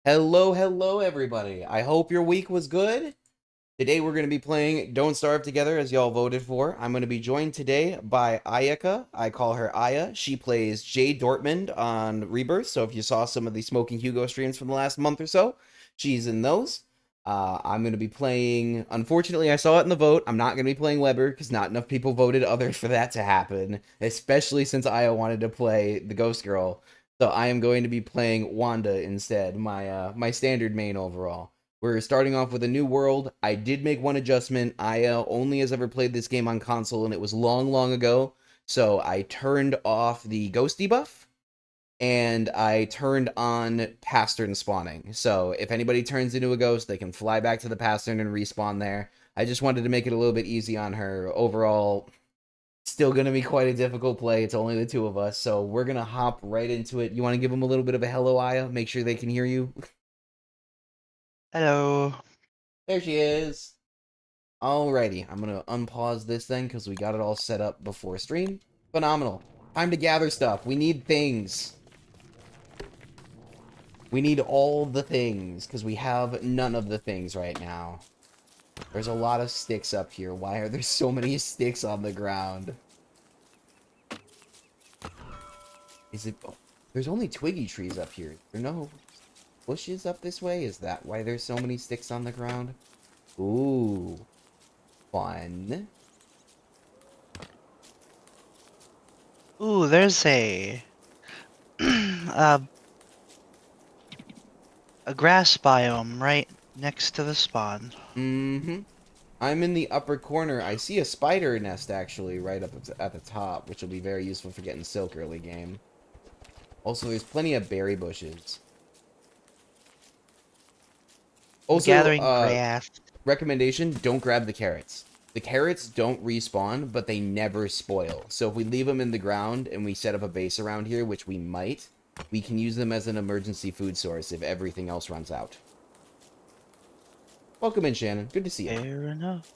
Hello, everybody. I hope your week was good. Today we're going to be playing Don't Starve Together as y'all voted for. I'm going to be joined today by Ayaka. I call her Aya. She plays Jey Dortmund on Rebirth. So if you saw some of the Smoking Hugo streams from the last month or so, she's in those. I'm going to be playing. Unfortunately, I saw it in the vote. I'm not going to be playing Weber because not enough people voted others for that to happen, especially since Aya wanted to play the Ghost Girl. So I am going to be playing Wanda instead, my standard main overall. We're starting off with a new world. I did make one adjustment. I only has ever played this game on console, and it was long ago. So I turned off the ghost debuff, and I turned on past turn spawning. So if anybody turns into a ghost, they can fly back to the past turn and respawn there. I just wanted to make it a little bit easy on her. Overall, still going to be quite a difficult play. It's only the two of us, so we're going to hop right into it. You want to give them a little bit of a hello, Aya? Make sure they can hear you. Hello. There she is. Alrighty, I'm gonna unpause this thing because we got it all set up before stream. Phenomenal. Time to gather stuff. We need things. We need all the things because we have none of the things right now. There's a lot of sticks up here. Why are there so many sticks on the ground? Is it... Oh, there's only twiggy trees up here. There are no bushes up this way? Is that why there's so many sticks on the ground? Ooh. Fun. Ooh, there's uh, a grass biome right next to the spawn. Mm-hmm. I'm in the upper corner. I see a spider nest, actually, right up at the top, which will be very useful for getting silk early game. Also, there's plenty of berry bushes. I'm Also, gathering grass. recommendation, don't grab the carrots. The carrots don't respawn, but they never spoil. So if we leave them in the ground and we set up a base around here, which we might, we can use them as an emergency food source if everything else runs out. Welcome in, Shannon. Good to see you. Fair enough.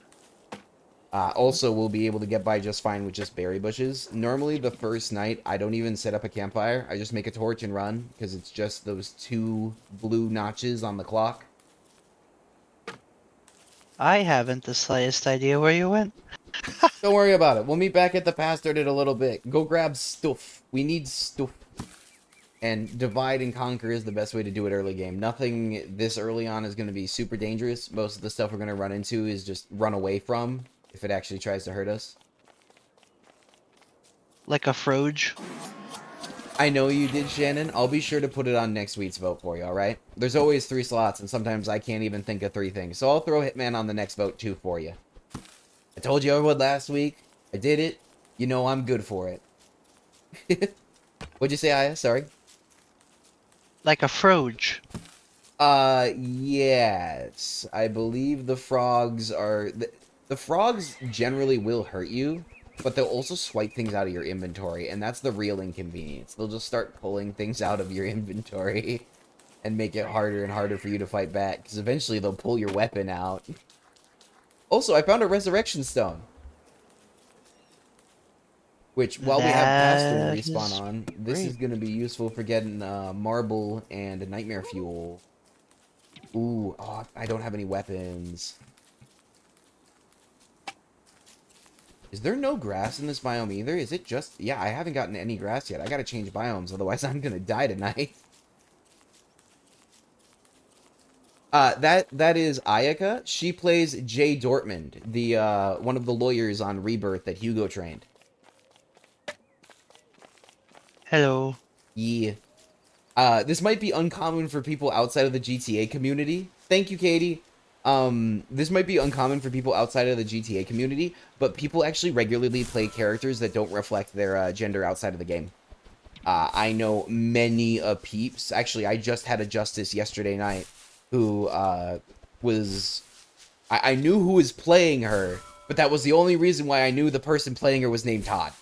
Also, we'll be able to get by just fine with just berry bushes. Normally, the first night, I don't even set up a campfire. I just make a torch and run, because it's just those two blue notches on the clock. I haven't the slightest idea where you went. Don't worry about it. We'll meet back at the pasture in a little bit. Go grab stuff. We need stuff. And divide and conquer is the best way to do it early game. Nothing this early on is going to be super dangerous. Most of the stuff we're going to run into is just run away from if it actually tries to hurt us. Like a froge. I know you did, Shannon. I'll be sure to put it on next week's vote for you, alright? There's always 3 slots, and sometimes I can't even think of 3 things. So I'll throw Hitman on the next vote, too, for you. I told you I would last week. I did it. You know I'm good for it. What'd you say, Aya? Sorry. Like a froge. Yes. I believe the frogs are... The frogs generally will hurt you, but they'll also swipe things out of your inventory, and that's the real inconvenience. They'll just start pulling things out of your inventory and make it harder and harder for you to fight back, because eventually they'll pull your weapon out. Also, I found a resurrection stone. Which, while we have Pastor That respawn is on, this great. is going to be useful for getting marble and nightmare fuel. Ooh, oh, I don't have any weapons. Is there no grass in this biome either? Is it just... Yeah, I haven't gotten any grass yet. I gotta change biomes, otherwise I'm gonna die tonight. That is Ayaka. She plays Jey Dortmund, the, one of the lawyers on Rebirth that Hugo trained. Hello. Yeah. This might be uncommon for people outside of the GTA community. Thank you, Katie. This might be uncommon for people outside of the GTA community, but people actually regularly play characters that don't reflect their gender outside of the game. I know many peeps. Actually, I just had a justice yesterday night who was... I knew who was playing her, but that was the only reason why I knew the person playing her was named Todd.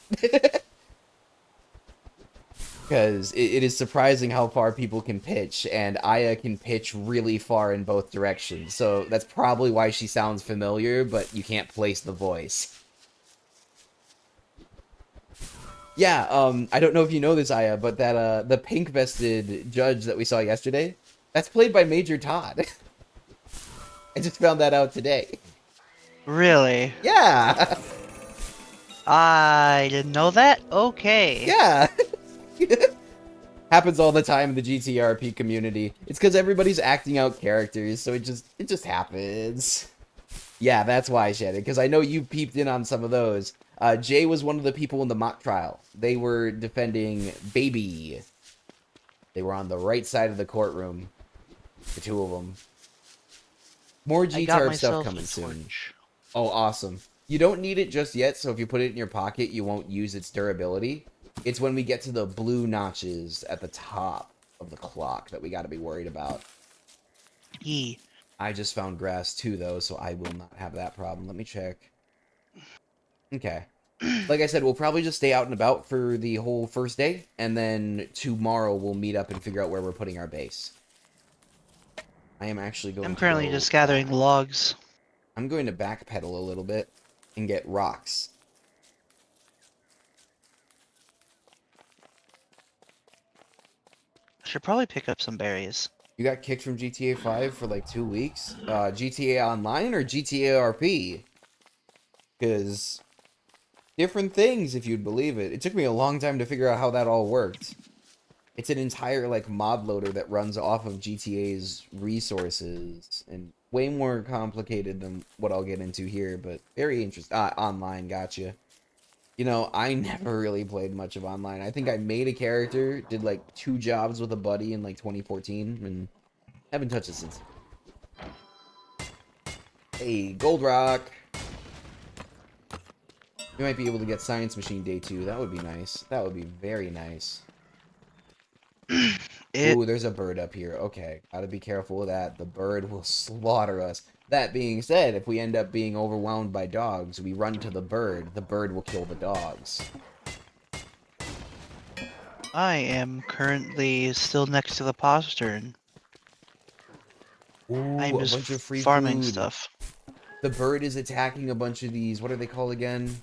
Because it is surprising how far people can pitch, and Aya can pitch really far in both directions. So that's probably why she sounds familiar, but you can't place the voice. Yeah, I don't know if you know this, Aya, but that the pink-vested judge that we saw yesterday, That's played by Major Todd. I just found that out today. Really? Yeah. I didn't know that? Okay. Yeah. Happens all the time in the GTRP community. It's because everybody's acting out characters, so it just happens. Yeah, that's why, Shannon, because I know you peeped in on some of those. Jay was one of the people in the mock trial. They were defending Baby. They were on the right side of the courtroom. The two of them. More I got GTRP stuff myself coming a soon. torch. Oh, awesome. You don't need it just yet, so if you put it in your pocket, you won't use its durability. It's when we get to the blue notches at the top of the clock that we got to be worried about. E. I just found grass too, though, so I will not have that problem. Let me check. Okay. Like I said, we'll probably just stay out and about for the whole first day, and then tomorrow we'll meet up and figure out where we're putting our base. I am actually going I'm to currently go just gathering logs. I'm going to backpedal a little bit and get rocks. I should probably pick up some berries. You got kicked from GTA 5 for like 2 weeks? GTA Online or GTA RP? Because different things, if you'd believe it. It took me a long time to figure out how that all worked. It's an entire like mod loader that runs off of GTA's resources and way more complicated than what I'll get into here, but very interesting. Online, gotcha. You know, I never really played much of online. I think I made a character, did like 2 jobs with a buddy in like 2014, and haven't touched it since. Hey, gold rock. We might be able to get Science Machine Day 2. That would be nice. That would be very nice. Ooh, there's a bird up here. Okay, gotta be careful with that. The bird will slaughter us. That being said, if we end up being overwhelmed by dogs, we run to the bird. The bird will kill the dogs. I am currently still next to the postern. Ooh, I'm a just bunch of free farming food. stuff. The bird is attacking a bunch of these, what are they called again?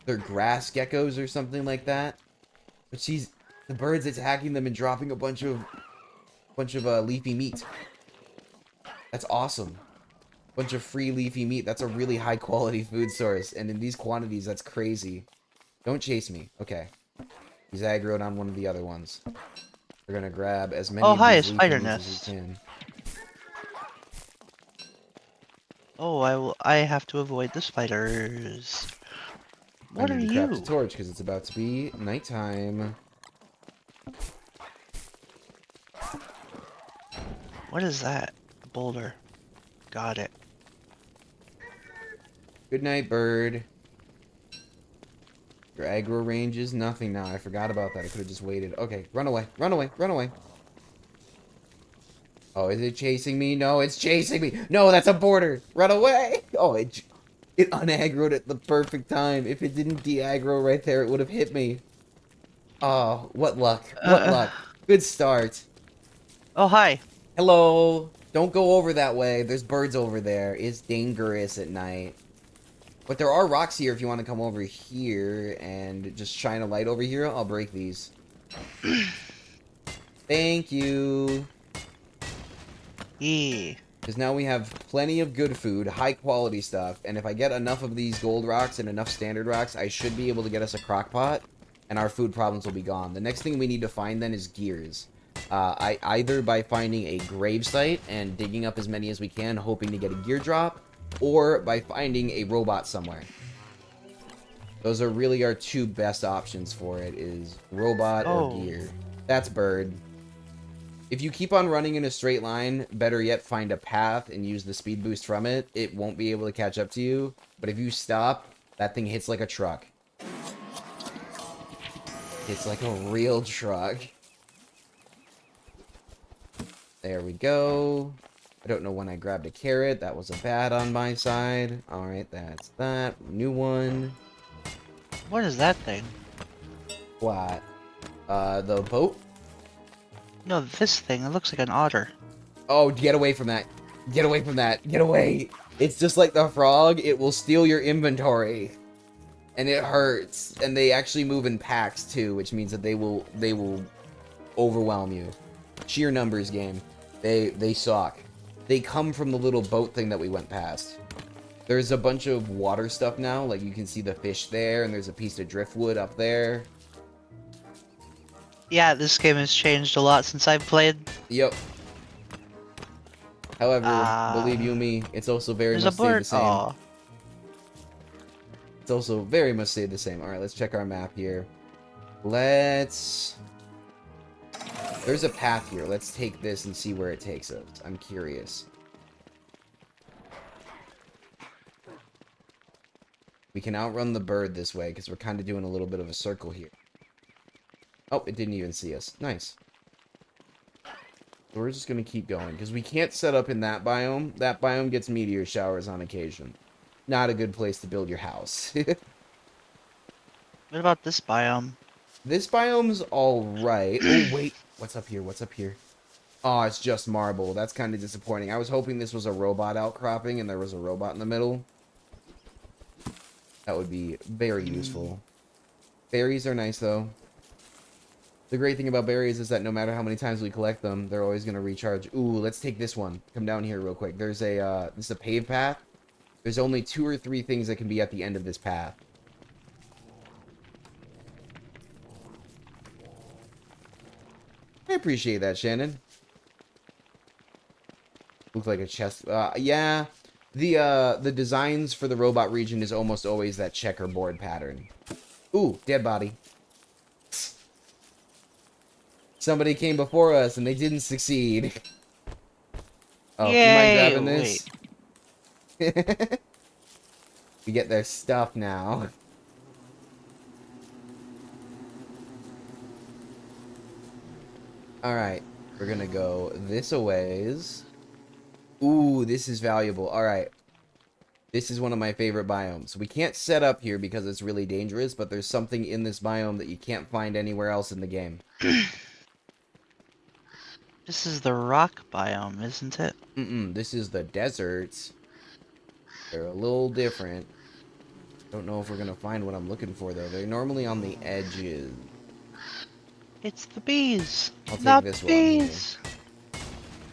They're grass geckos or something like that. But the bird's attacking them and dropping a bunch of leafy meat. That's awesome. Bunch of free leafy meat. That's a really high quality food source. And in these quantities, that's crazy. Don't chase me. Okay. He's aggroed on one of the other ones. We're gonna grab as many Oh, of hi, a these leafy spider meats nest. as we can. Oh, I have to avoid the spiders. What I are need to craft a you? torch because it's about to be nighttime. What is that? A boulder. Got it. Good night, bird. Your aggro range is nothing now. I forgot about that. I could have just waited. Okay, run away. Run away. Run away. Oh, is it chasing me? No, it's chasing me. No, that's a border. Run away. Oh, it unaggroed at the perfect time. If it didn't de-aggro right there, it would have hit me. Oh, what luck. What luck. Good start. Oh, hi. Hello. Don't go over that way. There's birds over there. It's dangerous at night. But there are rocks here if you want to come over here and just shine a light over here. I'll break these. Thank you. Yeah. Because now we have plenty of good food, high quality stuff, and if I get enough of these gold rocks and enough standard rocks, I should be able to get us a crock pot, and our food problems will be gone. The next thing we need to find then is gears. Either by finding a grave site and digging up as many as we can, hoping to get a gear drop, or by finding a robot somewhere. Those are really our 2 best options for it, is robot or gear. That's bird. If you keep on running in a straight line, better yet, find a path and use the speed boost from it. It won't be able to catch up to you. But if you stop, that thing hits like a truck. It's like a real truck. There we go. I don't know when I grabbed a carrot. That was a bad on my side. Alright, that's that. New one. What is that thing? What? The boat? No, this thing. It looks like an otter. Oh, get away from that. Get away from that. Get away. It's just like the frog. It will steal your inventory. And it hurts. And they actually move in packs too, which means that they will overwhelm you. Sheer numbers game. They suck. They come from the little boat thing that we went past. There's a bunch of water stuff now. Like, you can see the fish there, and there's a piece of driftwood up there. Yeah, this game has changed a lot since I've played. Yep. However, believe you me, it's also very There's much a stayed the bird. same. Aw. It's also very much stayed the same. Alright, let's check our map here. Let's... There's a path here. Let's take this and see where it takes us. I'm curious. We can outrun the bird this way, because we're kind of doing a little bit of a circle here. Oh, it didn't even see us. Nice. So we're just going to keep going, because we can't set up in that biome. That biome gets meteor showers on occasion. Not a good place to build your house. What about this biome? This biome's alright. Oh, wait. What's up here? What's up here? Oh, it's just marble. That's kind of disappointing. I was hoping this was a robot outcropping and there was a robot in the middle. That would be very useful. Berries are nice, though. The great thing about berries is that no matter how many times we collect them, they're always going to recharge. Ooh, let's take this one. Come down here real quick. There's a, this is a paved path. There's only 2 or 3 things that can be at the end of this path. I appreciate that, Shannon. Looks like a chest. Yeah. The designs for the robot region is almost always that checkerboard pattern. Ooh, dead body. Somebody came before us and they didn't succeed. Oh, you mind grabbing this? We get their stuff now. Alright, we're gonna go this a ways. Ooh, this is valuable. Alright. This is one of my favorite biomes. We can't set up here because it's really dangerous, but there's something in this biome that you can't find anywhere else in the game. This is the rock biome, isn't it? This is the deserts. They're a little different. Don't know if we're gonna find what I'm looking for, though. They're normally on the edges. It's the bees. I'll take Not this bees. one here.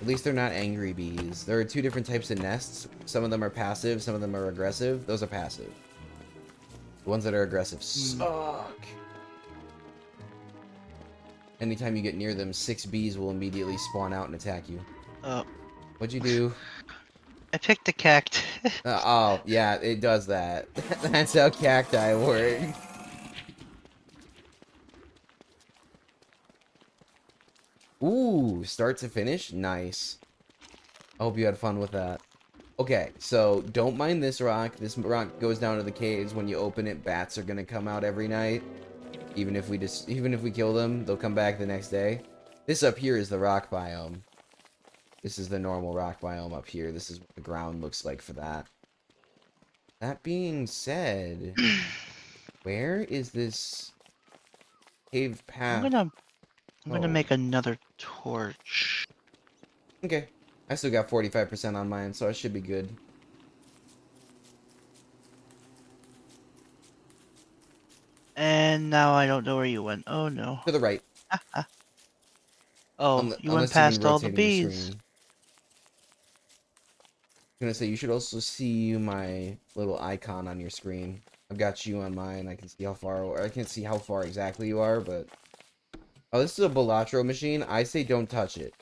At least they're not angry bees. There are 2 different types of nests. Some of them are passive, some of them are aggressive. Those are passive. The ones that are aggressive suck. Anytime you get near them, 6 bees will immediately spawn out and attack you. Oh. What'd you do? I picked a cactus. Oh, yeah, it does that. That's how cacti work. Ooh, start to finish? Nice. I hope you had fun with that. Okay, so don't mind this rock. This rock goes down to the caves. When you open it, bats are gonna come out every night. Even if we kill them, they'll come back the next day. This up here is the rock biome. This is the normal rock biome up here. This is what the ground looks like for that. That being said, where is this cave path? I'm gonna make another torch. Okay. I still got 45% on mine, so I should be good. And now I don't know where you went. Oh no. To the right. Oh, you went past all the bees. I'm gonna say you should also see my little icon on your screen. I've got you on mine. I can see how far, or I can't see how far exactly you are, but... Oh, this is a Balatro machine. I say don't touch it.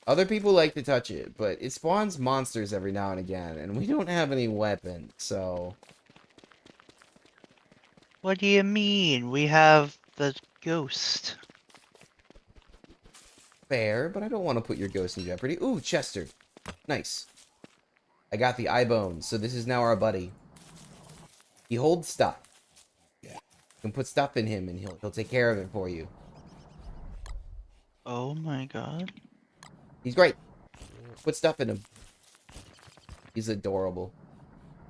Other people like to touch it, but it spawns monsters every now and again, and we don't have any weapons, so... What do you mean? We have the ghost. Fair, but I don't want to put your ghost in jeopardy. Ooh, Chester. Nice. I got the eye bones, so this is now our buddy. He holds stuff. You can put stuff in him, and he'll take care of it for you. Oh my god. He's great. Put stuff in him. He's adorable.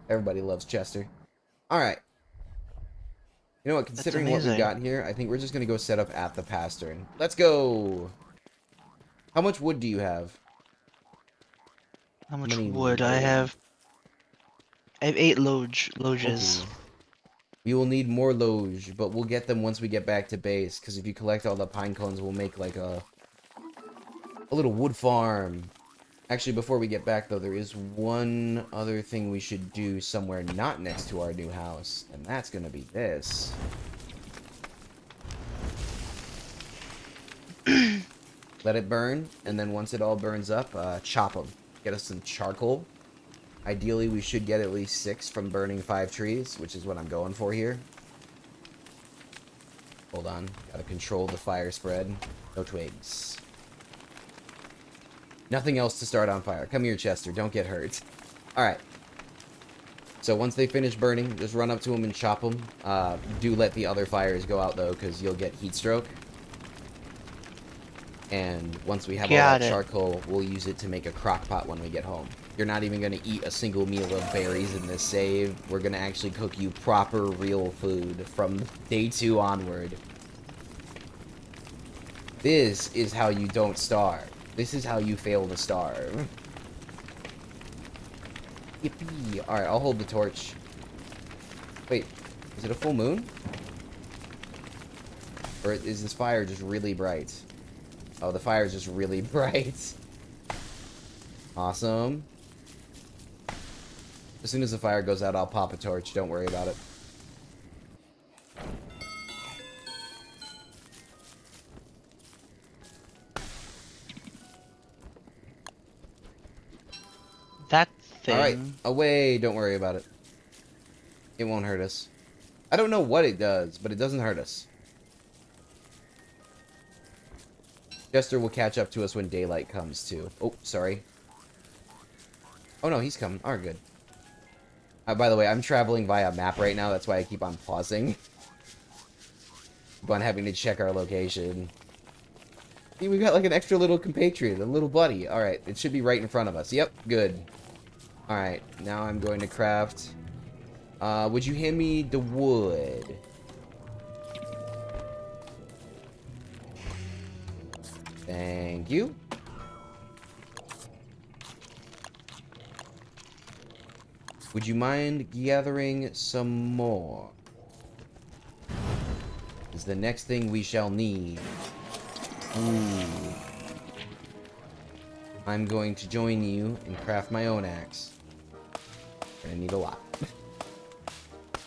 Everybody loves Chester. Alright. You know what, considering what we got here, I think we're just going to go set up at the pastern. Let's go! How much wood do you have? How much wood? I have 8 loges. Okay. We will need more loge, but we'll get them once we get back to base, because if you collect all the pine cones, we'll make like a A little wood farm. Actually, before we get back, though, there is one other thing we should do somewhere not next to our new house. And that's going to be this. Let it burn, and then once it all burns up, chop them. Get us some charcoal. Ideally, we should get at least 6 from burning 5 trees, which is what I'm going for here. Hold on. Gotta control the fire spread. No twigs. Nothing else to start on fire. Come here, Chester. Don't get hurt. Alright. So once they finish burning, just run up to them and chop them. Do let the other fires go out, though, because you'll get heat stroke. And once we have all that charcoal, we'll use it to make a crock pot when we get home. You're not even going to eat a single meal of berries in this save. We're going to actually cook you proper, real food from day 2 onward. This is how you don't starve. This is how you fail to starve. Yippee. Alright, I'll hold the torch. Wait, is it a full moon? Or is this fire just really bright? Oh, the fire is just really bright. Awesome. As soon as the fire goes out, I'll pop a torch. Don't worry about it. That thing. Alright, away. Don't worry about it. It won't hurt us. I don't know what it does, but it doesn't hurt us. Jester will catch up to us when daylight comes, too. Oh, sorry. Oh, no, he's coming. Alright, good. By the way, I'm traveling via map right now. That's why I keep on pausing. Keep on having to check our location. See, we've got like an extra little compatriot, a little buddy. Alright, it should be right in front of us. Yep, good. Alright, now I'm going to craft. Would you hand me the wood? Thank you. Would you mind gathering some more? Is the next thing we shall need. Ooh. I'm going to join you and craft my own axe. Gonna need a lot.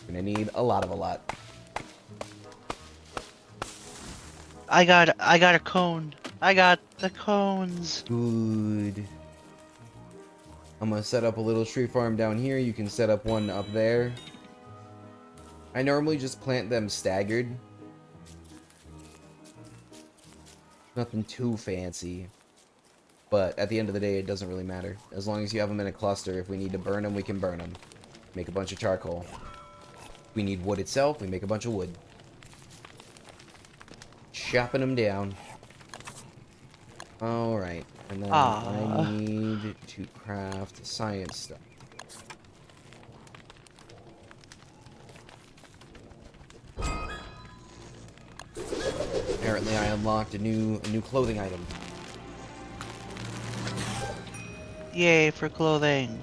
Gonna need a lot of a lot. I got a cone. I got the cones. Good. I'm gonna set up a little tree farm down here. You can set up one up there. I normally just plant them staggered. Nothing too fancy. But at the end of the day, it doesn't really matter. As long as you have them in a cluster, if we need to burn them, we can burn them. Make a bunch of charcoal. If we need wood itself, we make a bunch of wood. Chopping them down. Alright. And then I need to craft science stuff. Apparently I unlocked a new clothing item. Yay for clothing.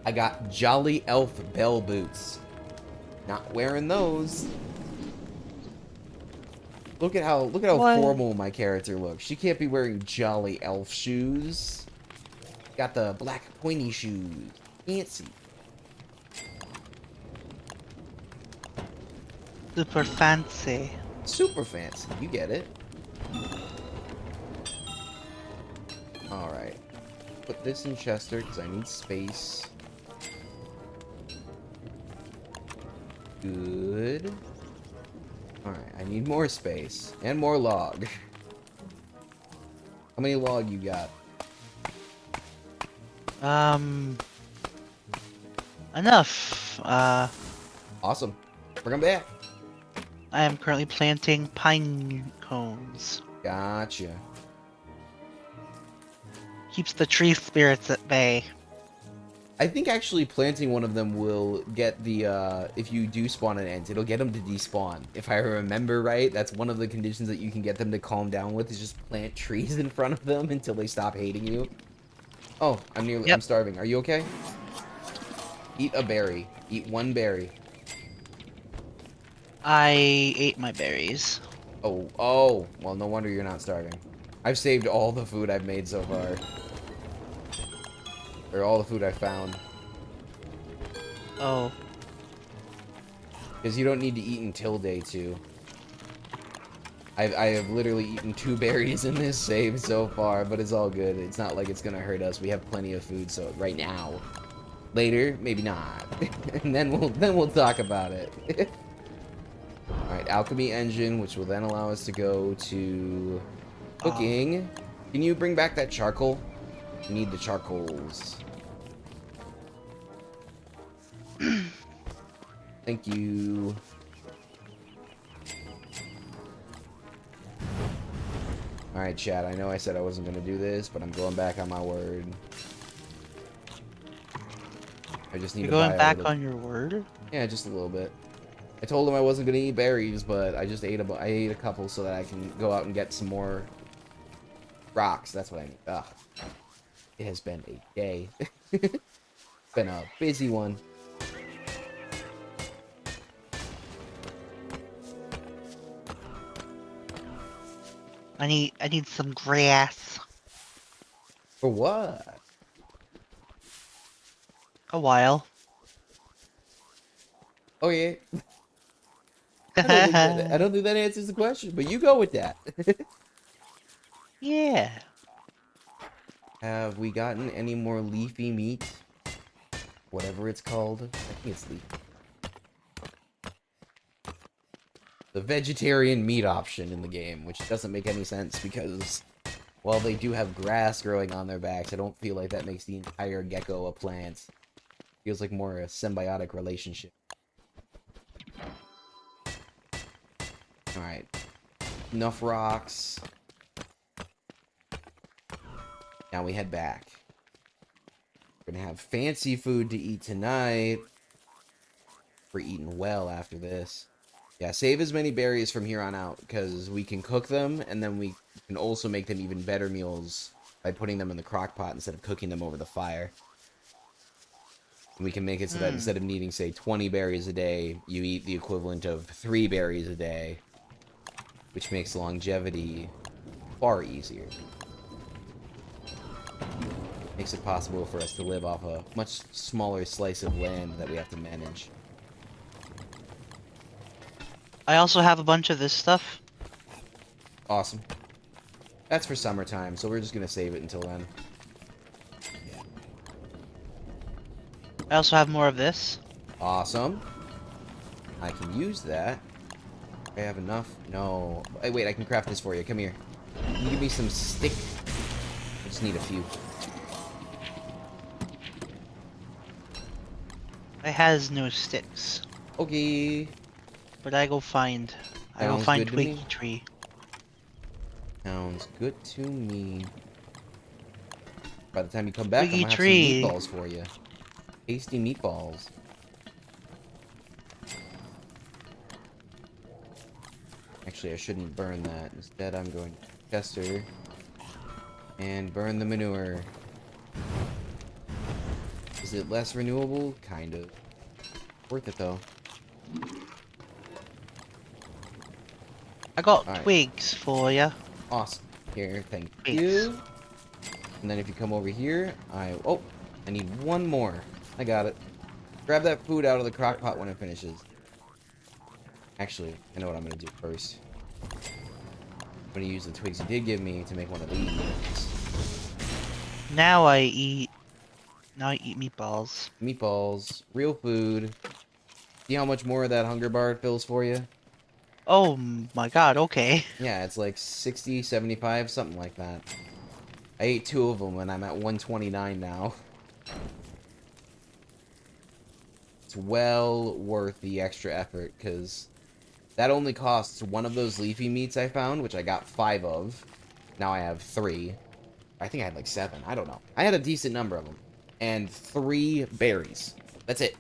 I got Jolly Elf bell boots. Not wearing those. Look at how formal my character looks. She can't be wearing Jolly Elf shoes. Got the black pointy shoes. Fancy. Super fancy. Super fancy. You get it. Alright. Put this in Chester because I need space. Good. Alright, I need more space. And more log. How many log you got? Enough. Awesome. Bring them back. I am currently planting pine cones. Gotcha. Keeps the tree spirits at bay. I think actually planting one of them will get the, if you do spawn an ant, it'll get them to despawn. If I remember right, that's one of the conditions that you can get them to calm down with, is just plant trees in front of them until they stop hating you. Oh, I'm starving. Are you okay? Eat a berry. Eat one berry. I ate my berries. Oh, well, no wonder you're not starving. I've saved all the food I've made so far. Or all the food I found. Oh. Because you don't need to eat until day 2. I have literally eaten 2 berries in this save so far, but it's all good. It's not like it's gonna hurt us. We have plenty of food, so right now. Later, maybe not. And then we'll talk about it. Alright, alchemy engine, which will then allow us to go to cooking. Can you bring back that charcoal? I need the charcoals. Thank you. Alright, chat, I know I said I wasn't going to do this, but I'm going back on my word. I just need You're to buy going back on your word? Yeah, just a little bit. I told him I wasn't going to eat berries, but I just ate I ate a couple so that I can go out and get some more rocks. That's what I need. Ugh. It has been a day. It's been a busy one. I need some grass. For what? A while. Oh yeah. I don't think that answers the question, but you go with that. Yeah. Have we gotten any more leafy meat? Whatever it's called. I think it's leafy. The vegetarian meat option in the game, which doesn't make any sense because while they do have grass growing on their backs, I don't feel like that makes the entire gecko a plant. Feels like more a symbiotic relationship. Alright. Enough rocks. Now we head back. We're gonna have fancy food to eat tonight. We're eating well after this. Yeah, save as many berries from here on out, because we can cook them, and then we can also make them even better meals by putting them in the crock pot instead of cooking them over the fire. And we can make it so that instead of needing, say, 20 berries a day, you eat the equivalent of 3 berries a day, which makes longevity far easier. Makes it possible for us to live off a much smaller slice of land that we have to manage. I also have a bunch of this stuff. Awesome. That's for summertime, so we're just gonna save it until then. I also have more of this. Awesome. I can use that. I have enough. No. Hey, wait, I can craft this for you. Come here. Can you give me some stick? I just need a few. I has no sticks. Okay. But I go find Sounds good to Twiggy me. Tree. Sounds good to me. By the time you come back, Twiggy I'm gonna tree. have some meatballs for you. Tasty meatballs. Actually, I shouldn't burn that. Instead, I'm going to Chester and burn the manure. Is it less renewable? Kind of. Worth it, though. I got Alright. twigs for ya. Awesome. Here, thank Thanks. you. And then if you come over here, I need one more. I got it. Grab that food out of the crock pot when it finishes. Actually, I know what I'm gonna do first. I'm gonna use the twigs you did give me to make one of these. Now I eat meatballs. Meatballs, real food. See how much more of that hunger bar it fills for you? Oh my god, okay. Yeah, it's like 60, 75, something like that. I ate 2 of them and I'm at 129 now. It's well worth the extra effort, because that only costs one of those leafy meats I found, which I got 5 of. Now I have 3. I think I had like 7. I don't know. I had a decent number of them. And 3 berries. That's it.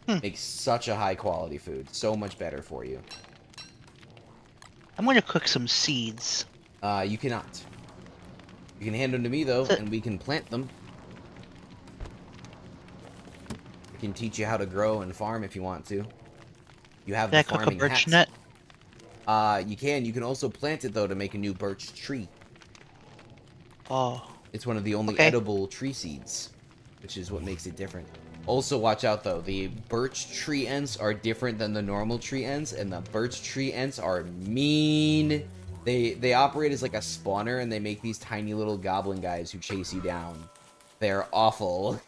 Makes such a high quality food. So much better for you. I'm gonna cook some seeds. You cannot. You can hand them to me, though, and we can plant them. I can teach you how to grow and farm if you want to. You have Can the I cook a farming birch hats. nut? You can. You can also plant it, though, to make a new birch tree. Oh. It's one of the only Okay. edible tree seeds, which is what makes it different. Also, watch out, though. The birch tree ends are different than the normal tree ends, and the birch tree ends are mean. They operate as like a spawner, and they make these tiny little goblin guys who chase you down. They're awful.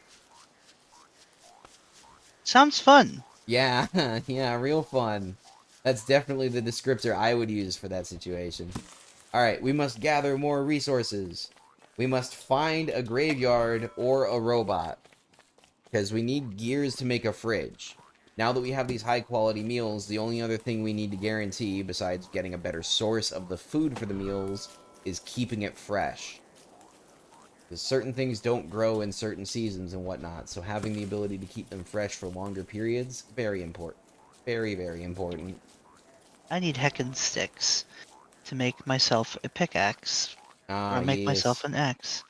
Sounds fun. Yeah, yeah, real fun. That's definitely the descriptor I would use for that situation. Alright, we must gather more resources. We must find a graveyard or a robot. Because we need gears to make a fridge. Now that we have these high quality meals, the only other thing we need to guarantee, besides getting a better source of the food for the meals, is keeping it fresh. Because certain things don't grow in certain seasons and whatnot, so having the ability to keep them fresh for longer periods, very important. Very, very important. I need heckin' sticks to make myself a pickaxe. Ah, Or make myself yes. an axe.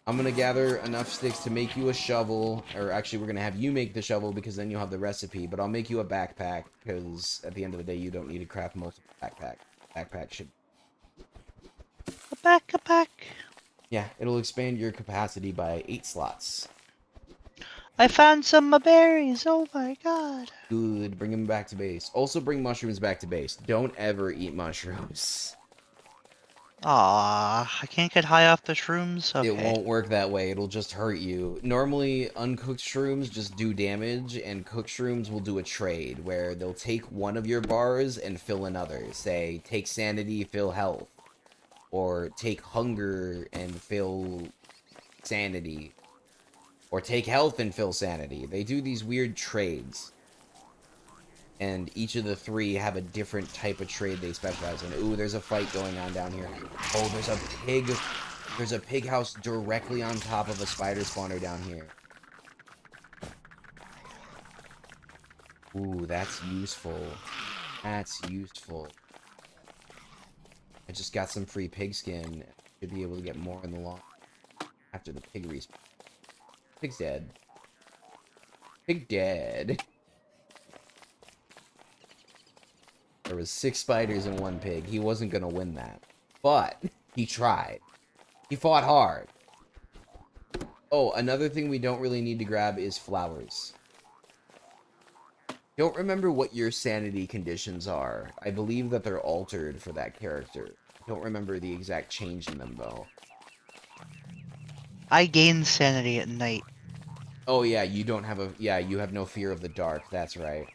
I'm gonna gather enough sticks to make you a shovel, or actually we're gonna have you make the shovel because then you'll have the recipe, but I'll make you a backpack, because at the end of the day you don't need to craft multiple backpack should... A back. Yeah, it'll expand your capacity by 8 slots. I found some berries. Oh my god. Good, bring them back to base. Also bring mushrooms back to base. Don't ever eat mushrooms. Aw, I can't get high off the shrooms? It Okay. won't work that way. It'll just hurt you. Normally, uncooked shrooms just do damage, and cooked shrooms will do a trade, where they'll take one of your bars and fill another. Say, take sanity, fill health. Or take hunger and fill sanity. Or take health and fill sanity. They do these weird trades. And each of the three have a different type of trade they specialize in. Ooh, there's a fight going on down here. Oh, there's a pig. There's a pig house directly on top of a spider spawner down here. Ooh, that's useful. That's useful. I just got some free pig skin. Should be able to get more in the long after the pig respawn. Pig's dead. Pig dead. There was 6 spiders and 1 pig. He wasn't gonna win that. But he tried. He fought hard. Oh, another thing we don't really need to grab is flowers. Don't remember what your sanity conditions are. I believe that they're altered for that character. Don't remember the exact change in them, though. I gain sanity at night. Oh, yeah, you don't have a... Yeah, you have no fear of the dark. That's right.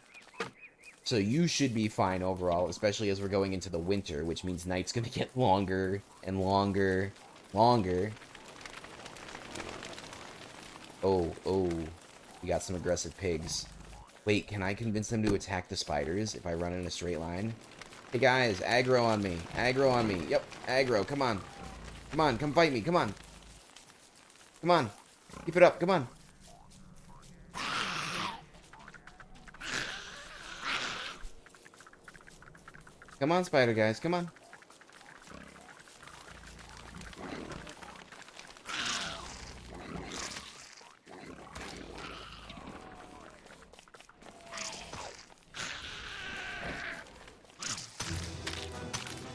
So you should be fine overall, especially as we're going into the winter, which means night's gonna get longer and longer. Oh, we got some aggressive pigs. Wait, can I convince them to attack the spiders if I run in a straight line? Hey guys, aggro on me. Aggro on me. Yep, aggro, come on. Come on, come fight me, come on. Come on. Keep it up, come on. Come on, spider guys, come on.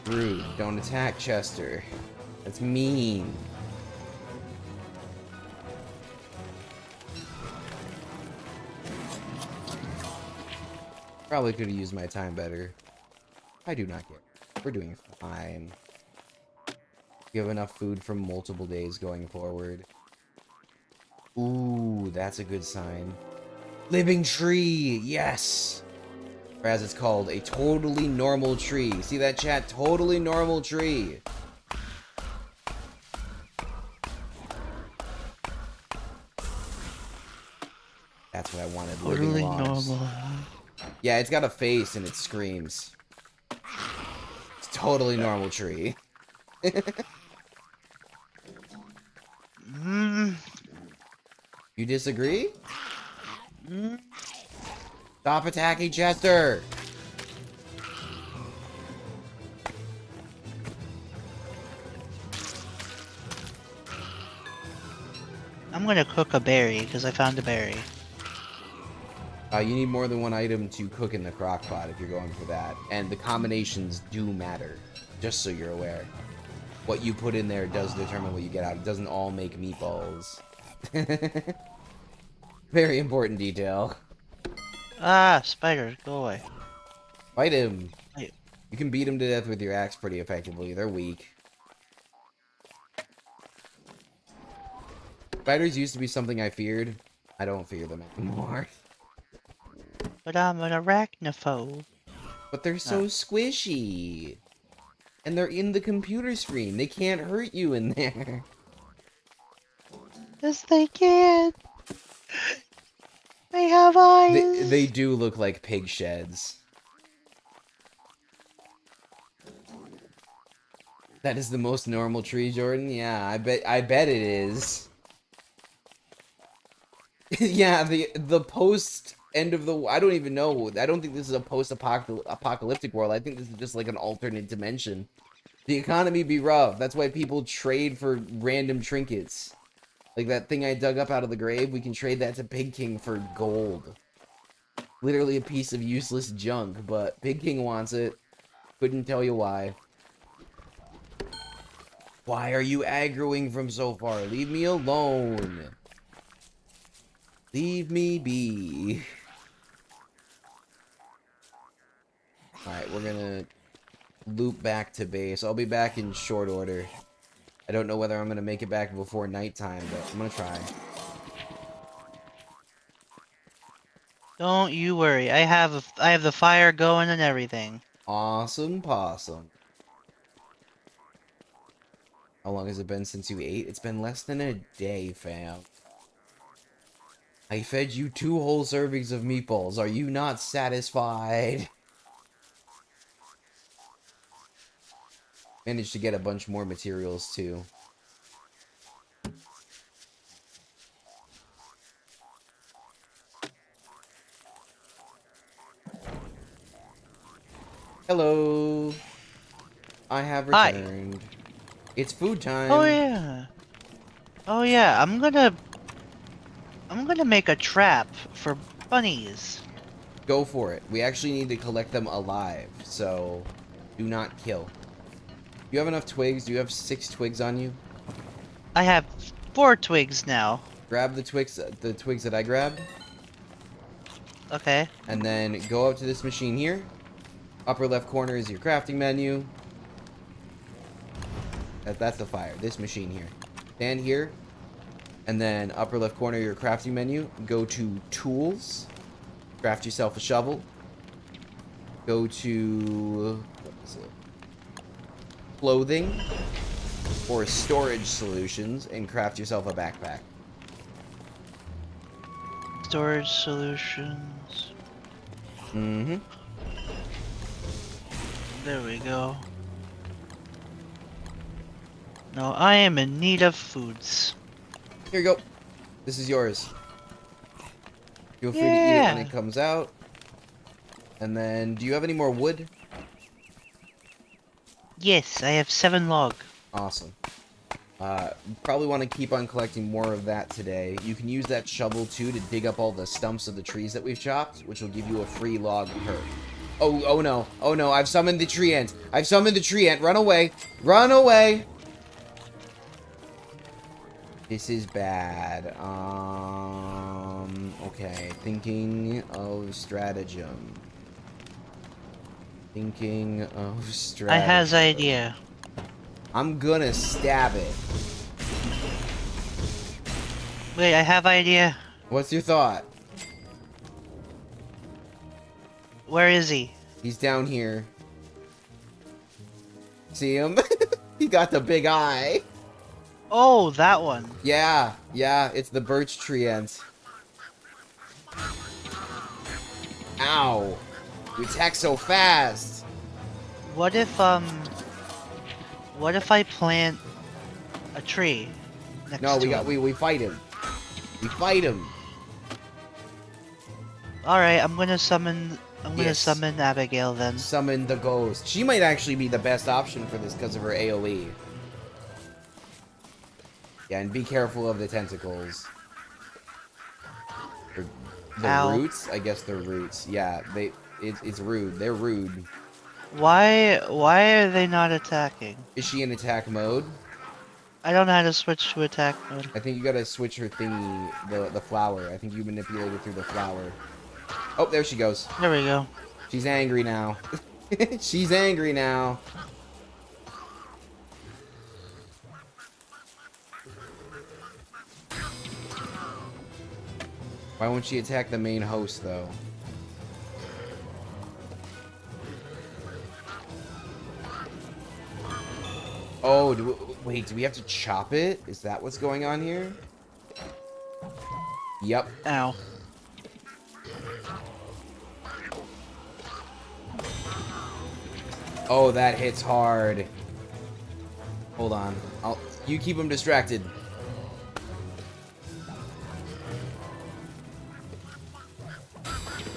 Rude, don't attack Chester. That's mean. Probably could have used my time better. I do not care. We're doing fine. You have enough food for multiple days going forward. Ooh, that's a good sign. Living tree! Yes! Or as it's called, a totally normal tree. See that, chat? Totally normal tree. That's what I wanted. Totally Living logs. normal. Yeah, it's got a face and it screams. It's totally normal tree. You disagree? Stop attacking Chester! I'm gonna cook a berry because I found a berry. You need more than one item to cook in the crock pot if you're going for that. And the combinations do matter, just so you're aware. What you put in there does determine what you get out. It doesn't all make meatballs. Very important detail. Ah, spiders, go away. Fight him. Wait. You can beat him to death with your axe pretty effectively. They're weak. Spiders used to be something I feared. I don't fear them anymore. But I'm an arachnophobe. But they're so squishy. And they're in the computer screen. They can't hurt you in there. Yes, they can. They have eyes. They do look like pig sheds. That is the most normal tree, Jordan? Yeah, I bet it is. Yeah, the post end of the... I don't even know. I don't think this is a post-apocalyptic world. I think this is just like an alternate dimension. The economy be rough. That's why people trade for random trinkets. Like that thing I dug up out of the grave, we can trade that to Pig King for gold. Literally a piece of useless junk, but Pig King wants it. Couldn't tell you why. Why are you aggroing from so far? Leave me alone. Leave me be. Alright, we're gonna loop back to base. I'll be back in short order. I don't know whether I'm gonna make it back before nighttime, but I'm gonna try. Don't you worry. I have the fire going and everything. Awesome possum. How long has it been since you ate? It's been less than a day, fam. I fed you 2 whole servings of meatballs. Are you not satisfied? Managed to get a bunch more materials, too. Hello. I have returned. Hi. It's food time. Oh yeah. Oh yeah, I'm gonna make a trap for bunnies. Go for it. We actually need to collect them alive, so do not kill. You have enough twigs? Do you have 6 twigs on you? I have 4 twigs now. Grab the twigs that I grabbed. Okay. And then go up to this machine here. Upper left corner is your crafting menu. That's the fire. This machine here. Stand here. And then upper left corner your crafting menu. Go to tools. Craft yourself a shovel. Go to... what is it? Clothing. Or storage solutions. And craft yourself a backpack. Storage solutions. Mm-hmm. There we go. No, I am in need of foods. Here you go. This is yours. Feel free to eat it when it comes out. And then, do you have any more wood? Yes, I have 7 log. Awesome. Probably want to keep on collecting more of that today. You can use that shovel, too, to dig up all the stumps of the trees that we've chopped, which will give you a free log per. Oh no. Oh no, I've summoned the tree ant. I've summoned the tree ant. Run away. Run away. This is bad. Okay. Thinking of stratagem. Thinking of stratagem. I has idea. I'm gonna stab it. Wait, I have idea. What's your thought? Where is he? He's down here. See him? He got the big eye. Oh, that one. Yeah, it's the birch tree ant. Ow. You attack so fast. What if I plant a tree next No, to him? we fight him. We fight him. Alright, I'm gonna summon Yes. summon Abigail then. Summon the ghost. She might actually be the best option for this because of her AoE. Yeah, and be careful of the tentacles. Or The Ow. roots? I guess they're roots. Yeah, it's rude. They're rude. Why are they not attacking? Is she in attack mode? I don't know how to switch to attack mode. I think you gotta switch her thingy, the flower. I think you manipulate it through the flower. Oh, there she goes. There we go. She's angry now. She's angry now. Why won't she attack the main host, though? Oh, wait, do we have to chop it? Is that what's going on here? Yep. Ow. Oh, that hits hard. Hold on. You keep him distracted.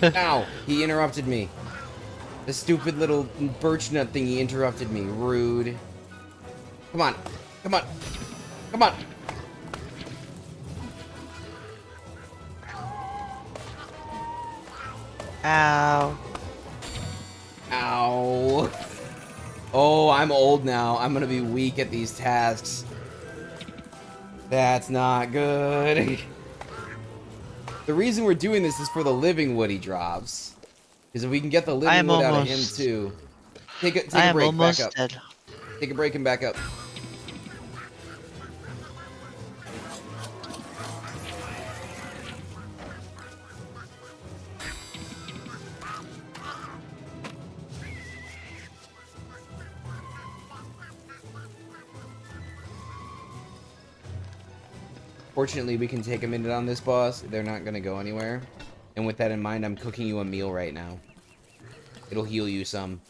Ow! He interrupted me. The stupid little birch nut thingy interrupted me. Rude. Come on. Come on. Come on. Ow. Ow. Oh, I'm old now. I'm gonna be weak at these tasks. That's not good. The reason we're doing this is for the living wood he drops. Because if we can get the living wood out of him too. Take a break, back up. Dead. Take a break and back up. Fortunately, we can take a minute on this boss. They're not gonna go anywhere. And with that in mind, I'm cooking you a meal right now. It'll heal you some.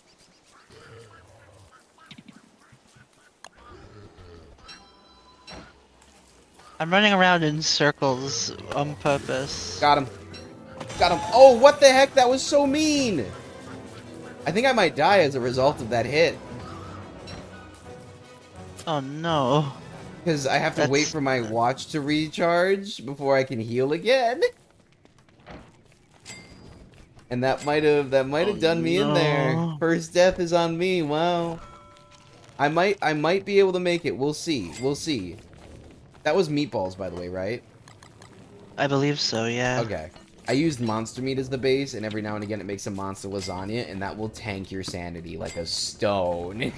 I'm running around in circles on purpose. Got him. Got him. Oh, what the heck? That was so mean! I think I might die as a result of that hit. Oh no. Because I have to wait for my watch to recharge before I can heal again. And that might have done me in there. First death is on me. Wow. I might be able to make it. We'll see. We'll see. That was meatballs, by the way, right? I believe so, yeah. Okay. I used monster meat as the base, and every now and again it makes a monster lasagna, and that will tank your sanity like a stone.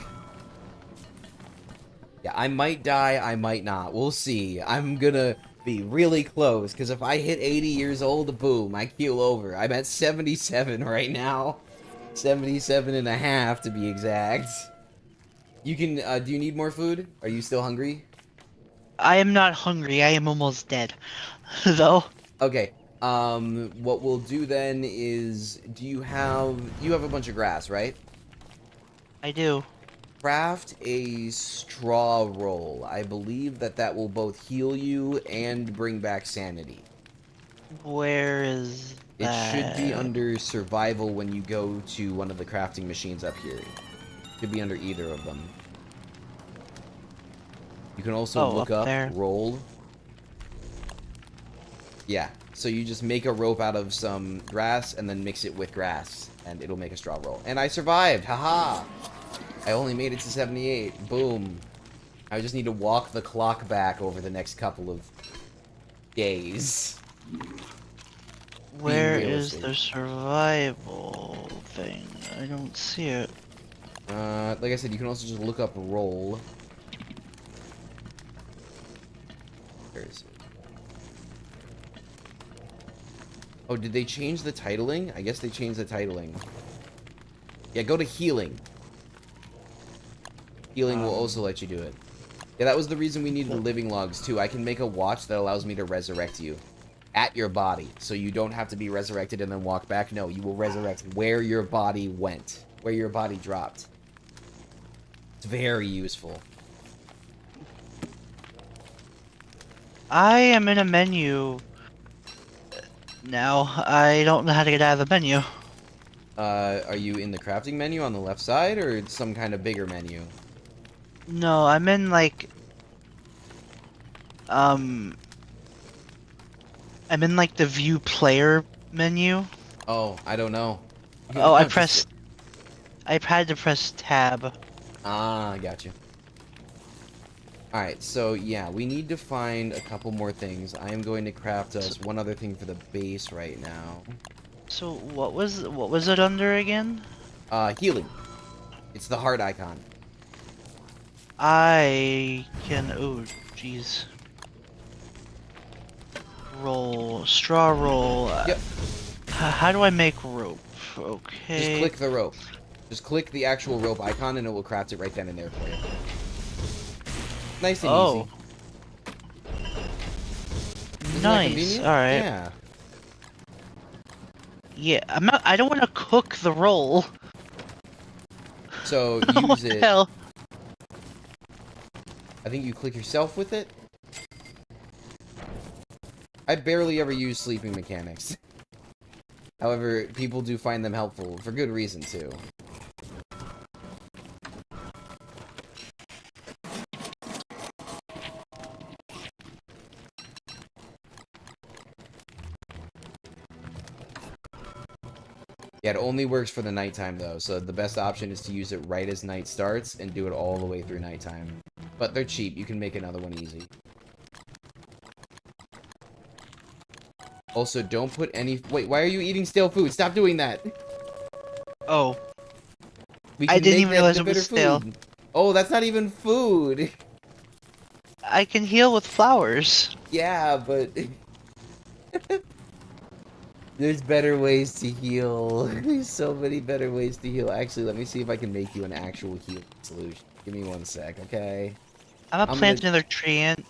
Yeah, I might die, I might not. We'll see. I'm gonna be really close, because if I hit 80 years old, boom, I keel over. I'm at 77 right now. 77 and a half, to be exact. You can, do you need more food? Are you still hungry? I am not hungry, I am almost dead. Though. Okay, what we'll do then is, you have a bunch of grass, right? I do. Craft a straw roll. I believe that will both heal you and bring back sanity. Where is that? It should be under survival when you go to one of the crafting machines up here. Could be under either of them. You can also look up roll. Yeah, so you just make a rope out of some grass and then mix it with grass, and it'll make a straw roll. And I survived! Haha! I only made it to 78. Boom. I just need to walk the clock back over the next couple of days. Where is the survival thing? I don't see it. Like I said, you can also just look up roll. Where is it? Oh, did they change the titling? I guess they changed the titling. Yeah, go to healing. Healing will also let you do it. Yeah, that was the reason we needed the living logs, too. I can make a watch that allows me to resurrect you. At your body. So you don't have to be resurrected and then walk back. No, you will resurrect where your body went. Where your body dropped. It's very useful. I am in a menu now. I don't know how to get out of the menu. Are you in the crafting menu on the left side, or some kind of bigger menu? No, I'm in like I'm in like the view player menu? Oh, I don't know. Oh, I I'll just- pressed. I had to press tab. Ah, I got you. Alright, so yeah, we need to find a couple more things. I am going to craft us one other thing for the base right now. So what was it under again? Healing. It's the heart icon. I can. Oh, jeez. Roll, straw roll. Yep. How do I make rope? Just Okay. click the rope. Just click the actual rope icon and it will craft it right then and there for you. Nice and Oh, easy. Isn't that nice. convenient? All right. Yeah. Yeah, I'm not. I don't want to cook the roll. So What use the it. hell? I think you click yourself with it. I barely ever use sleeping mechanics. However, people do find them helpful for good reason too. Yeah, it only works for the nighttime though, so the best option is to use it right as night starts and do it all the way through nighttime. But they're cheap, you can make another one easy. Also, don't put any... Wait, why are you eating stale food? Stop doing that! Oh, We I can didn't make even that realize into it was better stale. food. Oh, that's not even food! I can heal with flowers. Yeah, but... There's better ways to heal. There's so many better ways to heal. Actually, let me see if I can make you an actual healing solution. Give me one sec, okay? I'm gonna I'm plant gonna... another tree in.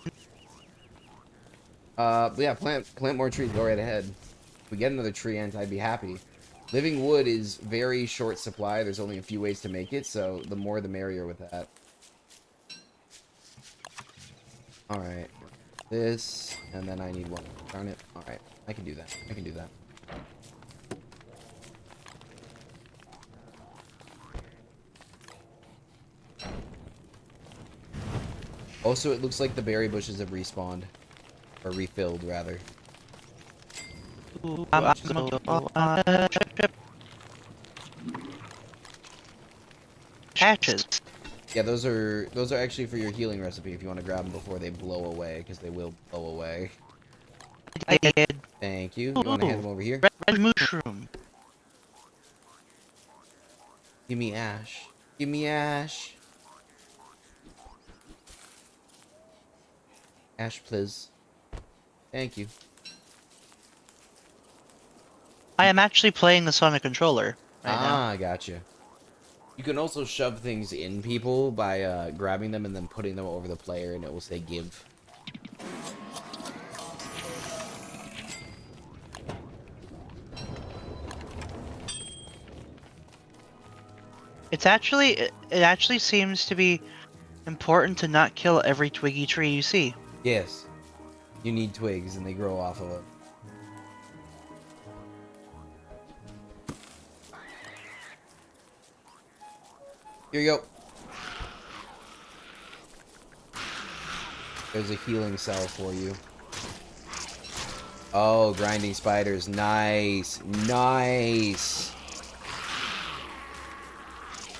Yeah, plant more trees. Go right ahead. If we get another tree ant, I'd be happy. Living wood is very short supply. There's only a few ways to make it, so the more the merrier with that. Alright. This, and then I need one. Darn it. Alright. I can do that. I can do that. Also, it looks like the berry bushes have respawned. Or refilled, rather. Ooh, I'm gonna go on a trip. Patches. Yeah, those are actually for your healing recipe if you want to grab them before they blow away, because they will blow away. I did. Thank you. You want to hand them over here? Red mushroom. Give me ash. Give me ash. Ash, please. Thank you. I am actually playing this on a controller right now. Ah, gotcha. You can also shove things in people by grabbing them and then putting them over the player, and it will say give. It's actually it actually seems to be important to not kill every twiggy tree you see. Yes. You need twigs, and they grow off of it. Here you go. There's a healing cell for you. Oh, grinding spiders. Nice. Nice.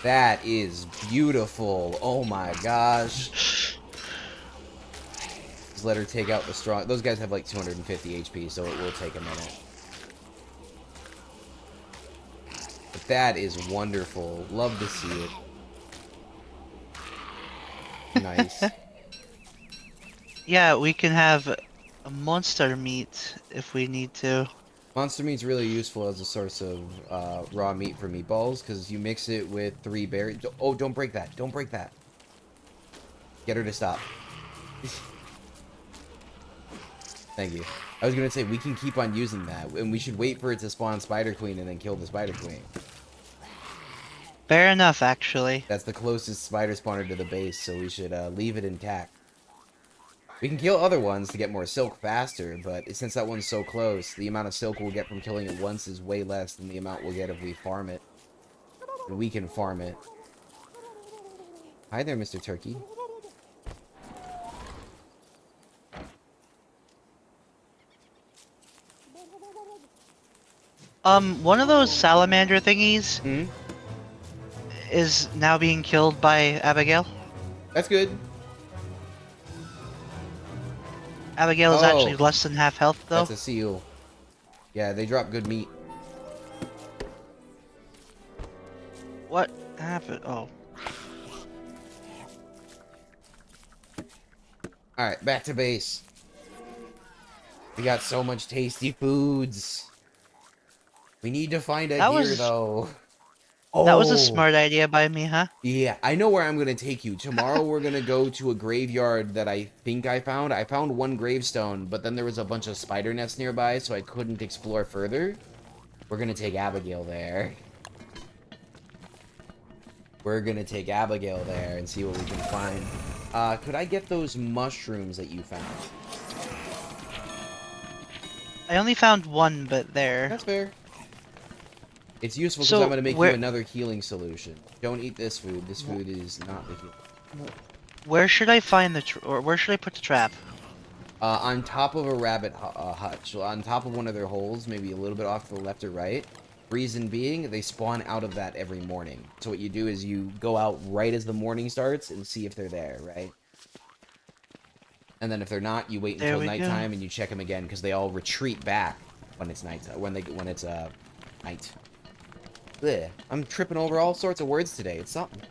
That is beautiful. Oh my gosh. Just let her take out the strong... Those guys have like 250 HP, so it will take a minute. But that is wonderful. Love to see it. Nice. Yeah, we can have a monster meat if we need to. Monster meat's really useful as a source of raw meat for meatballs, because you mix it with 3 berries. Oh, don't break that. Don't break that. Get her to stop. Thank you. I was going to say, we can keep on using that, and we should wait for it to spawn Spider Queen and then kill the Spider Queen. Fair enough, actually. That's the closest spider spawner to the base, so we should leave it intact. We can kill other ones to get more silk faster, but since that one's so close, the amount of silk we'll get from killing it once is way less than the amount we'll get if we farm it. And we can farm it. Hi there, Mr. Turkey. One of those salamander thingies Hmm? is now being killed by Abigail. That's good. Abigail is actually Oh, less than half health, though. that's a seal. Yeah, they drop good meat. What happened? Oh. Alright, back to base. We got so much tasty foods. We need to find a That gear, was though. that was a Oh, smart idea by me, huh? yeah. I know where I'm going to take you. Tomorrow we're going to go to a graveyard that I think I found. I found one gravestone, but then there was a bunch of spider nests nearby, so I couldn't explore further. We're going to take Abigail there. We're going to take Abigail there and see what we can find. Could I get those mushrooms that you found? I only found one, but there. That's fair. It's useful because So I'm going to make you where another healing solution. Don't eat this food. This food is not the heal. where should I find or where should I put the trap? On top of a rabbit hutch. On top of one of their holes, maybe a little bit off to the left or right. Reason being, they spawn out of that every morning. So what you do is you go out right as the morning starts and see if they're there, right? And then if they're not, you wait There until we go. nighttime and you check them again because they all retreat back when it's night. When it's night. Blech. I'm tripping over all sorts of words today. It's something.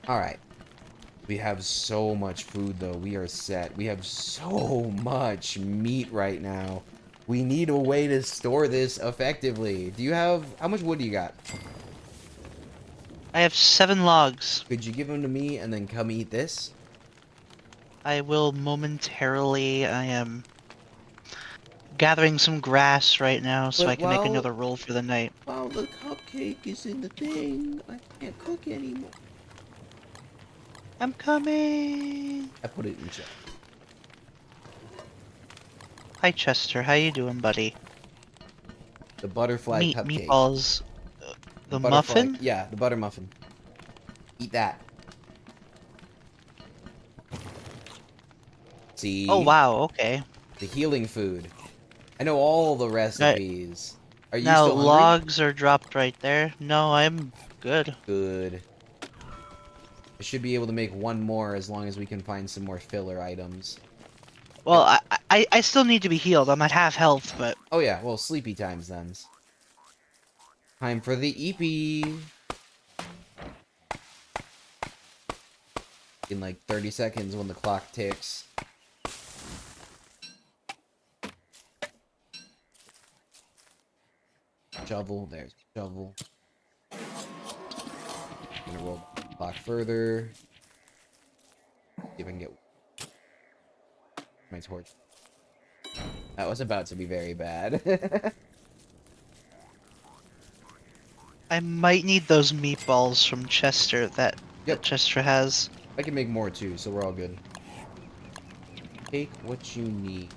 Alright. We have so much food, though. We are set. We have so much meat right now. We need a way to store this effectively. Do you have... How much wood do you got? I have 7 logs. Could you give them to me and then come eat this? I will momentarily. I am gathering some grass right now so But I can make while- another roll for the night. While the cupcake is in the thing, I can't cook anymore. I'm coming. I put it in check. Hi Chester, how you doing, buddy? The butterfly cupcake. Meatballs. The butterfly- muffin? Yeah, the butter muffin. Eat that. See? Oh wow, okay. The healing food. I know all the recipes. Are you Now still hungry? logs are dropped right there. No, I'm good. Good. I should be able to make one more as long as we can find some more filler items. Well, I still need to be healed. I'm at half health, but Oh yeah, well, sleepy times then. Time for the EP. In like 30 seconds when the clock ticks. Shovel, there's shovel. I'm gonna roll the clock further. See if I can get my torch. That was about to be very bad. I might need those meatballs from Chester that Chester has. I can make more too, so we're all good. Take what you need.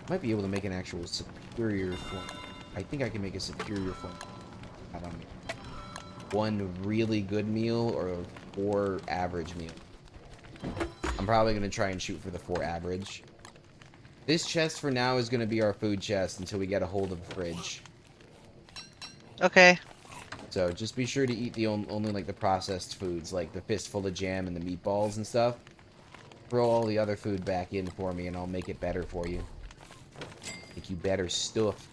Might be able to make an actual superior form. I think I can make a superior form. Out on me. One really good meal or 4 average meal. I'm probably gonna try and shoot for the 4 average. This chest for now is gonna be our food chest until we get a hold of a fridge. Okay. So just be sure to eat the only like the processed foods, like the fistful of jam and the meatballs and stuff. Throw all the other food back in for me and I'll make it better for you. Make you better stuff.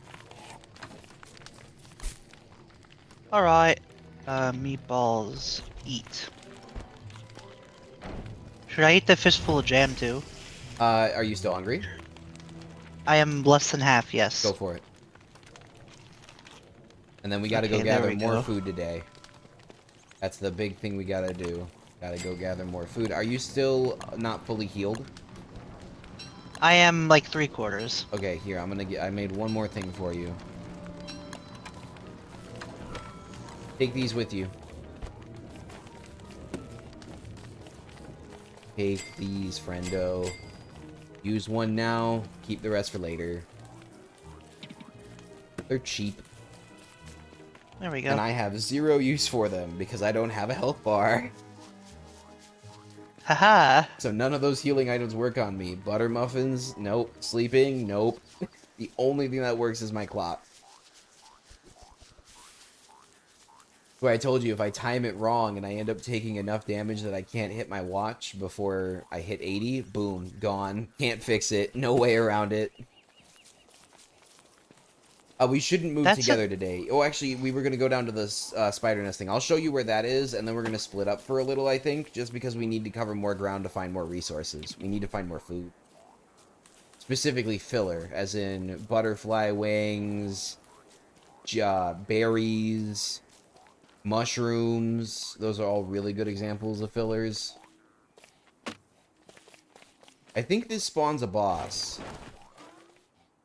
Alright. Meatballs. Eat. Should I eat the fistful of jam too? Are you still hungry? I am less than half, yes. Go for it. And then we gotta go Okay, there gather we more go. food today. That's the big thing we gotta do. Gotta go gather more food. Are you still not fully healed? I am like 3/4. Okay, here, I'm gonna get... I made one more thing for you. Take these with you. Take these, friendo. Use one now, keep the rest for later. They're cheap. There we go. And I have 0 use for them because I don't have a health bar. Haha. So none of those healing items work on me. Butter muffins, nope. Sleeping, nope. The only thing that works is my clock. Where I told you, if I time it wrong and I end up taking enough damage that I can't hit my watch before I hit 80, boom, gone. Can't fix it. No way around it. We shouldn't move together today. Oh, actually, we were going to go down to the spider nest thing. I'll show you where that is, and then we're going to split up for a little, I think, just because we need to cover more ground to find more resources. We need to find more food. Specifically filler, as in butterfly wings, berries, mushrooms. Those are all really good examples of fillers. I think this spawns a boss.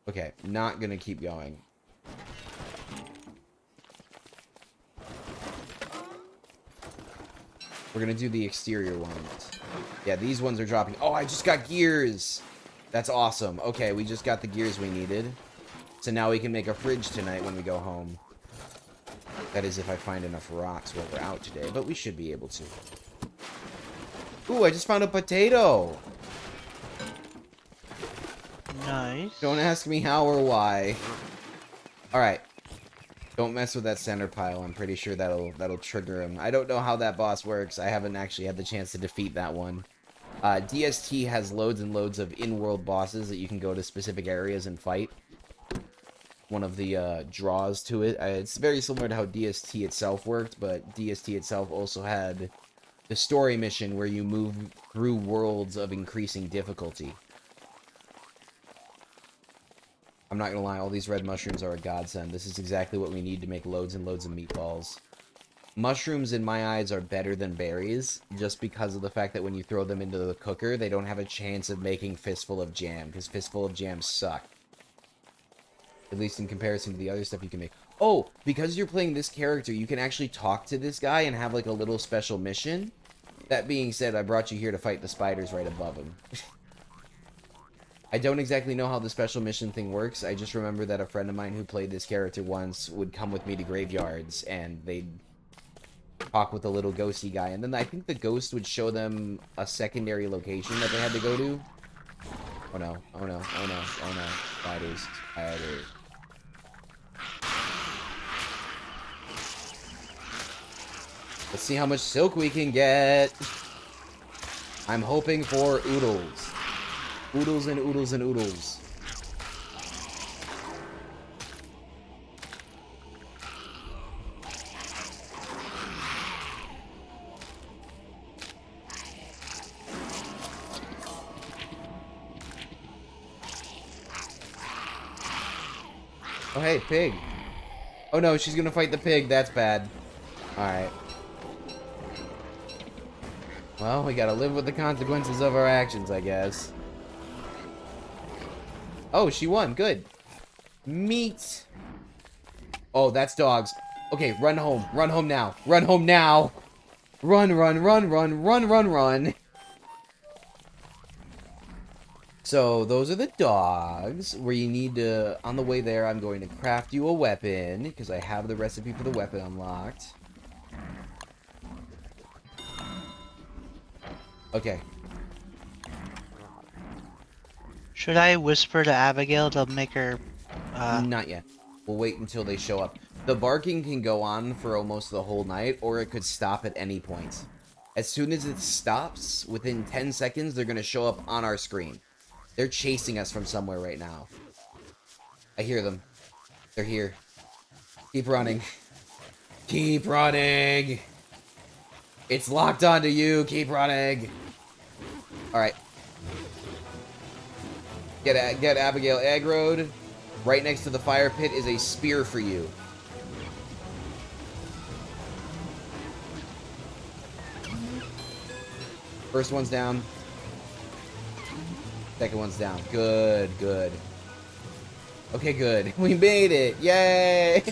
Okay, not gonna keep going. We're gonna do the exterior ones. Yeah, these ones are dropping. Oh, I just got gears! That's awesome. Okay, we just got the gears we needed. So now we can make a fridge tonight when we go home. That is if I find enough rocks while we're out today, but we should be able to. Ooh, I just found a potato! Nice. Don't ask me how or why. Alright. Don't mess with that center pile. I'm pretty sure that'll trigger him. I don't know how that boss works. I haven't actually had the chance to defeat that one. DST has loads and loads of in-world bosses that you can go to specific areas and fight. One of the draws to it. It's very similar to how DST itself worked, but DST itself also had the story mission where you move through worlds of increasing difficulty. I'm not gonna lie, all these red mushrooms are a godsend. This is exactly what we need to make loads and loads of meatballs. Mushrooms, in my eyes, are better than berries, just because of the fact that when you throw them into the cooker, they don't have a chance of making Fistful of Jam, because Fistful of Jam suck. At least in comparison to the other stuff you can make. Oh, because you're playing this character, you can actually talk to this guy and have, like, a little special mission. That being said, I brought you here to fight the spiders right above him. I don't exactly know how the special mission thing works. I just remember that a friend of mine who played this character once would come with me to graveyards, and they'd talk with the little ghosty guy, and then I think the ghost would show them a secondary location that they had to go to. Oh no, oh no, oh no, oh no. Spiders, spiders. Let's see how much silk we can get. I'm hoping for oodles. Oodles and oodles and oodles. Oh, hey, pig. Oh no, she's gonna fight the pig. That's bad. Alright. Well, we gotta live with the consequences of our actions, I guess. Oh, she won. Good. Meat. Oh, that's dogs. Okay, run home. Run home now. Run home now. Run, run, run, run, run, run, run. So, those are the dogs. Where you need to... On the way there, I'm going to craft you a weapon. Because I have the recipe for the weapon unlocked. Okay. Should I whisper to Abigail to make her, Not yet. We'll wait until they show up. The barking can go on for almost the whole night, or it could stop at any point. As soon as it stops, within 10 seconds, they're going to show up on our screen. They're chasing us from somewhere right now. I hear them. They're here. Keep running. Keep running! It's locked onto you. Keep running. Alright. Get Abigail aggroed. Right next to the fire pit is a spear for you. First one's down. Second one's down. Good, good. Okay, good. We made it. Yay!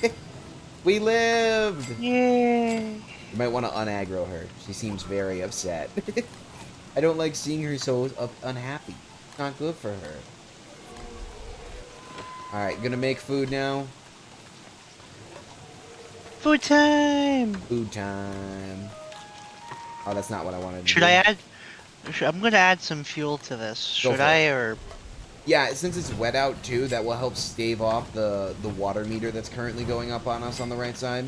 We lived! yay! You might want to unaggro her. She seems very upset. I don't like seeing her so unhappy. It's not good for her. Alright, gonna make food now. Food time! Food time. Oh, that's not what I wanted to Should do. I add... I'm gonna add some fuel to this. Go Should for I, it. or... Yeah, since it's wet out too, that will help stave off the water meter that's currently going up on us on the right side.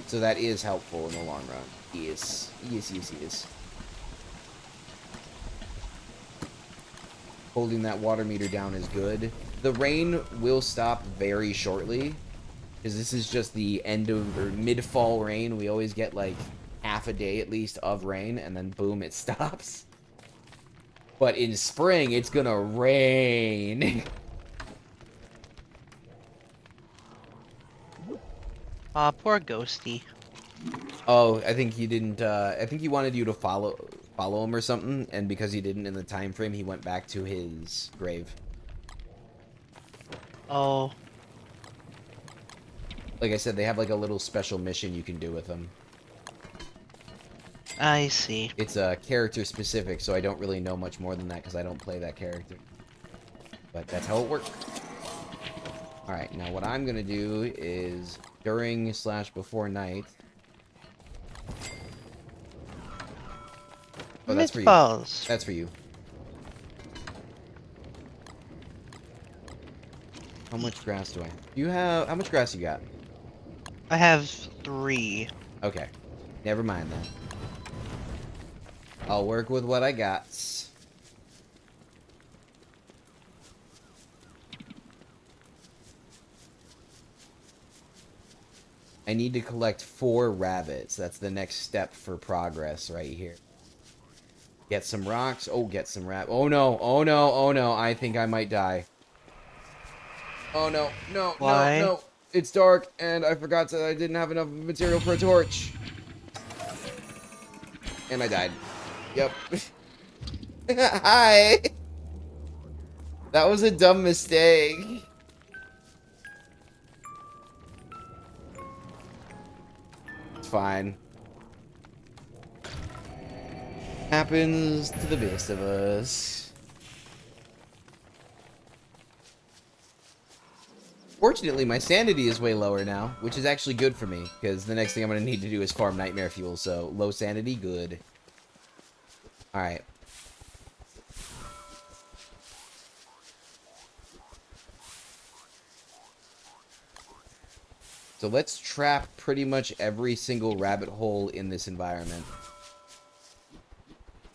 So that is helpful in the long run. Yes. Yes, yes, yes. Holding that water meter down is good. The rain will stop very shortly, because this is just the end of, or mid-fall rain. We always get like half a day at least of rain, and then boom, it stops. But in spring, it's gonna rain. Aw, poor Ghosty. Oh, I think he didn't, I think he wanted you to follow him or something, and because he didn't in the time frame, he went back to his grave. Oh. Like I said, they have like a little special mission you can do with them. I see. It's character specific, so I don't really know much more than that because I don't play that character. But that's how it works. Alright, now what I'm gonna do is during/before night. Oh, that's for you. Meatballs. That's for you. How much grass do I have? You have... How much grass you got? I have 3. Okay. Never mind then. I'll work with what I got. I need to collect 4 rabbits. That's the next step for progress right here. Get some rocks. Oh, get some Oh no, oh no, oh no. I think I might die. Oh no, no, Why? no, no. It's dark and I forgot that I didn't have enough material for a torch. And I died. Yep. Hi. That was a dumb mistake. It's fine. Happens to the best of us. Fortunately, my sanity is way lower now, which is actually good for me, because the next thing I'm going to need to do is farm nightmare fuel, so low sanity, good. Alright. So let's trap pretty much every single rabbit hole in this environment.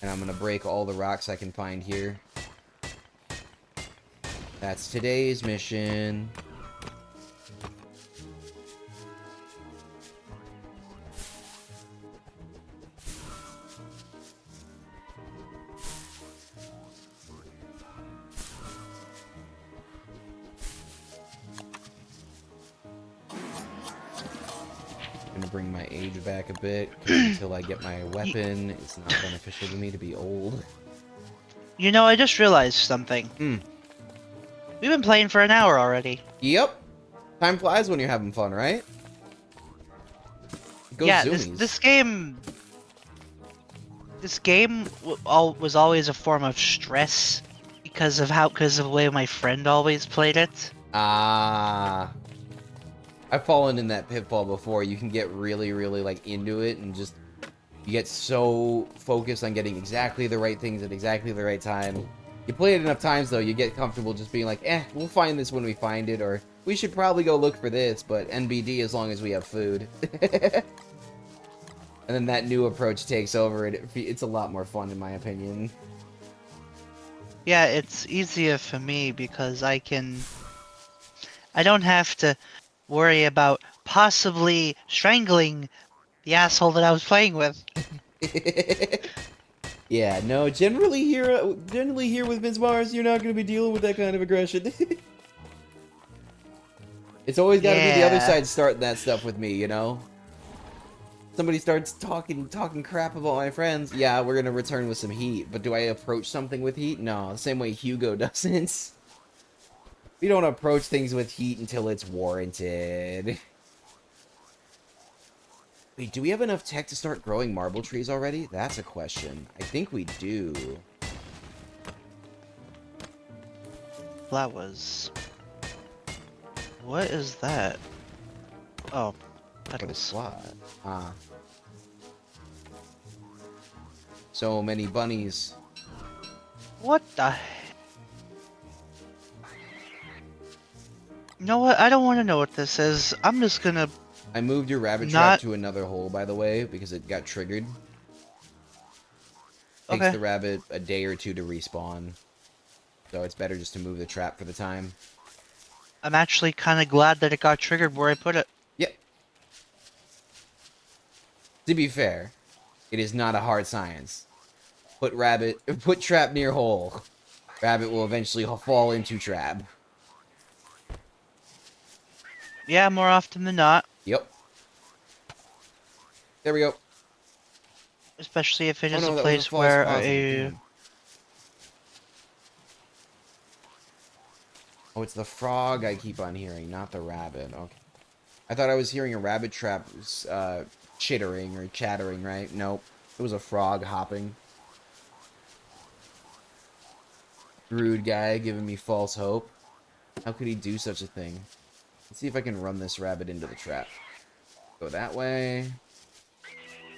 And I'm going to break all the rocks I can find here. That's today's mission. Gonna bring my age back a bit, 'cause until I get my weapon, it's not beneficial to me to be old. You know, I just realized something. We've been playing for an hour already. Yep. Time flies when you're having fun, right? Go yeah, zoomies. this game... This game was always a form of stress because of the way my friend always played it. Ah. I've fallen in that pitfall before. You can get really, really, like, into it and just... You get so focused on getting exactly the right things at exactly the right time. You play it enough times, though, you get comfortable just being like, we'll find this when we find it, or we should probably go look for this, but NBD as long as we have food. And then that new approach takes over, and it's a lot more fun, in my opinion. Yeah, it's easier for me because I don't have to worry about possibly strangling the asshole that I was playing with. Yeah, no, generally here with Vince Mars, you're not going to be dealing with that kind of aggression. It's always got to be the other side starting that stuff with me, you know? Somebody starts talking crap about my friends. Yeah, we're going to return with some heat, but do I approach something with heat? No, the same way Hugo doesn't. We don't approach things with heat until it's warranted. Wait, do we have enough tech to start growing marble trees already? That's a question. I think we do. Flowers. What is that? Oh. What is petals. what? Ah. So many bunnies. What the? You know what? I don't want to know what this is. I'm just gonna I moved your rabbit trap not. to another hole, by the way, because it got triggered. Takes Okay. the rabbit a day or two to respawn. So it's better just to move the trap for the time. I'm actually kind of glad that it got triggered where I put it. Yep. To be fair, it is not a hard science. Put trap near hole. Rabbit will eventually fall into trap. Yeah, more often than not. Yep. There we go. Especially if it Oh is a no, that was a place false where positive. a. Damn. Oh, it's the frog I keep on hearing, not the rabbit. Okay. I thought I was hearing a rabbit trap chittering or chattering, right? Nope. It was a frog hopping. Rude guy giving me false hope. How could he do such a thing? Let's see if I can run this rabbit into the trap. Go that way.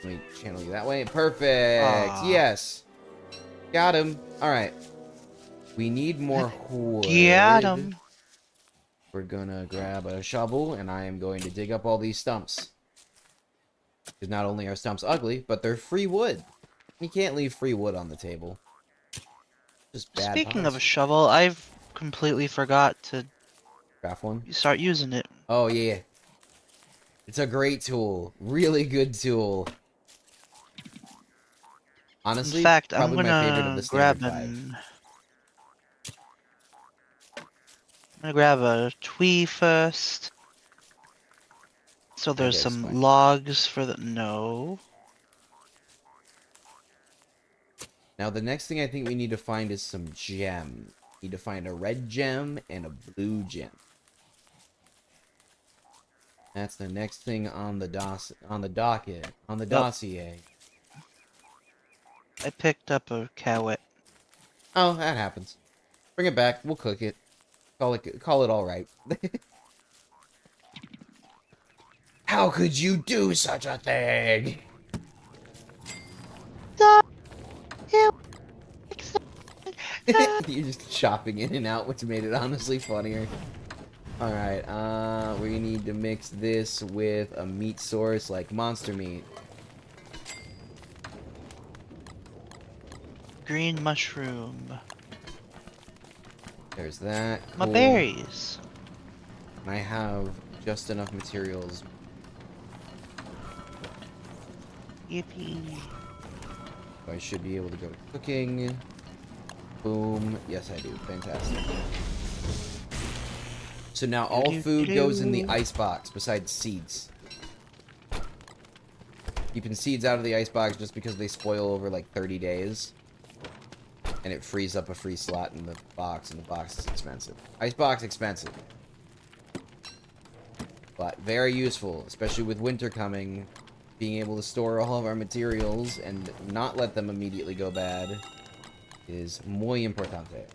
Let me channel you that way. Perfect. Ah. Yes. Got him. All right. We need more Got wood. 'em. We're gonna grab a shovel, and I am going to dig up all these stumps. Because not only are stumps ugly, but they're free wood. You can't leave free wood on the table. Just bad Speaking of a policy. shovel, I've completely forgot to Craft one. start using it. Oh, yeah. It's a great tool. Really good tool. Honestly, In fact, I'm probably my favorite of gonna the standard grab 5. I'm gonna grab a twee first. So Okay, there's it's some fine. logs for the no. Now, the next thing I think we need to find is some gem. Need to find a red gem and a blue gem. That's the next thing on the docket, on the Nope. dossier. I picked up a cowet. Oh, that happens. Bring it back. We'll cook it. Call it all right. How could you do such a thing? You're just chopping in and out, which made it honestly funnier. Alright, we need to mix this with a meat source like monster meat. Green mushroom. There's that. My Cool. berries. And I have just enough materials. Yippee. So I should be able to go to cooking. Boom. Yes, I do. Fantastic. So now all food goes in the icebox besides seeds. Keeping seeds out of the icebox just because they spoil over like 30 days. And it frees up a free slot in the box, and the box is expensive. Icebox expensive. But very useful, especially with winter coming. Being able to store all of our materials and not let them immediately go bad is muy importante.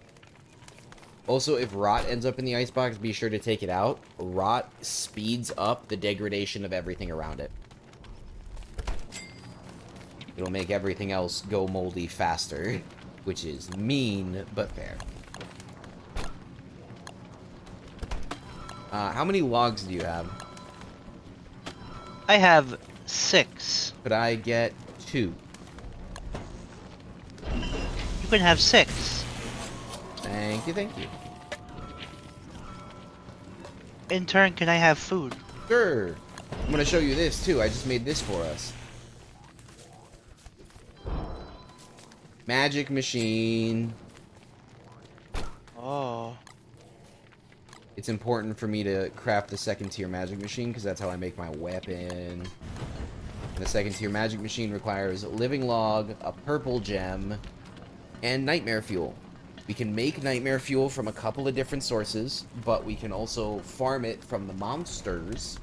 Also, if rot ends up in the icebox, be sure to take it out. Rot speeds up the degradation of everything around it. It'll make everything else go moldy faster, which is mean, but fair. How many logs do you have? I have 6. Could I get 2? You can have 6. Thank you, thank you. In turn, can I have food? Sure. I'm gonna show you this, too. I just made this for us. Magic machine. Oh. It's important for me to craft the second tier magic machine because that's how I make my weapon. And the second tier magic machine requires living log, a purple gem, and nightmare fuel. We can make nightmare fuel from a couple of different sources, but we can also farm it from the monsters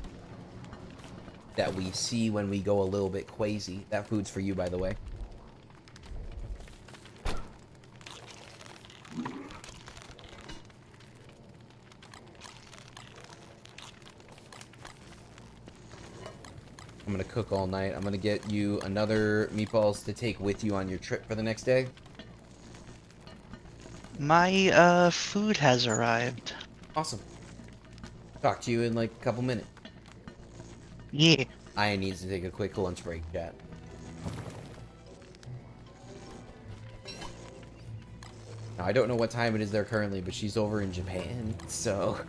that we see when we go a little bit crazy. That food's for you, by the way. I'm gonna cook all night. I'm gonna get you another meatballs to take with you on your trip for the next day. My food has arrived. Awesome. Talk to you in like a couple minutes. Yeah. I need to take a quick lunch break, chat. Now, I don't know what time it is there currently, but she's over in Japan, so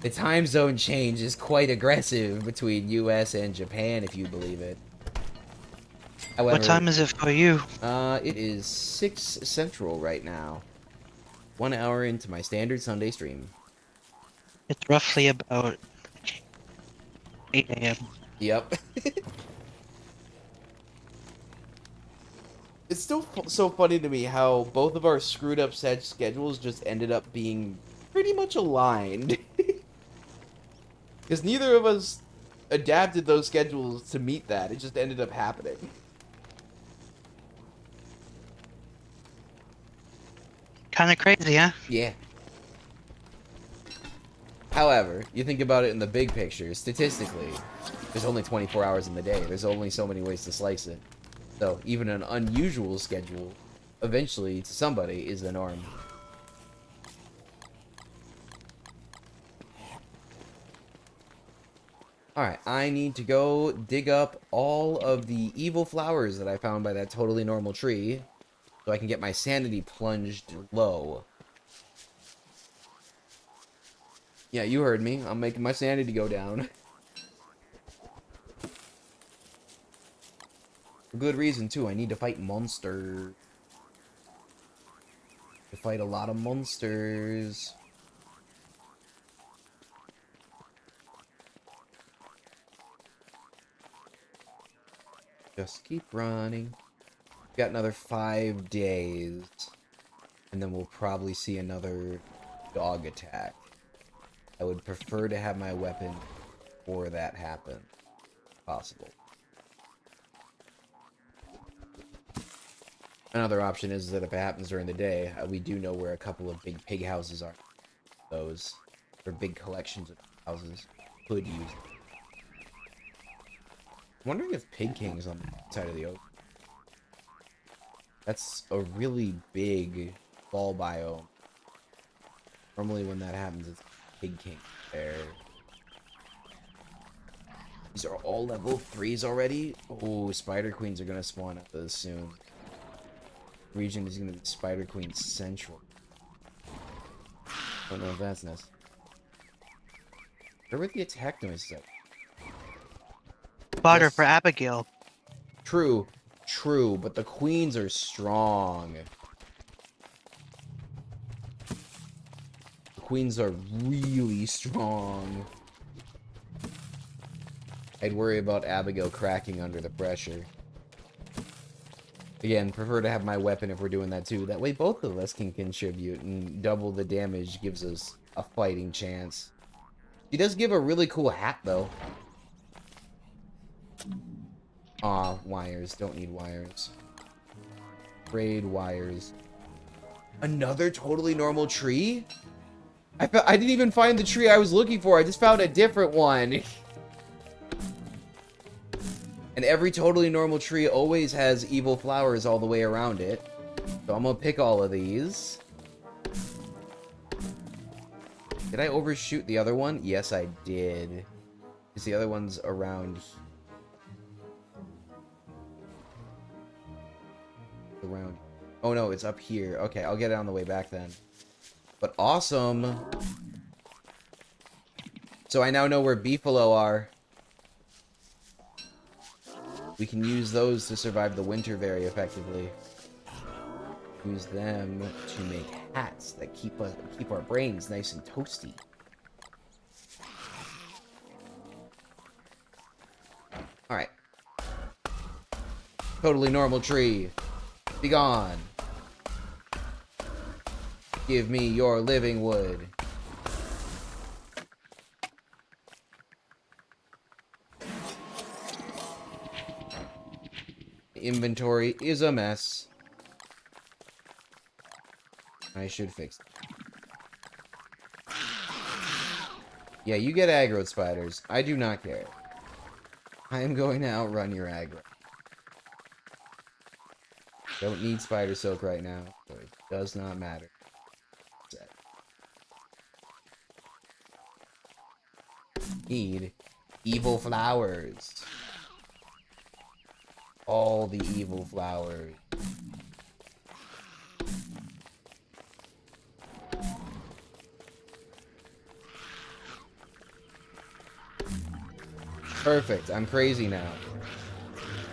the time zone change is quite aggressive between US and Japan, if you believe it. However, What time is it for you? It is 6 Central right now. 1 hour into my standard Sunday stream. It's roughly about 8 a.m. Yep. It's still so funny to me how both of our screwed up set schedules just ended up being pretty much aligned. Because neither of us adapted those schedules to meet that. It just ended up happening. Kind of crazy, huh? Yeah. However, you think about it in the big picture, statistically, there's only 24 hours in the day. There's only so many ways to slice it. So, even an unusual schedule, eventually, to somebody, is the norm. Alright, I need to go dig up all of the evil flowers that I found by that totally normal tree, so I can get my sanity plunged low. Yeah, you heard me. I'm making my sanity go down. For good reason, too. I need to fight monsters. To fight a lot of monsters. Just keep running. Got another 5 days. And then we'll probably see another dog attack. I would prefer to have my weapon before that happens. If possible. Another option is that if it happens during the day, we do know where a couple of big pig houses are. Those. Or big collections of houses. Could use it. I'm wondering if Pig King's on the side of the oak. That's a really big fall biome. Normally when that happens, it's Pig King there. These are all level 3s already? Oh, Spider Queens are gonna spawn up this soon. Region is gonna be Spider Queen Central. Don't know if that's necessary. Where were the attack noises at? Fodder Yes. for Abigail. True, but the queens are strong. The queens are really strong. I'd worry about Abigail cracking under the pressure. Again, prefer to have my weapon if we're doing that too. That way both of us can contribute, and double the damage gives us a fighting chance. She does give a really cool hat, though. Aw, wires. Don't need wires. Braid wires. Another totally normal tree? I didn't even find the tree I was looking for. I just found a different one. And every totally normal tree always has evil flowers all the way around it. So I'm gonna pick all of these. Did I overshoot the other one? Yes, I did. Because the other one's around around. Oh no, it's up here. Okay, I'll get it on the way back then. But awesome. So I now know where beefalo are. We can use those to survive the winter very effectively. Use them to make hats that keep our brains nice and toasty. Alright. Totally normal tree. Be gone. Give me your living wood. Inventory is a mess. I should fix it. Yeah, you get aggroed, spiders. I do not care. I am going to outrun your aggro. Don't need spider silk right now, so it does not matter. Set. Need evil flowers. All the evil flowers. Perfect. I'm crazy now.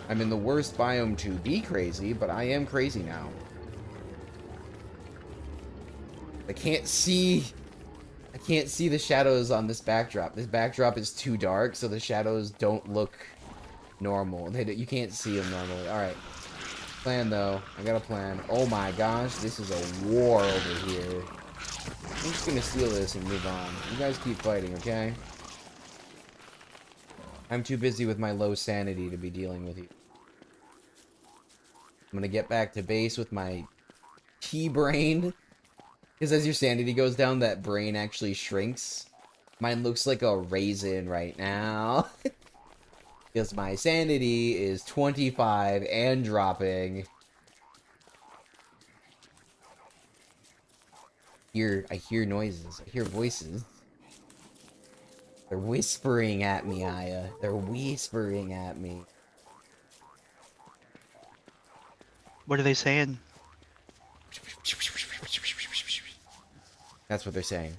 I'm in the worst biome to be crazy, but I am crazy now. I can't see the shadows on this backdrop. This backdrop is too dark, so the shadows don't look normal. You can't see them normally. Alright. Plan, though. I got a plan. Oh my gosh, this is a war over here. I'm just gonna steal this and move on. You guys keep fighting, okay? I'm too busy with my low sanity to be dealing with you. I'm gonna get back to base with my key brain. Because as your sanity goes down, that brain actually shrinks. Mine looks like a raisin right now. Because my sanity is 25 and dropping. I hear noises. I hear voices. They're whispering at me, Aya. They're whispering at me. What are they saying? That's what they're saying.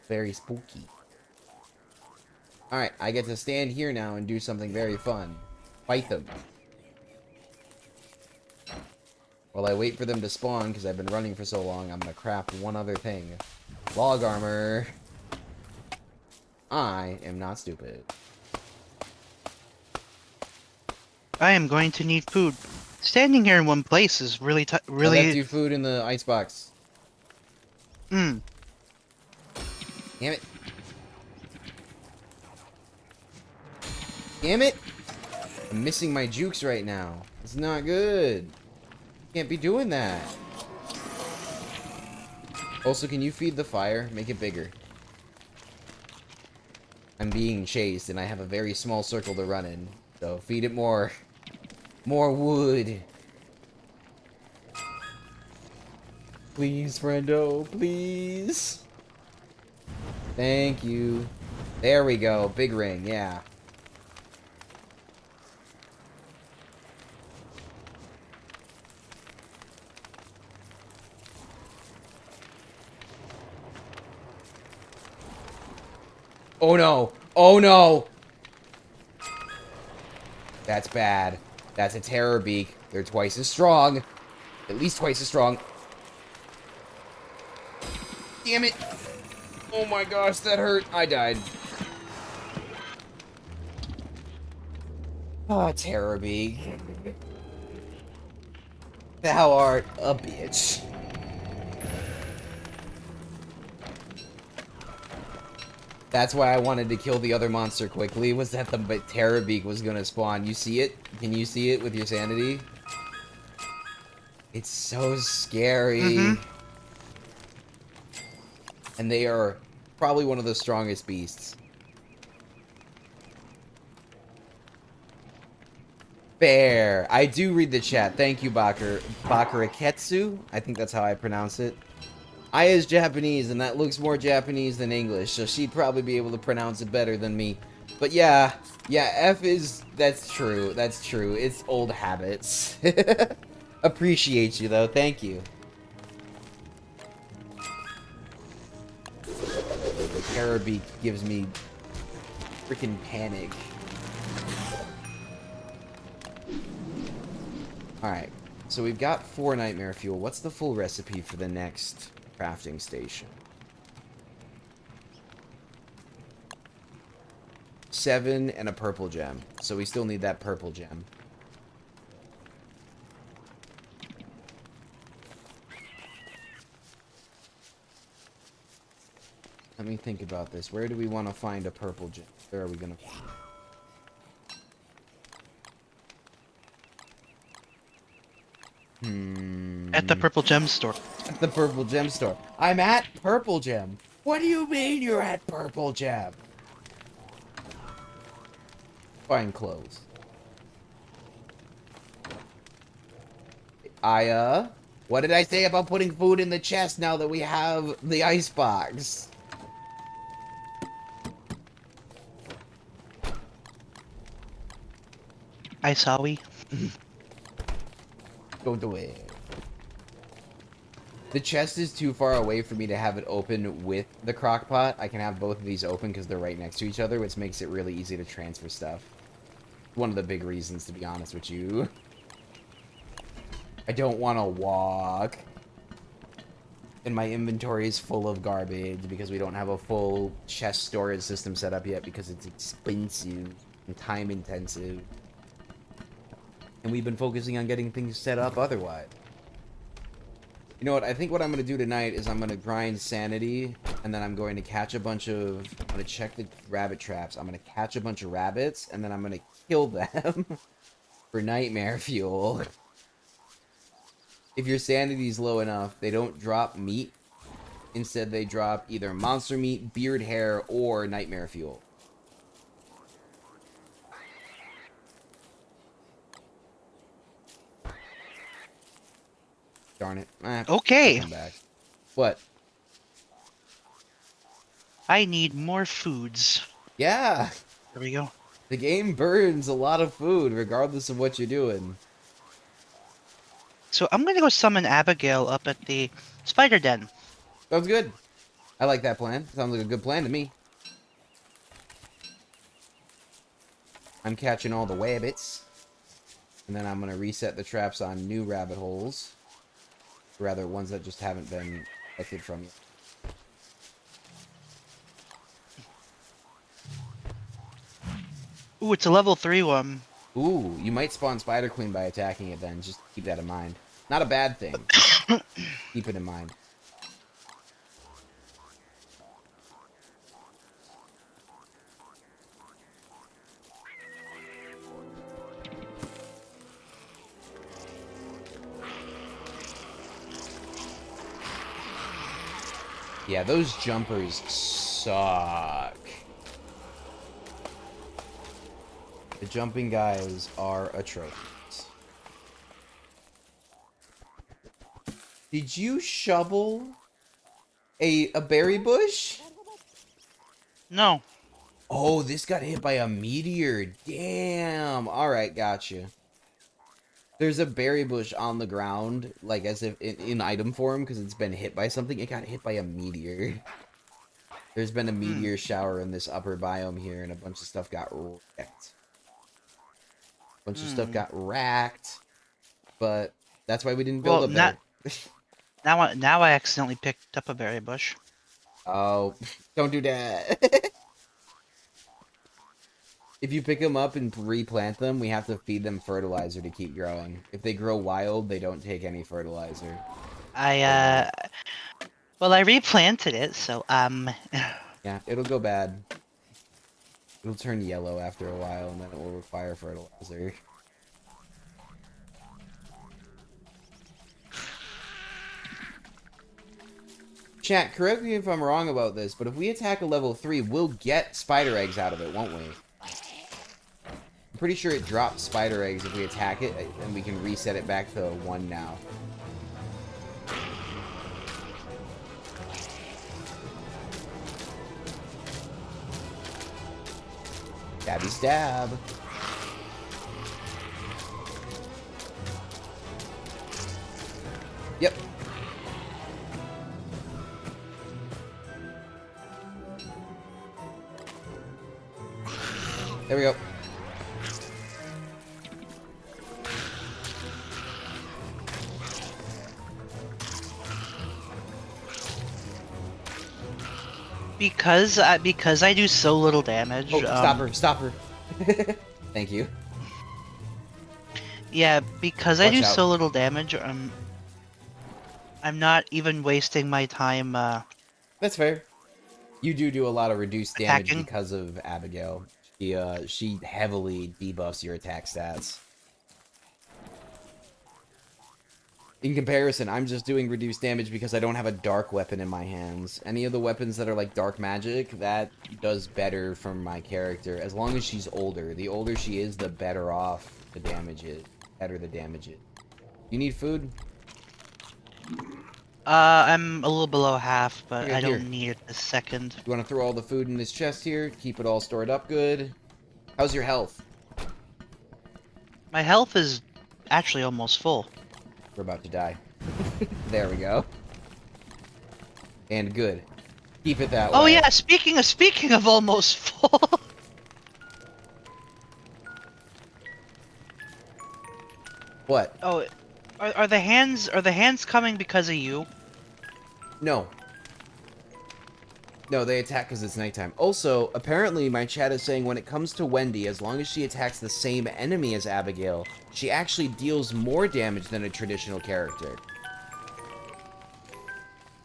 Very spooky. Alright, I get to stand here now and do something very fun. Fight them. While I wait for them to spawn, because I've been running for so long, I'm gonna craft one other thing. Log armor. I am not stupid. I am going to need food. Standing here in one place is really I left you food in the icebox. Hmm. Damn it. Damn it! I'm missing my jukes right now. It's not good. Can't be doing that. Also, can you feed the fire? Make it bigger. I'm being chased, and I have a very small circle to run in. So, feed it more. More wood. Please, friendo. Please. Thank you. There we go. Big ring. Yeah. Oh no! Oh no! That's bad. That's a terror beak. They're twice as strong. At least twice as strong. Damn it! Oh my gosh, that hurt. I died. Ah, terror beak. Thou art a bitch. That's why I wanted to kill the other monster quickly, was that the terror beak was gonna spawn. You see it? Can you see it with your sanity? It's so scary. Mm-hmm. And they are probably one of the strongest beasts. Fair. I do read the chat. Thank you, Bakuraketsu. I think that's how I pronounce it. Aya's Japanese, and that looks more Japanese than English, so she'd probably be able to pronounce it better than me. But yeah, F is... That's true. That's true. It's old habits. Appreciate you, though. Thank you. The terror beak gives me freaking panic. Alright, so we've got 4 nightmare fuel. What's the full recipe for the next crafting station? 7 and a purple gem. So we still need that purple gem. Let me think about this. Where do we want to find a purple gem? Where are we going to find it? At the Purple Gem store. At the Purple Gem store. I'm at Purple Gem. What do you mean you're at Purple Gem? Find clothes. What did I say about putting food in the chest now that we have the icebox? I saw we. Don't do it. The chest is too far away for me to have it open with the crock pot. I can have both of these open because they're right next to each other, which makes it really easy to transfer stuff. One of the big reasons, to be honest with you. I don't want to walk. And my inventory is full of garbage because we don't have a full chest storage system set up yet because it's expensive and time intensive. And we've been focusing on getting things set up otherwise. You know what? I think what I'm going to do tonight is I'm going to grind sanity, and then I'm going to catch a bunch of... I'm going to check the rabbit traps. I'm going to catch a bunch of rabbits, and then I'm going to kill them for nightmare fuel. If your sanity is low enough, they don't drop meat. Instead, they drop either monster meat, beard hair, or nightmare fuel. Darn it. Okay. Come back. What? I need more foods. Yeah. There we go. The game burns a lot of food, regardless of what you're doing. So I'm gonna go summon Abigail up at the spider den. Sounds good. I like that plan. Sounds like a good plan to me. I'm catching all the wabbits. And then I'm going to reset the traps on new rabbit holes. Rather, ones that just haven't been collected from yet. Ooh, it's a level 3 one. Ooh, you might spawn Spider Queen by attacking it then. Just keep that in mind. Not a bad thing. Keep it in mind. Yeah, those jumpers suck. The jumping guys are atrocious. Did you shovel a berry bush? No. Oh, this got hit by a meteor. Damn. Alright, gotcha. There's a berry bush on the ground, like as if in item form, because it's been hit by something. It got hit by a meteor. There's been a meteor shower in this upper biome here, and a bunch of stuff got wrecked. A bunch of stuff got racked, but that's why we didn't build a bear. Now I accidentally picked up a berry bush. Oh, don't do that. If you pick them up and replant them, we have to feed them fertilizer to keep growing. If they grow wild, they don't take any fertilizer. Well, I replanted it, so, Yeah, it'll go bad. It'll turn yellow after a while, and then it will require fertilizer. Chat, correct me if I'm wrong about this, but if we attack a level 3, we'll get spider eggs out of it, won't we? I'm pretty sure it drops spider eggs if we attack it, and we can reset it back to 1 now. Stabby stab. Yep. There we go. because I do so little damage. Oh, stop her, stop her. Thank you. Yeah, because I Watch do out. so little damage, I'm not even wasting my time, That's fair. You do a lot of reduced damage attacking. because of Abigail. She heavily debuffs your attack stats. In comparison, I'm just doing reduced damage because I don't have a dark weapon in my hands. Any of the weapons that are like dark magic, that does better for my character. As long as she's older. The older she is, the better off the damage is. Better the damage is. You need food? I'm a little below half, but Okay, I here. don't need it this second. You want to throw all the food in this chest here? Keep it all stored up good. How's your health? My health is actually almost full. We're about to die. There we go. And good. Keep it that way. Oh yeah, speaking of almost full. What? Oh, are the hands coming because of you? No. No, they attack because it's nighttime. Also, apparently my chat is saying when it comes to Wendy, as long as she attacks the same enemy as Abigail, she actually deals more damage than a traditional character.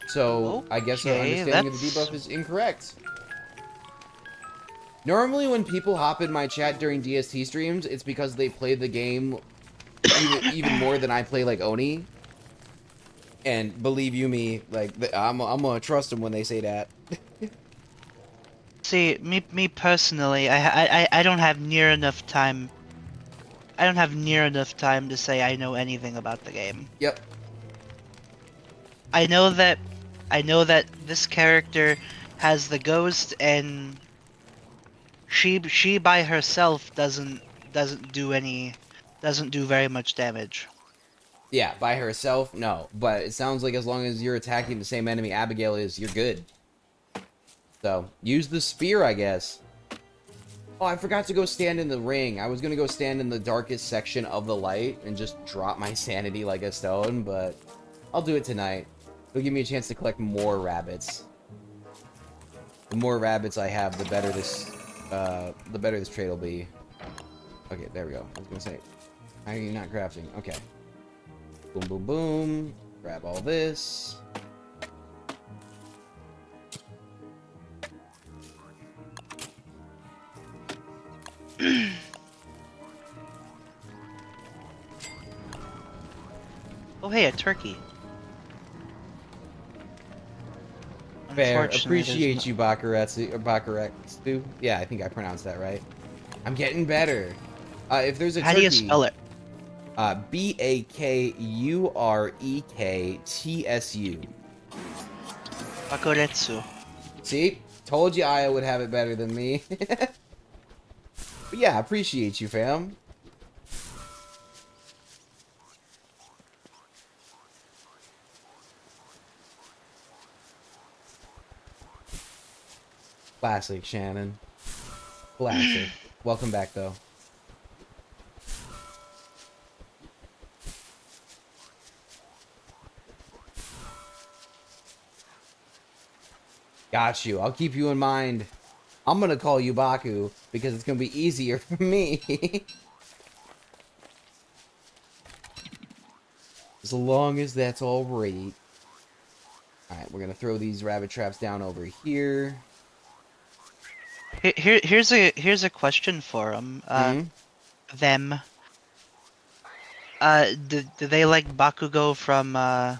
So, I guess our Okay, understanding of the debuff is incorrect. Normally when people hop in my chat during DST streams, it's because they play the game even more than I play like Oni. And believe you me, like I'm gonna trust them when they say that. See, me personally, I don't have near enough time. I don't have near enough time to say I know anything about the game. Yep. I know that this character has the ghost, and she by herself doesn't do very much damage. Yeah, by herself, no. But it sounds like as long as you're attacking the same enemy Abigail is, you're good. So, use the spear, I guess. Oh, I forgot to go stand in the ring. I was gonna go stand in the darkest section of the light and just drop my sanity like a stone, but I'll do it tonight. It'll give me a chance to collect more rabbits. The more rabbits I have, the better this trade will be. Okay, there we go. I was gonna say, how are you not crafting? Okay. Boom, boom, boom. Grab all this. Oh hey, a turkey. Fair. Unfortunately, Appreciate you, Bakaretsu. Yeah, I think I pronounced that right. I'm getting better. If there's a How turkey, do you spell it? Bakurektsu. Bakuretsu. See? Told you Aya would have it better than me. But yeah, appreciate you, fam. Classic, Shannon. Classic. Welcome back, though. Got you. I'll keep you in mind. I'm gonna call you Baku because it's gonna be easier for me. As long as that's all right. Alright, we're gonna throw these rabbit traps down over here. Here's a question for them. Do they like Bakugo from My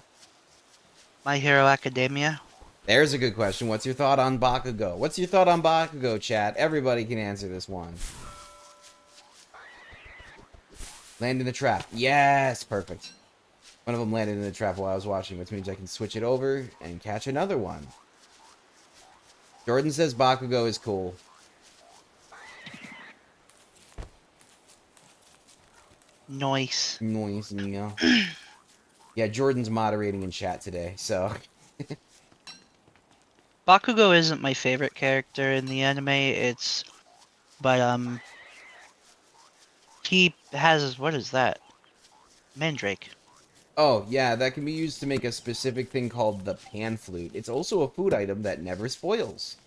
Hero Academia? There's a good question. What's your thought on Bakugo? What's your thought on Bakugo, chat? Everybody can answer this one. Land in the trap. Yes! Perfect. One of them landed in the trap while I was watching, which means I can switch it over and catch another one. Jordan says Bakugo is cool. Nice. Noise, yeah. Yeah, Jordan's moderating in chat today, so... Bakugo isn't my favorite character in the anime. But he has, what is that? Mandrake. Oh, yeah, that can be used to make a specific thing called the pan flute. It's also a food item that never spoils.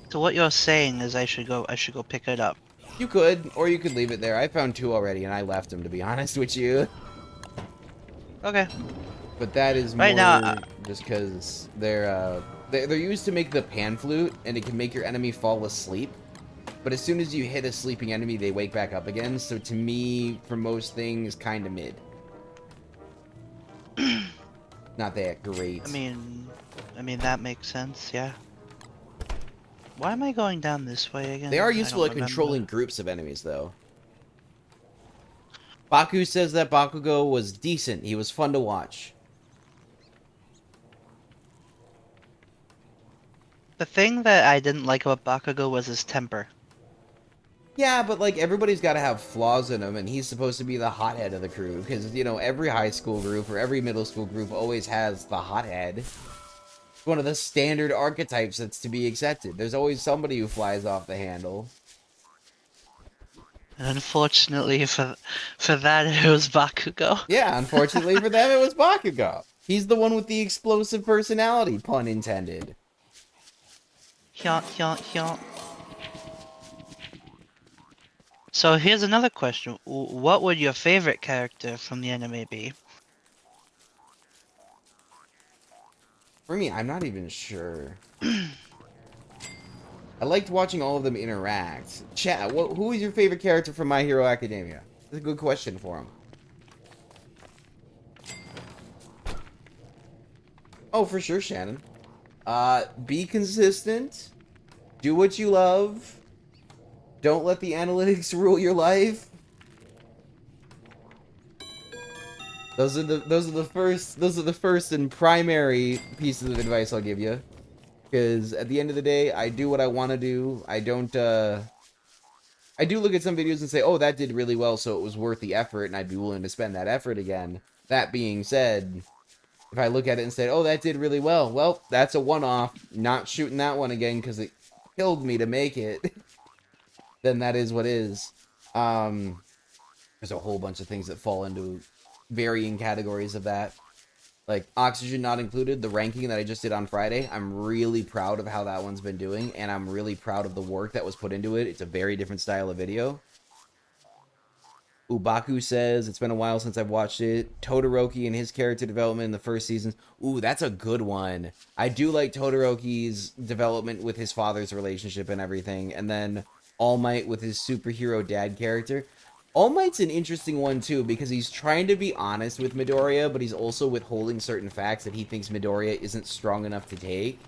So what you're saying is I should go pick it up. You could, or you could leave it there. I found 2 already, and I left them, to be honest with you. Okay. But that is more Right now, just because they're used to make the pan flute, and it can make your enemy fall asleep. But as soon as you hit a sleeping enemy, they wake back up again. So to me, for most things, kind of mid. not that great. I mean that makes sense. Yeah. Why am I going down this way again? They are I useful don't at remember. controlling groups of enemies, though. Baku says that Bakugo was decent. He was fun to watch. The thing that I didn't like about Bakugo was his temper. Yeah, but, like, everybody's got to have flaws in him, and he's supposed to be the hothead of the crew, because, you know, every high school group or every middle school group always has the hothead. It's one of the standard archetypes that's to be accepted. There's always somebody who flies off the handle. And unfortunately for that, it was Bakugo. Yeah, unfortunately for them, it was Bakugo. He's the one with the explosive personality, pun intended. Hyaunt, hyaunt, hyaunt. So here's another question. What would your favorite character from the anime be? For me, I'm not even sure. I liked watching all of them interact. Chat, who is your favorite character from My Hero Academia? That's a good question for him. Oh, for sure, Shannon. Be consistent. Do what you love. Don't let the analytics rule your life. Those are the first and primary pieces of advice I'll give you. Because at the end of the day, I do what I want to do. I don't, I do look at some videos and say, oh, that did really well, so it was worth the effort, and I'd be willing to spend that effort again. That being said, if I look at it and say, oh, that did really well, that's a one-off. Not shooting that one again because it killed me to make it. Then that is what is. There's a whole bunch of things that fall into varying categories of that. Like, Oxygen Not Included, the ranking that I just did on Friday, I'm really proud of how that one's been doing, and I'm really proud of the work that was put into it. It's a very different style of video. Ubaku says, it's been a while since I've watched it. Todoroki and his character development in the first season. Ooh, that's a good one. I do like Todoroki's development with his father's relationship and everything, and then All Might with his superhero dad character. All Might's an interesting one, too, because he's trying to be honest with Midoriya, but he's also withholding certain facts that he thinks Midoriya isn't strong enough to take.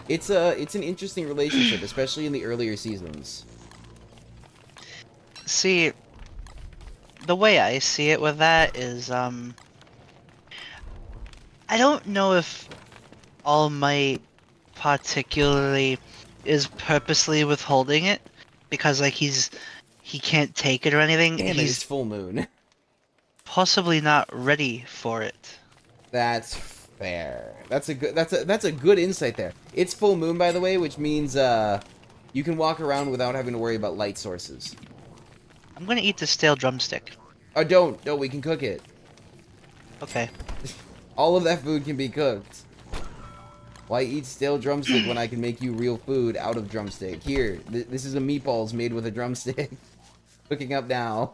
It's an interesting relationship, especially in the earlier seasons. See, the way I see it with that is, I don't know if All Might particularly is purposely withholding it, because, like, he can't take it or anything. Damn it, He's it's full moon. possibly not ready for it. That's fair. That's a good insight there. It's full moon, by the way, which means you can walk around without having to worry about light sources. I'm gonna eat the stale drumstick. Oh, don't. No, we can cook it. Okay. All of that food can be cooked. Why eat stale drumstick when I can make you real food out of drumstick? Here, this is a meatballs made with a drumstick. Cooking up now.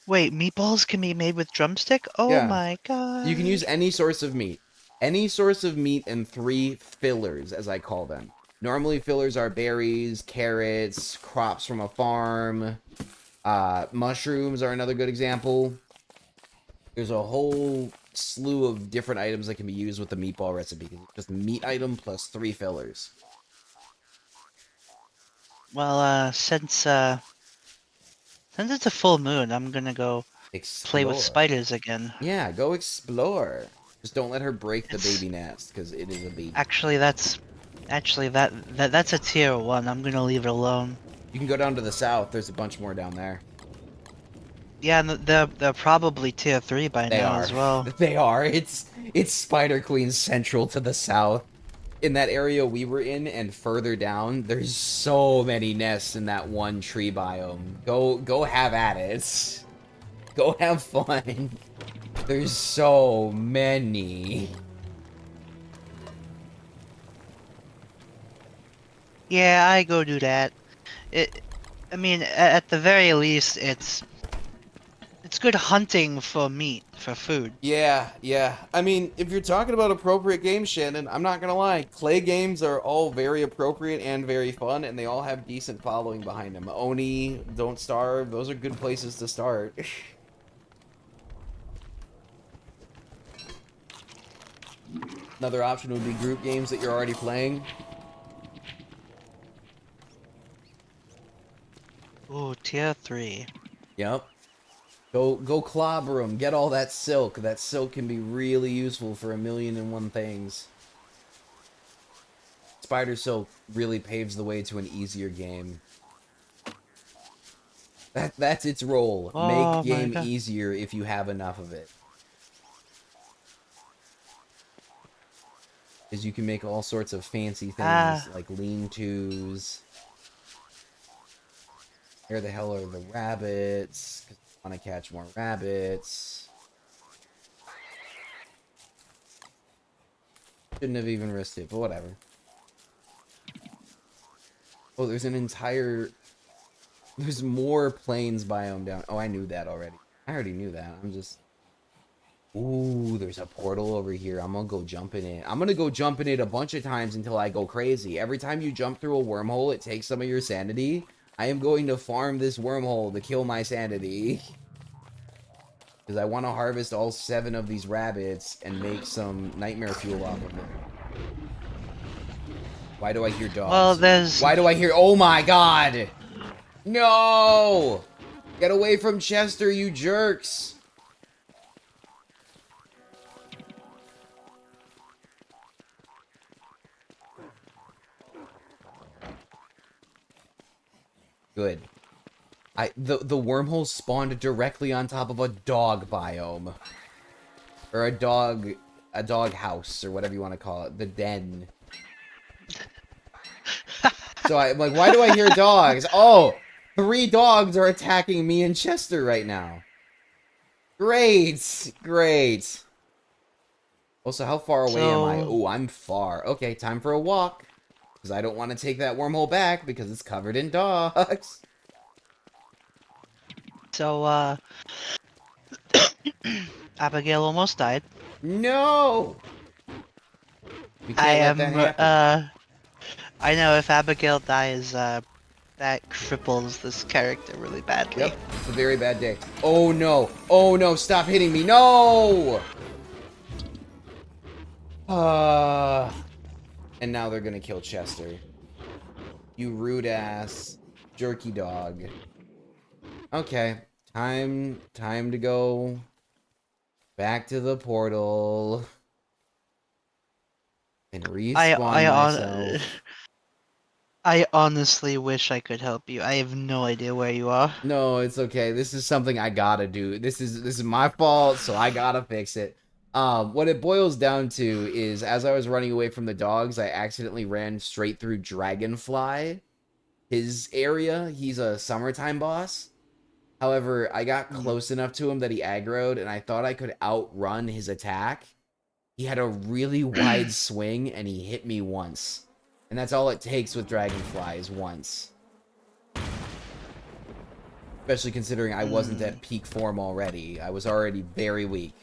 Wait, meatballs can be made with drumstick? Oh Yeah. my god. You can use any source of meat. Any source of meat and 3 fillers, as I call them. Normally, fillers are berries, carrots, crops from a farm. Mushrooms are another good example. There's a whole slew of different items that can be used with the meatball recipe. Just meat item plus 3 fillers. Well, since it's a full moon, I'm gonna go play with spiders again. Yeah, go explore. Just don't let her break the baby nest, because it is a baby. Actually, that's a tier 1. I'm gonna leave it alone. You can go down to the south. There's a bunch more down there. Yeah, and they're probably tier 3 by now as well. They are. It's Spider Queen Central to the south. In that area we were in and further down, there's so many nests in that one tree biome. Go have at it. Go have fun. There's so many. Yeah, I go do that. I mean, at the very least, it's good hunting for meat, for food. Yeah. I mean, if you're talking about appropriate games, Shannon, I'm not gonna lie. Clay games are all very appropriate and very fun, and they all have decent following behind them. Oni, Don't Starve, those are good places to start. Another option would be group games that you're already playing. Ooh, tier 3. Yep. Go clobber them. Get all that silk. That silk can be really useful for 1,000,001 things. Spider Silk really paves the way to an easier game. That's its role. Make Oh my game god. easier if you have enough of it. Because you can make all sorts of fancy things, Ah, like lean-tos. Where the hell are the rabbits? 'Cause I want to catch more rabbits. Shouldn't have even risked it, but whatever. Oh, there's an entire... There's more plains biome down... Oh, I knew that already. I already knew that. I'm just... Ooh, there's a portal over here. I'm gonna go jump in it. I'm gonna go jump in it a bunch of times until I go crazy. Every time you jump through a wormhole, it takes some of your sanity. I am going to farm this wormhole to kill my sanity. Because I want to harvest all 7 of these rabbits and make some nightmare fuel off of them. Why do I hear dogs? well, there's... Why do I hear... Oh my god! No! Get away from Chester, you jerks! Good. The wormhole spawned directly on top of a dog biome. Or a dog house, or whatever you want to call it. The den. So I'm like, why do I hear dogs? Oh! 3 dogs are attacking me and Chester right now. Great! Great. Also, how far away am I? Oh, I'm far. Okay, time for a walk. Because I don't want to take that wormhole back because it's covered in dogs. So, Abigail almost died. No! We can't let that happen. I know if Abigail dies, that cripples this character really badly. Yep, it's a very bad day. Oh no! Oh no! Stop hitting me! No! And now they're gonna kill Chester. You rude ass jerky dog. Okay, time to go back to the portal and respawn myself. I honestly wish I could help you. I have no idea where you are. No, it's okay. This is something I gotta do. This is my fault, so I gotta fix it. What it boils down to is, as I was running away from the dogs, I accidentally ran straight through Dragonfly. His area, he's a summertime boss. However, I got close enough to him that he aggroed, and I thought I could outrun his attack. He had a really wide swing, and he hit me once. And that's all it takes with Dragonfly, is once. Especially considering I wasn't at peak form already. I was already very weak.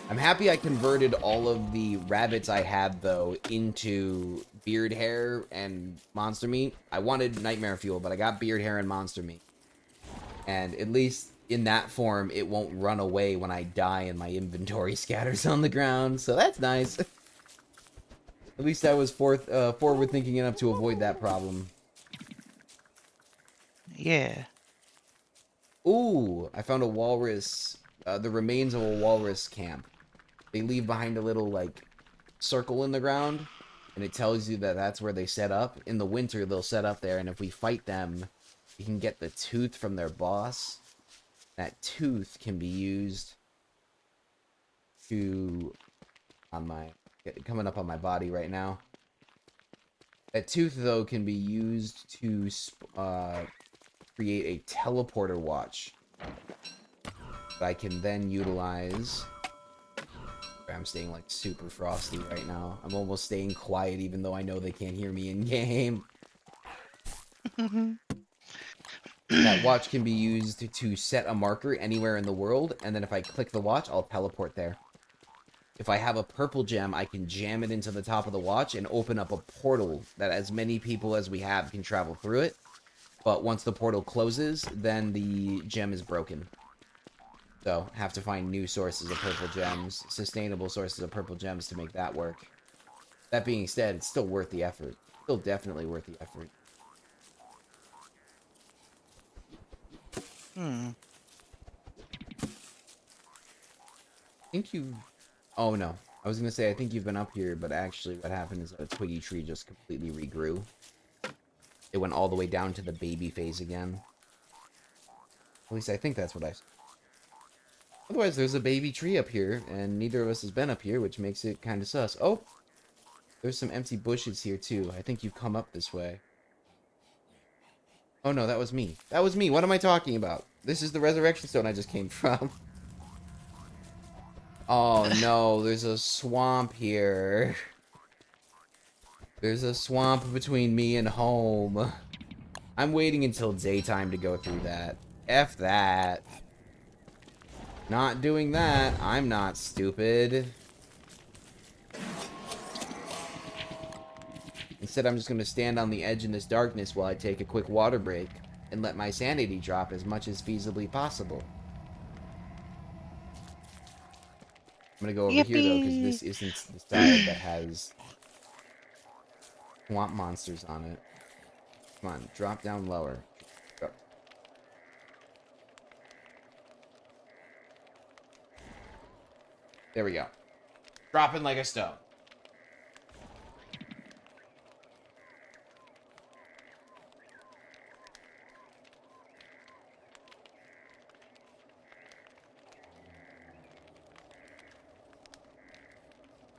I'm happy I converted all of the rabbits I had, though, into beard hair and monster meat. I wanted nightmare fuel, but I got beard hair and monster meat. And at least in that form, it won't run away when I die and my inventory scatters on the ground. So that's nice. At least I was forward thinking enough to avoid that problem. Yeah. Ooh, I found a walrus. The remains of a walrus camp. They leave behind a little, like, circle in the ground. And it tells you that that's where they set up. In the winter, they'll set up there. And if we fight them, we can get the tooth from their boss. That tooth can be used to... coming up on my body right now. That tooth, though, can be used to create a teleporter watch that I can then utilize. I'm staying like super frosty right now. I'm almost staying quiet even though I know they can't hear me in game. That watch can be used to set a marker anywhere in the world, and then if I click the watch, I'll teleport there. If I have a purple gem, I can jam it into the top of the watch and open up a portal that as many people as we have can travel through it. But once the portal closes, then the gem is broken. So, have to find new sources of purple gems, sustainable sources of purple gems to make that work. That being said, it's still worth the effort. Still definitely worth the effort. Hmm. I think you... Oh, no. I was going to say, I think you've been up here, but actually what happened is a twiggy tree just completely regrew. It went all the way down to the baby phase again. At least I think that's what I... Otherwise, there's a baby tree up here, and neither of us has been up here, which makes it kind of sus. Oh! There's some empty bushes here, too. I think you've come up this way. Oh, no, that was me. That was me. What am I talking about? This is the resurrection stone I just came from. Oh, no. There's a swamp here. There's a swamp between me and home. I'm waiting until daytime to go through that. F that. Not doing that. I'm not stupid. Instead, I'm just going to stand on the edge in this darkness while I take a quick water break and let my sanity drop as much as feasibly possible. I'm going to go over here, though, because this isn't the side that has swamp monsters on it. Come on, drop down lower. Drop. There we go. Dropping like a stone.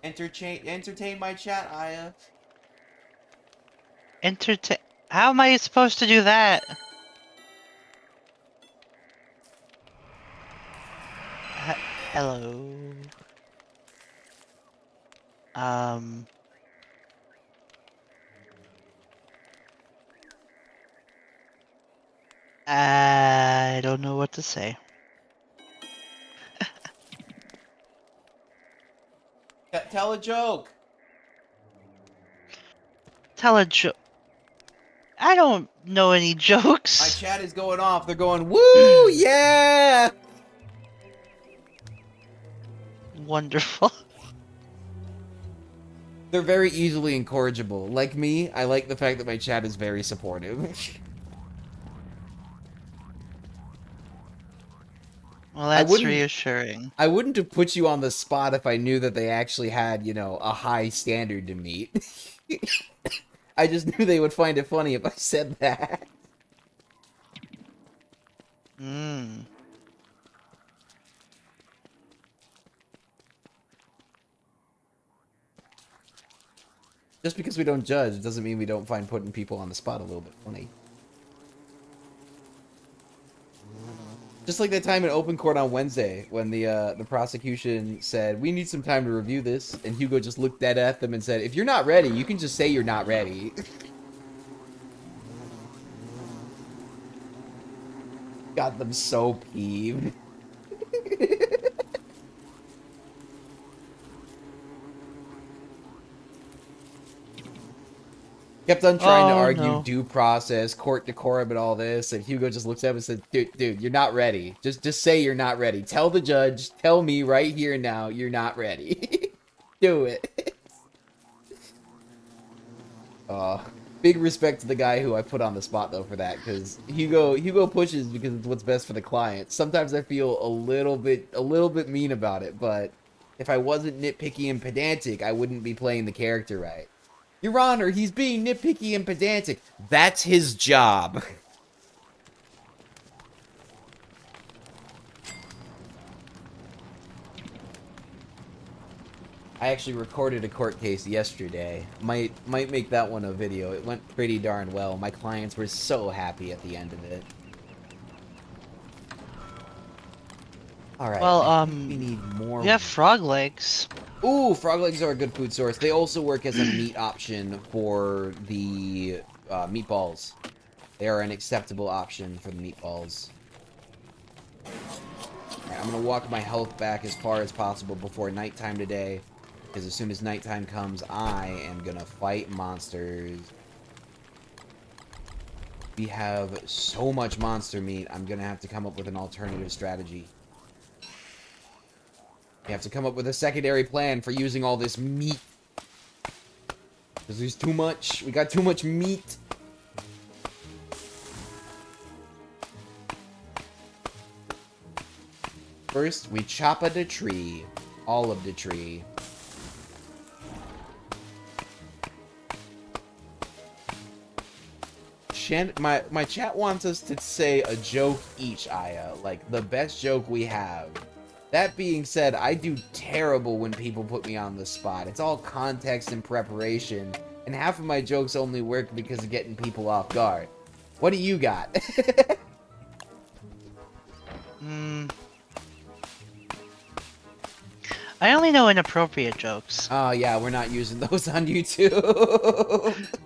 Entertain my chat, Aya. How am I supposed to do that? Hello. I don't know what to say. Tell a joke. Tell a joke. I don't know any jokes. My chat is going off. They're going, woo, yeah! Wonderful. They're very easily incorrigible. Like me, I like the fact that my chat is very supportive. Well, that's reassuring. I wouldn't have put you on the spot if I knew that they actually had, you know, a high standard to meet. I just knew they would find it funny if I said that. Hmm. Just because we don't judge doesn't mean we don't find putting people on the spot a little bit funny. Just like that time in open court on Wednesday when the prosecution said, we need some time to review this, and Hugo just looked dead at them and said, if you're not ready, you can just say you're not ready. Got them so peeved. Kept on trying to argue due process, court decorum, and all this, and Hugo just looks at him and said, dude, you're not ready. Just say you're not ready. Tell the judge, tell me right here and now, you're not ready. Do it. Big respect to the guy who I put on the spot, though, for that, because Hugo pushes because it's what's best for the client. Sometimes I feel a little bit mean about it, but if I wasn't nitpicky and pedantic, I wouldn't be playing the character right. Your Honor, he's being nitpicky and pedantic. That's his job. I actually recorded a court case yesterday. Might make that one a video. It went pretty darn well. My clients were so happy at the end of it. Alright. Well, we need more. We have frog legs. Ooh, frog legs are a good food source. They also work as a meat option for the meatballs. They are an acceptable option for the meatballs. Alright, I'm gonna walk my health back as far as possible before nighttime today. Because as soon as nighttime comes, I am gonna fight monsters. We have so much monster meat, I'm gonna have to come up with an alternative strategy. You have to come up with a secondary plan for using all this meat. Because there's too much. We got too much meat. First, we chop the tree. All of the tree. My chat wants us to say a joke each, Aya. Like, the best joke we have. That being said, I do terrible when people put me on the spot. It's all context and preparation. And half of my jokes only work because of getting people off guard. What do you got? I only know inappropriate jokes. Oh, yeah, we're not using those on YouTube.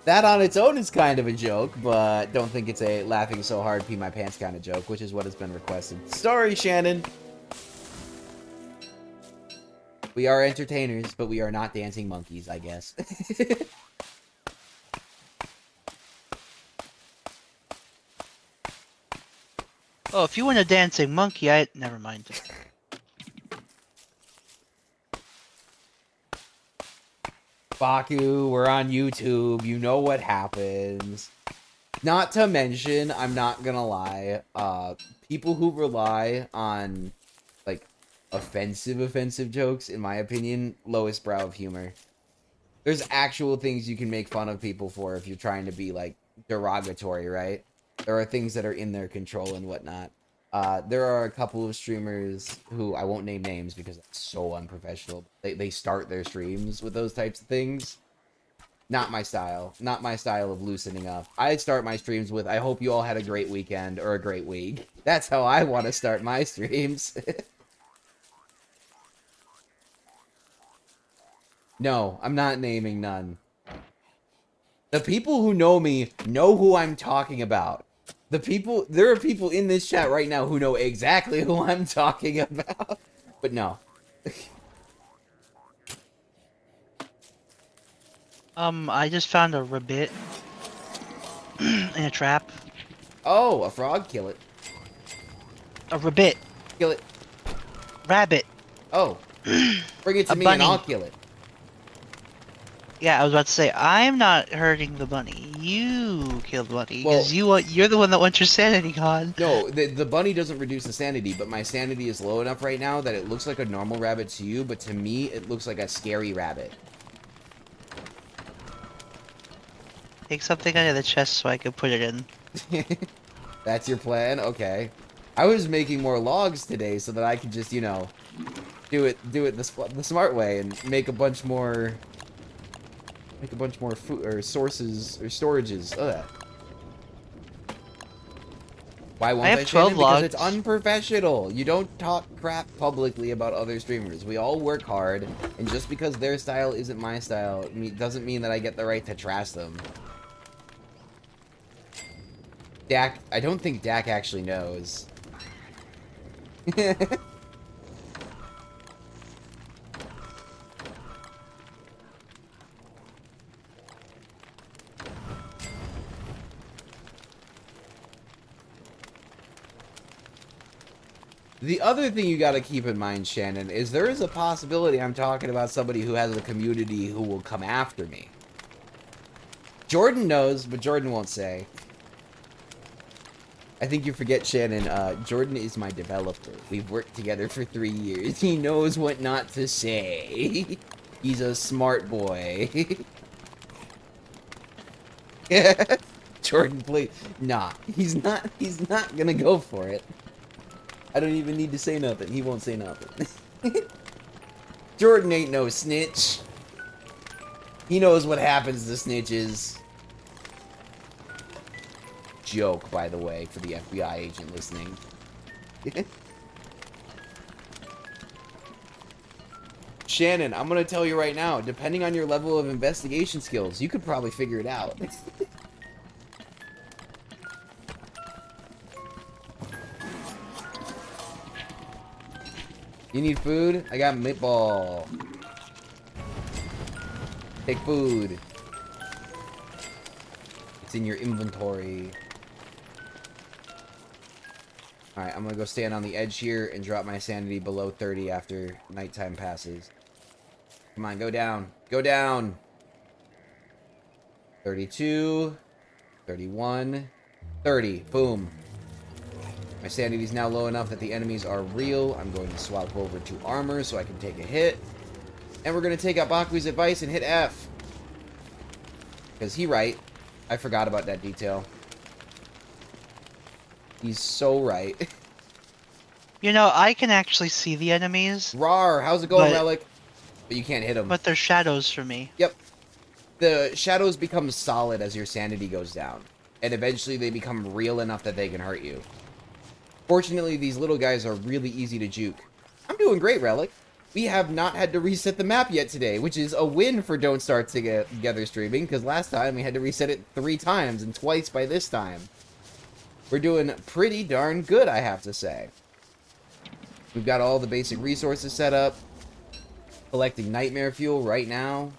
That on its own is kind of a joke, but don't think it's a laughing so hard pee my pants kind of joke, which is what has been requested. Sorry, Shannon. We are entertainers, but we are not dancing monkeys, I guess. Oh, if you want a dancing monkey, never mind. Baku, we're on YouTube. You know what happens. Not to mention, I'm not gonna lie, people who rely on, like, offensive jokes, in my opinion, lowest brow of humor. There's actual things you can make fun of people for if you're trying to be, like, derogatory, right? There are things that are in their control and whatnot. There are a couple of streamers who, I won't name names because that's so unprofessional. They start their streams with those types of things. Not my style. Not my style of loosening up. I start my streams with, I hope you all had a great weekend or a great week. That's how I want to start my streams. No, I'm not naming none. The people who know me know who I'm talking about. There are people in this chat right now who know exactly who I'm talking about. But no. I just found a rabbit in a trap. Oh, a frog? Kill it. A rabbit. Kill it. Rabbit. Oh. Bring it to A me bunny. and I'll kill it. Yeah, I was about to say, I'm not hurting the bunny. You killed the bunny. Well- Because you're the one that wants your sanity gone. No, the bunny doesn't reduce the sanity, but my sanity is low enough right now that it looks like a normal rabbit to you, but to me, it looks like a scary rabbit. Take something out of the chest so I can put it in. That's your plan? Okay. I was making more logs today so that I could just, you know, do it the smart way and make a bunch more food or sources or storages. Ugh. Why won't I have 12 Shannon? logs. Because it's unprofessional. You don't talk crap publicly about other streamers. We all work hard, and just because their style isn't my style doesn't mean that I get the right to trash them. Dak, I don't think Dak actually knows. The other thing you gotta keep in mind, Shannon, is there is a possibility I'm talking about somebody who has a community who will come after me. Jordan knows, but Jordan won't say. I think you forget, Shannon, Jordan is my developer. We've worked together for 3 years. He knows what not to say. He's a smart boy. Jordan, please. Nah, he's not gonna go for it. I don't even need to say nothing. He won't say nothing. Jordan ain't no snitch. He knows what happens to snitches. Joke, by the way, for the FBI agent listening. Shannon, I'm gonna tell you right now, depending on your level of investigation skills, you could probably figure it out. You need food? I got meatball. Take food. It's in your inventory. Alright, I'm gonna go stand on the edge here and drop my sanity below 30 after nighttime passes. Come on, go down. Go down! 32, 31, 30. Boom. My sanity's now low enough that the enemies are real. I'm going to swap over to armor so I can take a hit. And we're going to take out Baku's advice and hit F. Because he right. I forgot about that detail. He's so right. You know, I can actually see the enemies. Rawr, how's it going, Relic? But you can't hit them. But they're shadows for me. Yep. The shadows become solid as your sanity goes down. And eventually they become real enough that they can hurt you. Fortunately, these little guys are really easy to juke. I'm doing great, Relic. We have not had to reset the map yet today, which is a win for Don't Start Together streaming, because last time we had to reset it 3 times, and twice by this time. We're doing pretty darn good, I have to say. We've got all the basic resources set up. Collecting nightmare fuel right now.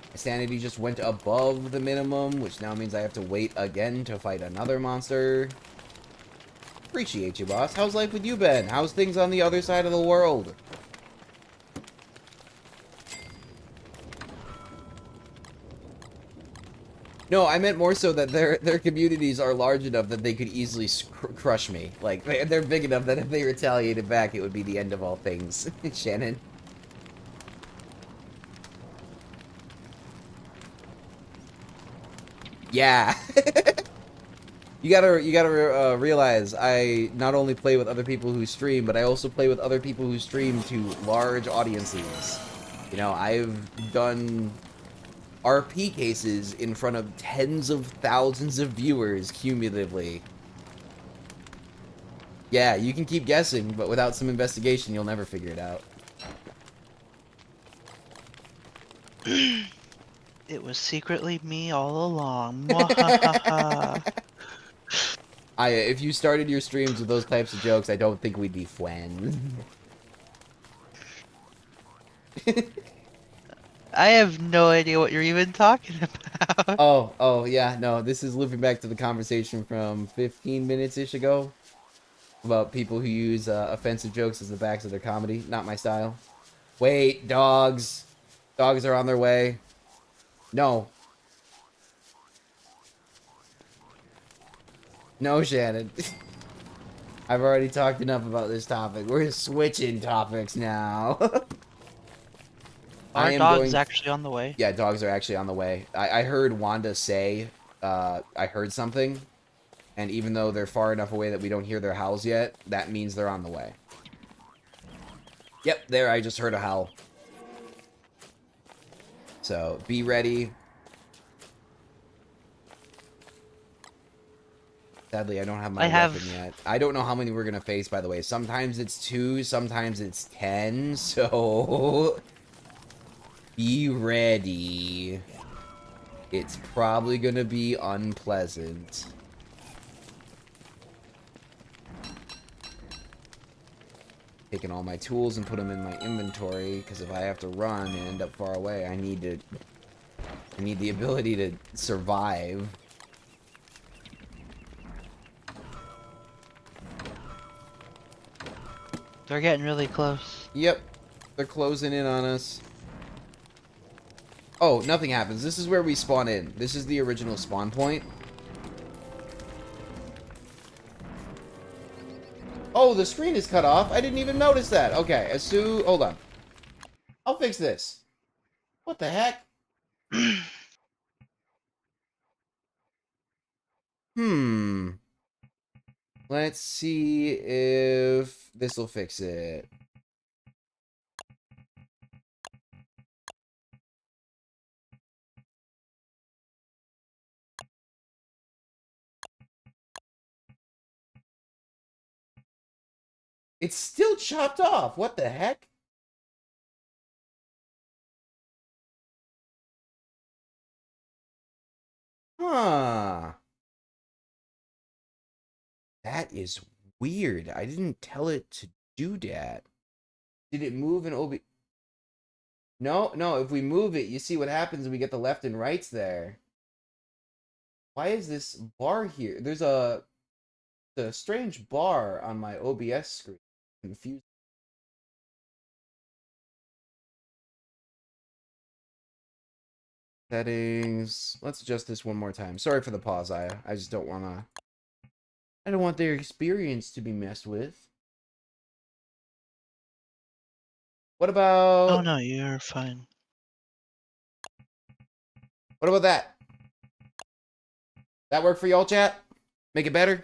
My sanity just went above the minimum, which now means I have to wait again to fight another monster. Appreciate you, boss. How's life with you, Ben? How's things on the other side of the world? No, I meant more so that their communities are large enough that they could easily crush me. Like, they're big enough that if they retaliated back, it would be the end of all things. Shannon. Yeah. You gotta realize I not only play with other people who stream, but I also play with other people who stream to large audiences. You know, I've done RP cases in front of tens of thousands of viewers cumulatively. Yeah, you can keep guessing, but without some investigation, you'll never figure it out. It was secretly me all along. If you started your streams with those types of jokes, I don't think we'd be friends. I have no idea what you're even talking about. Oh, yeah, no, this is looping back to the conversation from 15 minutes-ish ago about people who use offensive jokes as the backs of their comedy. Not my style. Wait, dogs. Dogs are on their way. No. No, Shannon. I've already talked enough about this topic. We're switching topics now. Our dog's actually on the way. Yeah, dogs are actually on the way. I heard Wanda say, I heard something, and even though they're far enough away that we don't hear their howls yet, that means they're on the way. Yep, there, I just heard a howl. So, be ready. Sadly, I don't have my weapon yet. I don't know how many we're gonna face, by the way. Sometimes it's 2, sometimes it's 10, so... Be ready. It's probably gonna be unpleasant. Taking all my tools and put them in my inventory, because if I have to run and end up far away, I need the ability to survive. They're getting really close. Yep. They're closing in on us. Oh, nothing happens. This is where we spawn in. This is the original spawn point. Oh, the screen is cut off. I didn't even notice that. Okay, hold on. I'll fix this. What the heck? Let's see if this will fix it. It's still chopped off. What the heck? Huh. That is weird. I didn't tell it to do that. Did it move and OB? No, if we move it, you see what happens. We get the left and rights there. Why is this bar here? There's a... The strange bar on my OBS screen. Confused. Settings. Let's adjust this one more time. Sorry for the pause, Aya. I just don't wanna. I don't want their experience to be messed with. What Oh about no, you're fine. what about that? That work for y'all, chat? Make it better?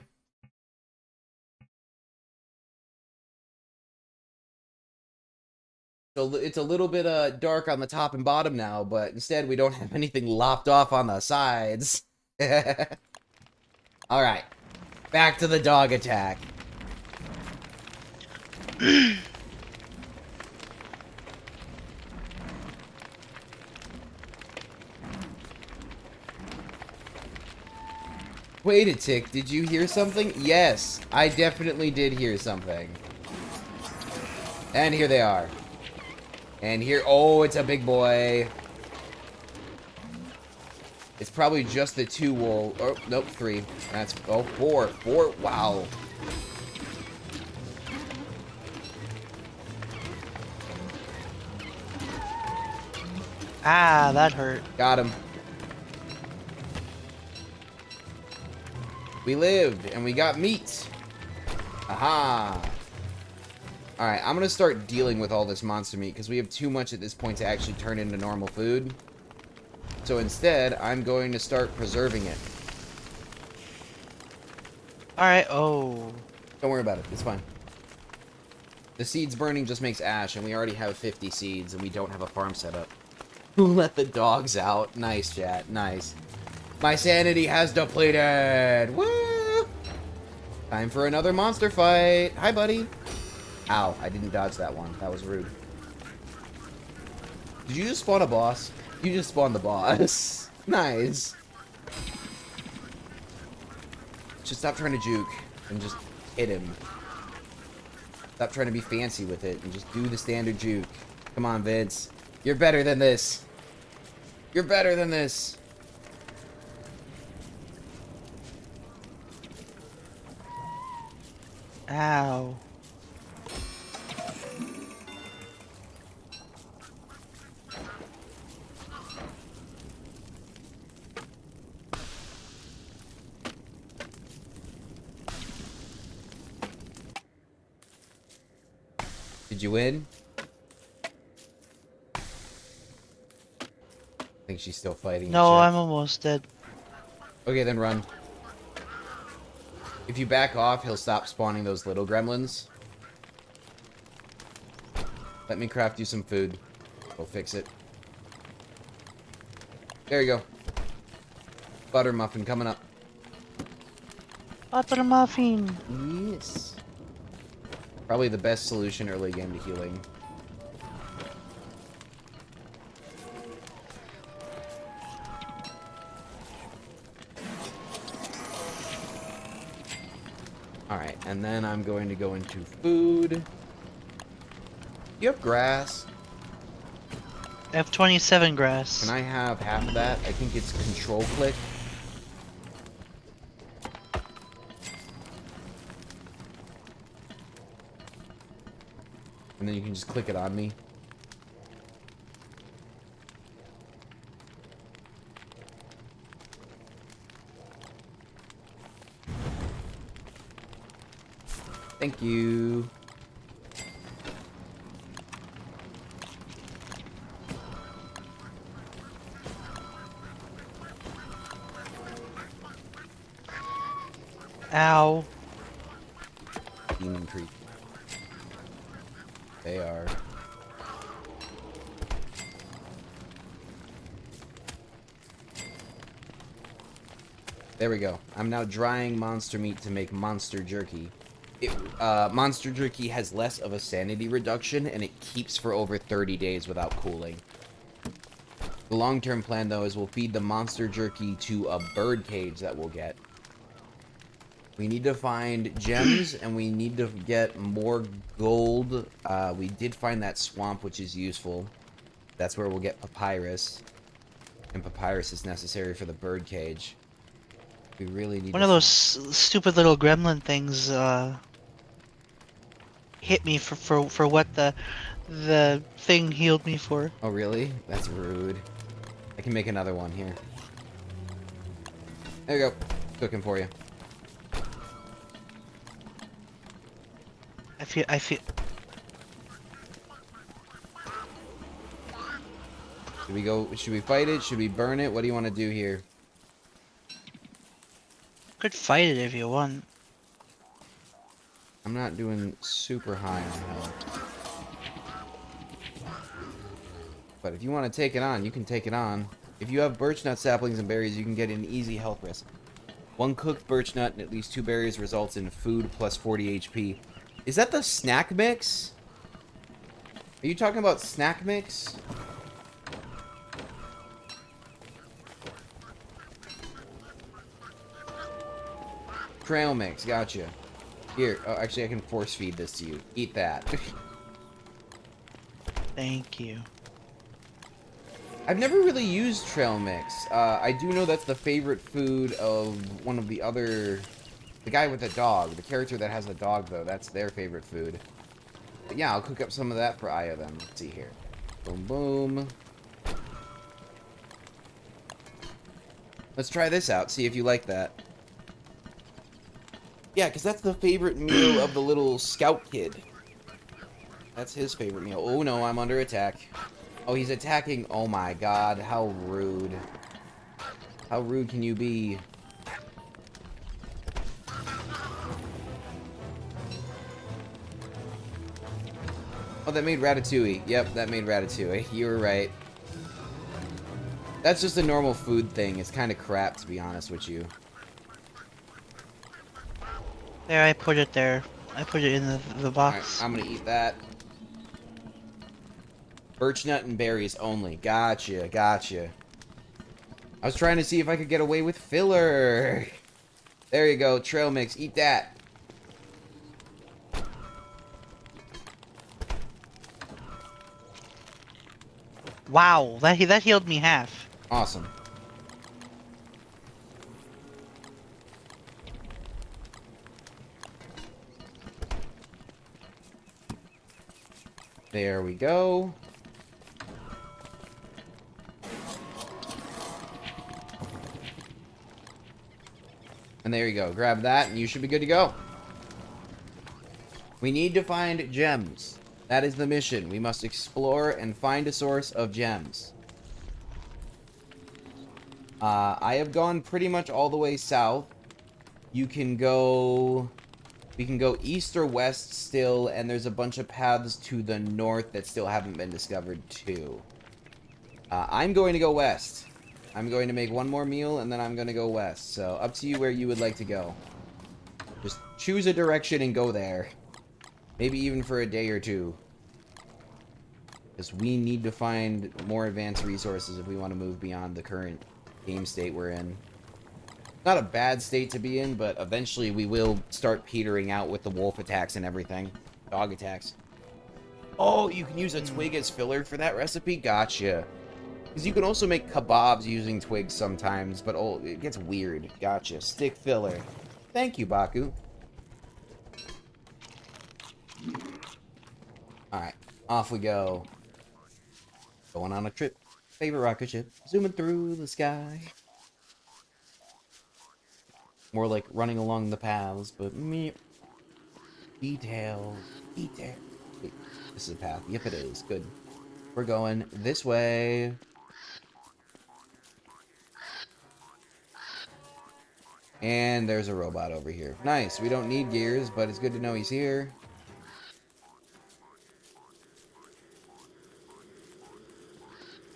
So it's a little bit dark on the top and bottom now, but instead we don't have anything lopped off on the sides. Alright. Back to the dog attack. Wait a tick, did you hear something? Yes, I definitely did hear something. And here they are. And here, oh, it's a big boy. It's probably just the 2 wolves. Oh, nope, 3. That's, oh, 4. 4, wow. Ah, that hurt. Got him. We lived, and we got meat. Aha. Alright, I'm gonna start dealing with all this monster meat, because we have too much at this point to actually turn into normal food. So instead, I'm going to start preserving it. Alright, oh. Don't worry about it, it's fine. The seeds burning just makes ash, and we already have 50 seeds, and we don't have a farm set up. Let the dogs out. Nice, chat, nice. My sanity has depleted! Woo! Time for another monster fight! Hi, buddy! Ow, I didn't dodge that one. That was rude. Did you just spawn a boss? You just spawned the boss. Nice. Just stop trying to juke and just hit him. Stop trying to be fancy with it and just do the standard juke. Come on, Vince. You're better than this. You're better than this. Ow. Did you win? I think she's still fighting. No, I'm almost dead. Okay, then run. If you back off, he'll stop spawning those little gremlins. Let me craft you some food. We'll fix it. There you go. Butter muffin coming up. Butter muffin. Yes. Probably the best solution early game to healing. Alright, and then I'm going to go into food. You have grass. I have 27 grass. Can I have half of that? I think it's control click. And then you can just click it on me. Thank you. Ow. Demon creep. They are. There we go. I'm now drying monster meat to make monster jerky. Monster jerky has less of a sanity reduction, and it keeps for over 30 days without cooling. The long-term plan, though, is we'll feed the monster jerky to a bird cage that we'll get. We need to find gems, and we need to get more gold. We did find that swamp, which is useful. That's where we'll get papyrus. And papyrus is necessary for the bird cage. We really need One to of those find... stupid little gremlin things hit me for what the thing healed me for. Oh, really? That's rude. I can make another one here. There you go. Cooking for you. I feel Should we go? Should we fight it? Should we burn it? What do you want to do here? could fight it if you want. I'm not doing super high on health. But if you want to take it on, you can take it on. If you have birch nut saplings and berries, you can get an easy health risk. One cooked birch nut and at least 2 berries results in food plus 40 HP. Is that the snack mix? Are you talking about snack mix? Trail mix, gotcha. Here, oh, actually I can force feed this to you. Eat that. Thank you. I've never really used trail mix. I do know that's the favorite food of one of the other... The guy with the dog. The character that has the dog, though. That's their favorite food. But yeah, I'll cook up some of that for Aya then. Let's see here. Boom, boom. Let's try this out. See if you like that. Yeah, because that's the favorite meal of the little scout kid. That's his favorite meal. Oh, no, I'm under attack. Oh, he's attacking. Oh, my God. How rude. How rude can you be? Oh, that made Ratatouille. Yep, that made Ratatouille. You were right. That's just a normal food thing. It's kind of crap, to be honest with you. There, I put it there. I put it in the box. Alright, I'm gonna eat that. Birch nut and berries only. Gotcha, gotcha. I was trying to see if I could get away with filler. There you go, trail mix. Eat that. Wow, that healed me half. Awesome. There we go. And there you go. Grab that and you should be good to go. We need to find gems. That is the mission. We must explore and find a source of gems. I have gone pretty much all the way south. You can go... We can go east or west still, and there's a bunch of paths to the north that still haven't been discovered too. I'm going to go west. I'm going to make one more meal, and then I'm going to go west. So, up to you where you would like to go. Just choose a direction and go there. Maybe even for a day or two. Because we need to find more advanced resources if we want to move beyond the current game state we're in. Not a bad state to be in, but eventually we will start petering out with the wolf attacks and everything. Dog attacks. Oh, you can use a twig as filler for that recipe? Gotcha. Because you can also make kebabs using twigs sometimes, but oh, it gets weird. Gotcha. Stick filler. Thank you, Baku. Alright, off we go. Going on a trip. Favorite rocket ship. Zooming through the sky. More like running along the paths, but me. Detail. Detail. Wait, this is a path. Yep, it is. Good. We're going this way. And there's a robot over here. Nice. We don't need gears, but it's good to know he's here.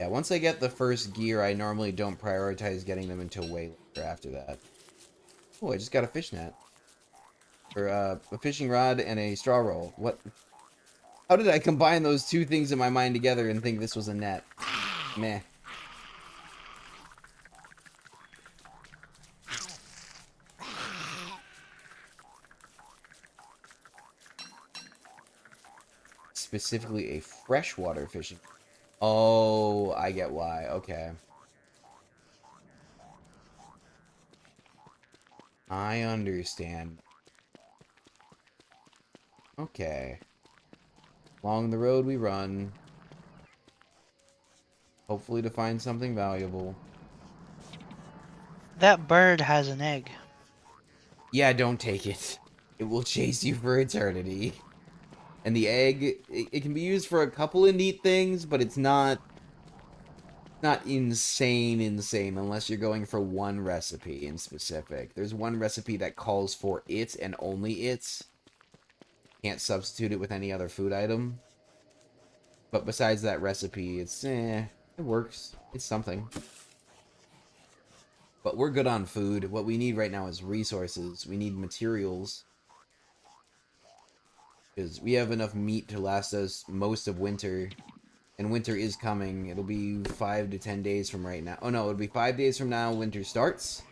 Yeah, once I get the first gear, I normally don't prioritize getting them until way later after that. Oh, I just got a fish net. Or, a fishing rod and a straw roll. What? How did I combine those two things in my mind together and think this was a net? Meh. Specifically a freshwater fishing. Oh, I get why. Okay. I understand. Okay. Along the road we run. Hopefully to find something valuable. That bird has an egg. Yeah, don't take it. It will chase you for eternity. And the egg, it can be used for a couple of neat things, but it's not insane unless you're going for one recipe in specific. There's one recipe that calls for it and only it. Can't substitute it with any other food item. But besides that recipe, it works. It's something. But we're good on food. What we need right now is resources. We need materials. Because we have enough meat to last us most of winter. And winter is coming. It'll be 5 to 10 days from right now. Oh no, it'll be 5 days from now winter starts.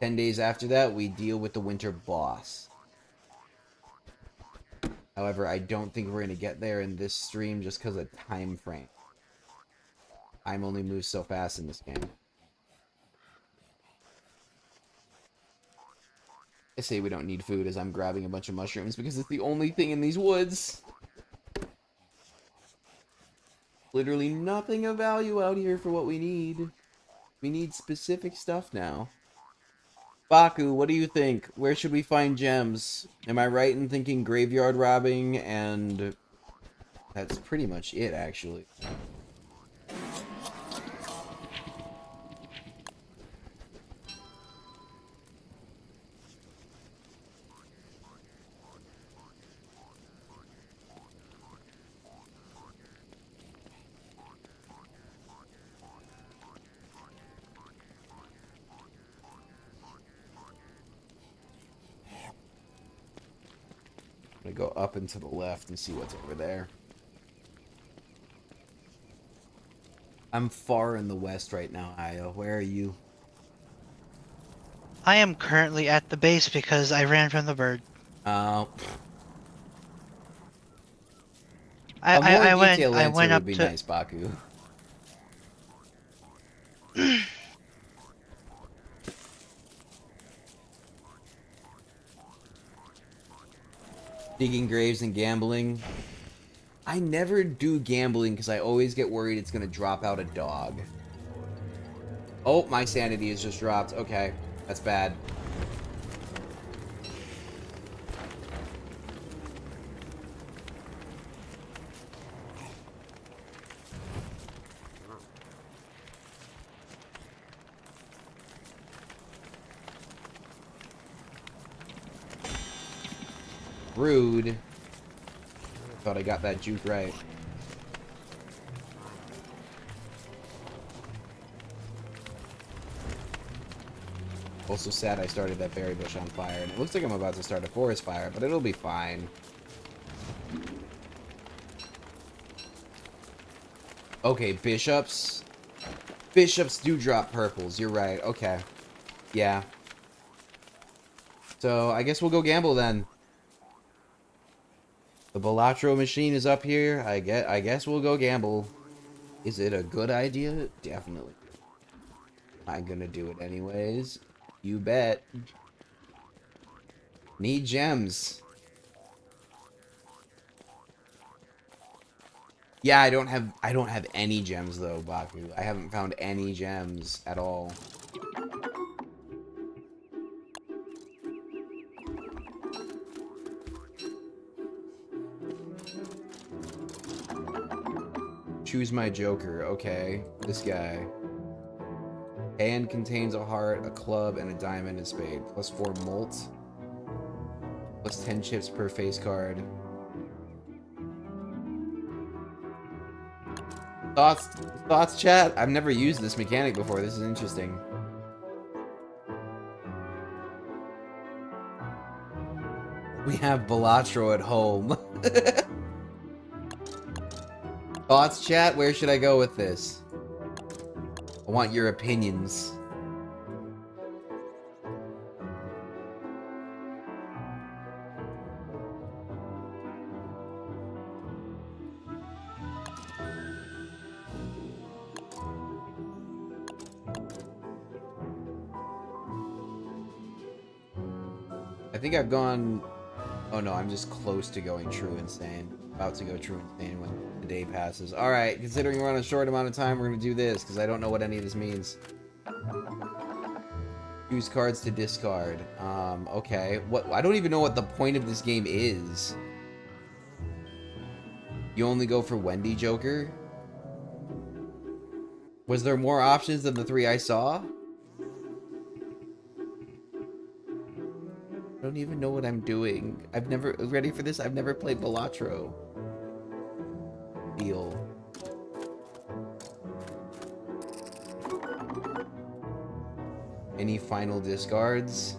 10 days after that, we deal with the winter boss. However, I don't think we're going to get there in this stream just because of time frame. Time only moves so fast in this game. I say we don't need food as I'm grabbing a bunch of mushrooms because it's the only thing in these woods. Literally nothing of value out here for what we need. We need specific stuff now. Baku, what do you think? Where should we find gems? Am I right in thinking graveyard robbing? And that's pretty much it, actually. I'm gonna go up and to the left and see what's over there. I'm far in the west right now, Aya. Where are you? I am currently at the base because I ran from the bird. A I, I, more I went detailed I answer went would up be to nice, Baku. Digging graves and gambling. I never do gambling because I always get worried it's gonna drop out a dog. Oh, my sanity has just dropped. Okay, that's bad. Rude. Thought I got that juke right. Also sad I started that berry bush on fire, and it looks like I'm about to start a forest fire, but it'll be fine. Okay, bishops. Bishops do drop purples, you're right, okay. Yeah. So, I guess we'll go gamble then. The Balatro machine is up here. I guess we'll go gamble. Is it a good idea? Definitely. I'm gonna do it anyways. You bet. Need gems. Yeah, I don't have any gems though, Baku. I haven't found any gems at all. Choose my Joker. Okay, this guy. Hand contains a heart, a club, and a diamond and spade. Plus 4 molt. Plus 10 chips per face card. Thoughts, chat? I've never used this mechanic before. This is interesting. We have Balatro at home. Thoughts, chat? Where should I go with this? I want your opinions. I think I've gone... Oh no, I'm just close to going true insane. About to go true insane when the day passes. Alright, considering we're on a short amount of time, we're gonna do this, because I don't know what any of this means. Use cards to discard. Okay. What? I don't even know what the point of this game is. You only go for Wendy Joker? Was there more options than the 3 I saw? I don't even know what I'm doing. I've never... Ready for this? I've never played Balatro. Deal. Any final discards?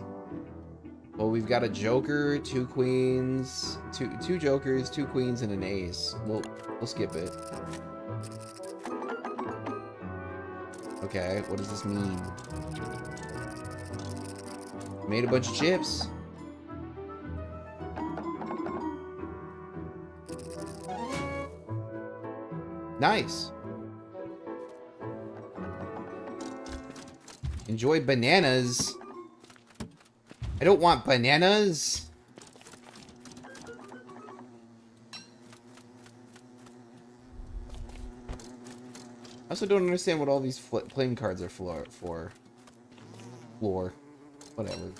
Well, we've got a Joker, 2 queens, two Jokers, 2 queens, and an ace. We'll skip it. Okay, what does this mean? Made a bunch of chips. Nice. Enjoy bananas. I don't want bananas. I also don't understand what all these playing cards are for. Floor. Whatever.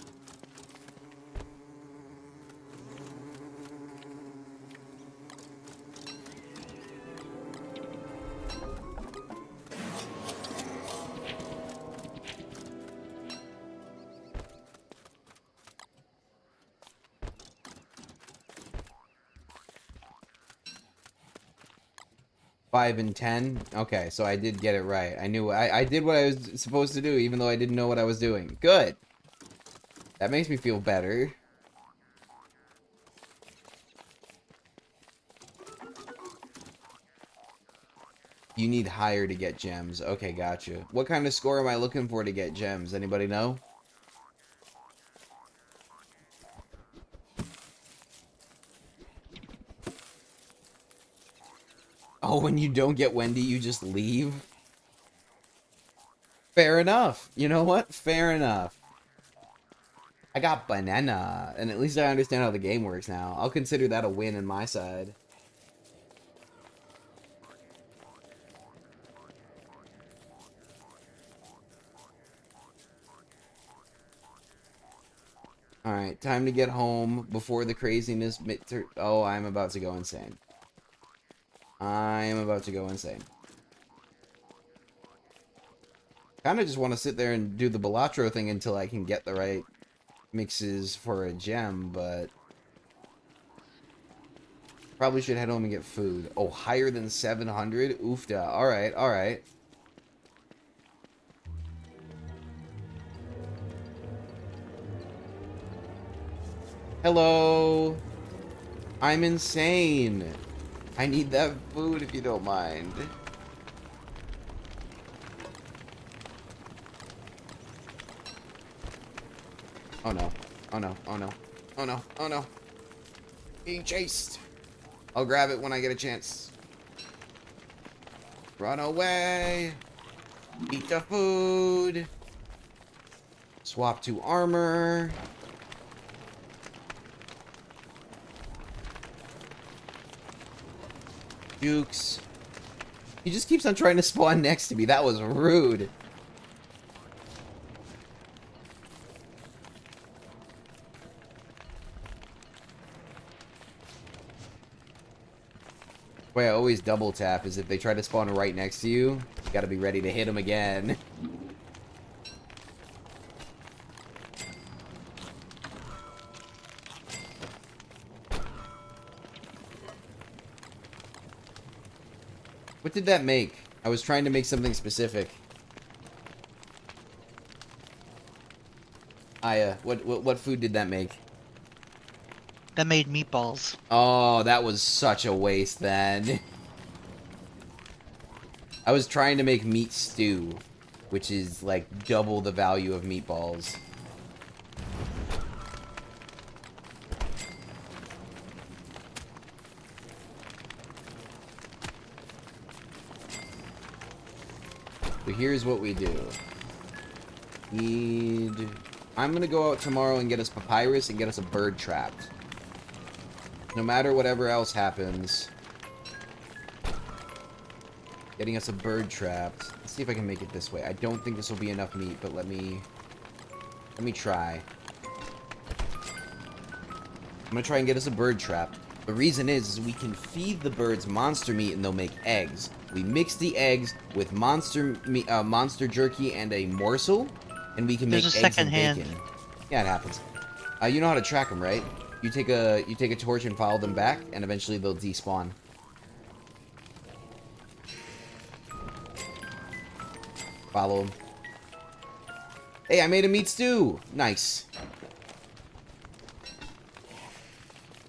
Five and 10. Okay, so I did get it right. I knew I did what I was supposed to do, even though I didn't know what I was doing. Good. That makes me feel better. You need higher to get gems. Okay, gotcha. What kind of score am I looking for to get gems? Anybody know? Oh, when you don't get Wendy, you just leave? Fair enough. You know what? Fair enough. I got banana, and at least I understand how the game works now. I'll consider that a win on my side. Alright, time to get home before the craziness... Oh, I'm about to go insane. I am about to go insane. Kind of just want to sit there and do the Balatro thing until I can get the right mixes for a gem, but... Probably should head home and get food. Oh, higher than 700? Oofda. Alright, alright. Hello. I'm insane. I need that food if you don't mind. Oh no. Oh no. Oh no. Oh no. Oh no. Being chased. I'll grab it when I get a chance. Run away. Eat the food. Swap to armor. Jukes. He just keeps on trying to spawn next to me. That was rude. The way I always double tap is if they try to spawn right next to you, you gotta be ready to hit them again. What did that make? I was trying to make something specific. Aya, what food did that make? That made meatballs. Oh, that was such a waste then. I was trying to make meat stew, which is like double the value of meatballs. So here's what we do. Need I'm gonna go out tomorrow and get us papyrus and get us a bird trapped. No matter whatever else happens. Getting us a bird trapped. Let's see if I can make it this way. I don't think this will be enough meat, but let me try. I'm gonna try and get us a bird trap. The reason is we can feed the birds monster meat and they'll make eggs. We mix the eggs with monster jerky and a morsel, and we can make There's a eggs second and hand. bacon. Yeah, it happens. You know how to track them, right? You take a torch and follow them back, and eventually they'll despawn. Follow them. Hey, I made a meat stew. Nice.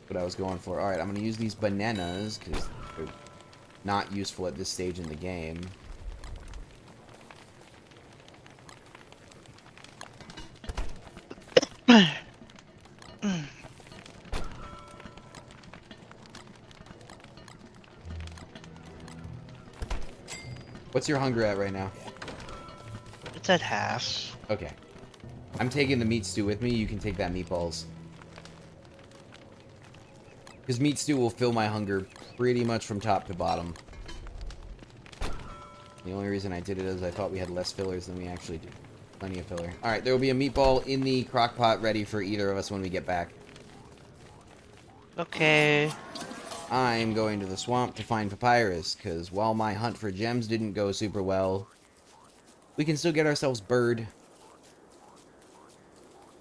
What I was going for. Alright, I'm going to use these bananas, because they're not useful at this stage in the game. What's your hunger at right now? It's at half. Okay. I'm taking the meat stew with me. You can take that meatballs. Because meat stew will fill my hunger pretty much from top to bottom. The only reason I did it is I thought we had less fillers than we actually do. Plenty of filler. Alright, there will be a meatball in the crock pot ready for either of us when we get back. Okay. I'm going to the swamp to find papyrus, because while my hunt for gems didn't go super well, we can still get ourselves bird.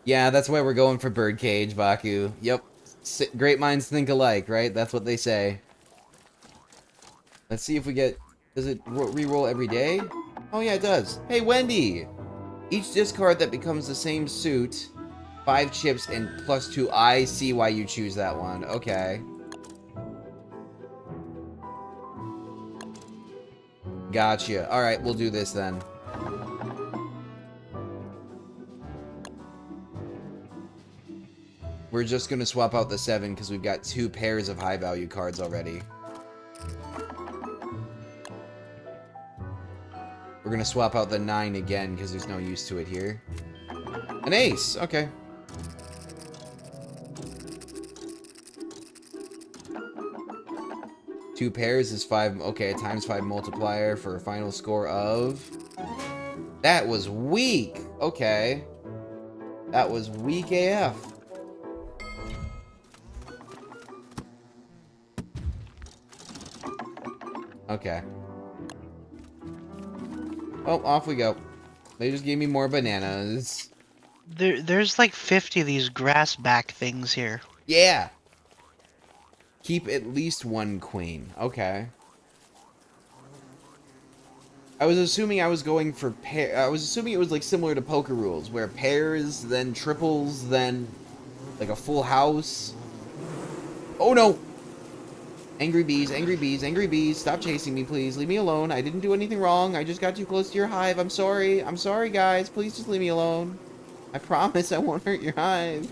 Yeah, that's why we're going for birdcage, Baku. Yep. Great minds think alike, right? That's what they say. Let's see if we get... Does it re-roll every day? Oh yeah, it does. Hey, Wendy! Each discard that becomes the same suit, 5 chips and +2. I see why you choose that one. Okay. Gotcha. Alright, we'll do this then. We're just gonna swap out the 7 because we've got 2 pairs of high value cards already. We're gonna swap out the 9 again because there's no use to it here. An ace! Okay. Two pairs is 5. Okay, times 5 multiplier for a final score of... That was weak! Okay. That was weak AF. Okay. Oh, off we go. They just gave me more bananas. There's like 50 of these grass back things here. Yeah! Keep at least 1 queen. Okay. I was assuming I was going for pair. I was assuming it was like similar to poker rules, where pairs, then triples, then like a full house. Oh no! Angry bees, angry bees, angry bees. Stop chasing me, please. Leave me alone. I didn't do anything wrong. I just got too close to your hive. I'm sorry. I'm sorry, guys. Please just leave me alone. I promise I won't hurt your hive.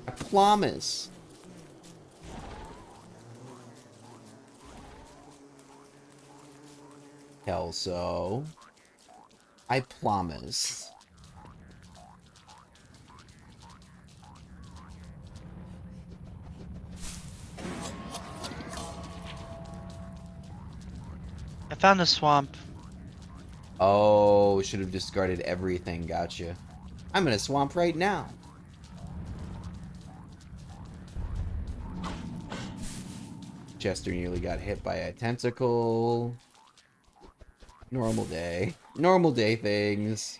I promise. Kelso. I promise. I found a swamp. Oh, should have discarded everything. Gotcha. I'm in a swamp right now. Chester nearly got hit by a tentacle. Normal day. Normal day things.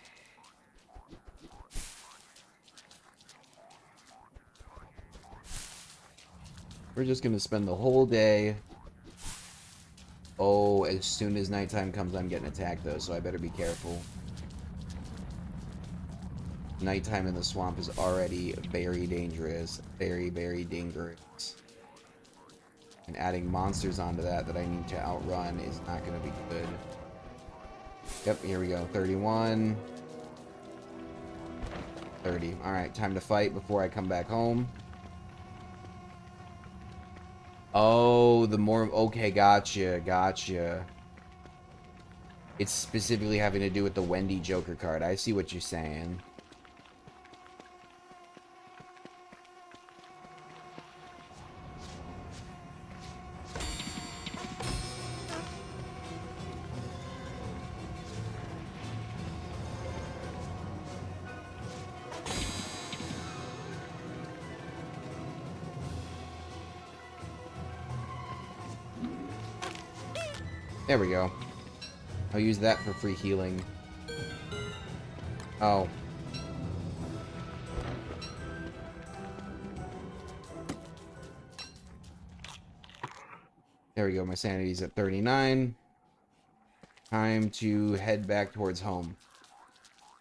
We're just gonna spend the whole day. Oh, as soon as nighttime comes, I'm getting attacked though, so I better be careful. Nighttime in the swamp is already very dangerous. Very, very dangerous. And adding monsters onto that I need to outrun is not gonna be good. Yep, here we go. 31. 30. Alright, time to fight before I come back home. Oh, the more... Okay, gotcha, gotcha. It's specifically having to do with the Wendy Joker card. I see what you're saying. There we go. I'll use that for free healing. Oh. There we go. My sanity's at 39. Time to head back towards home.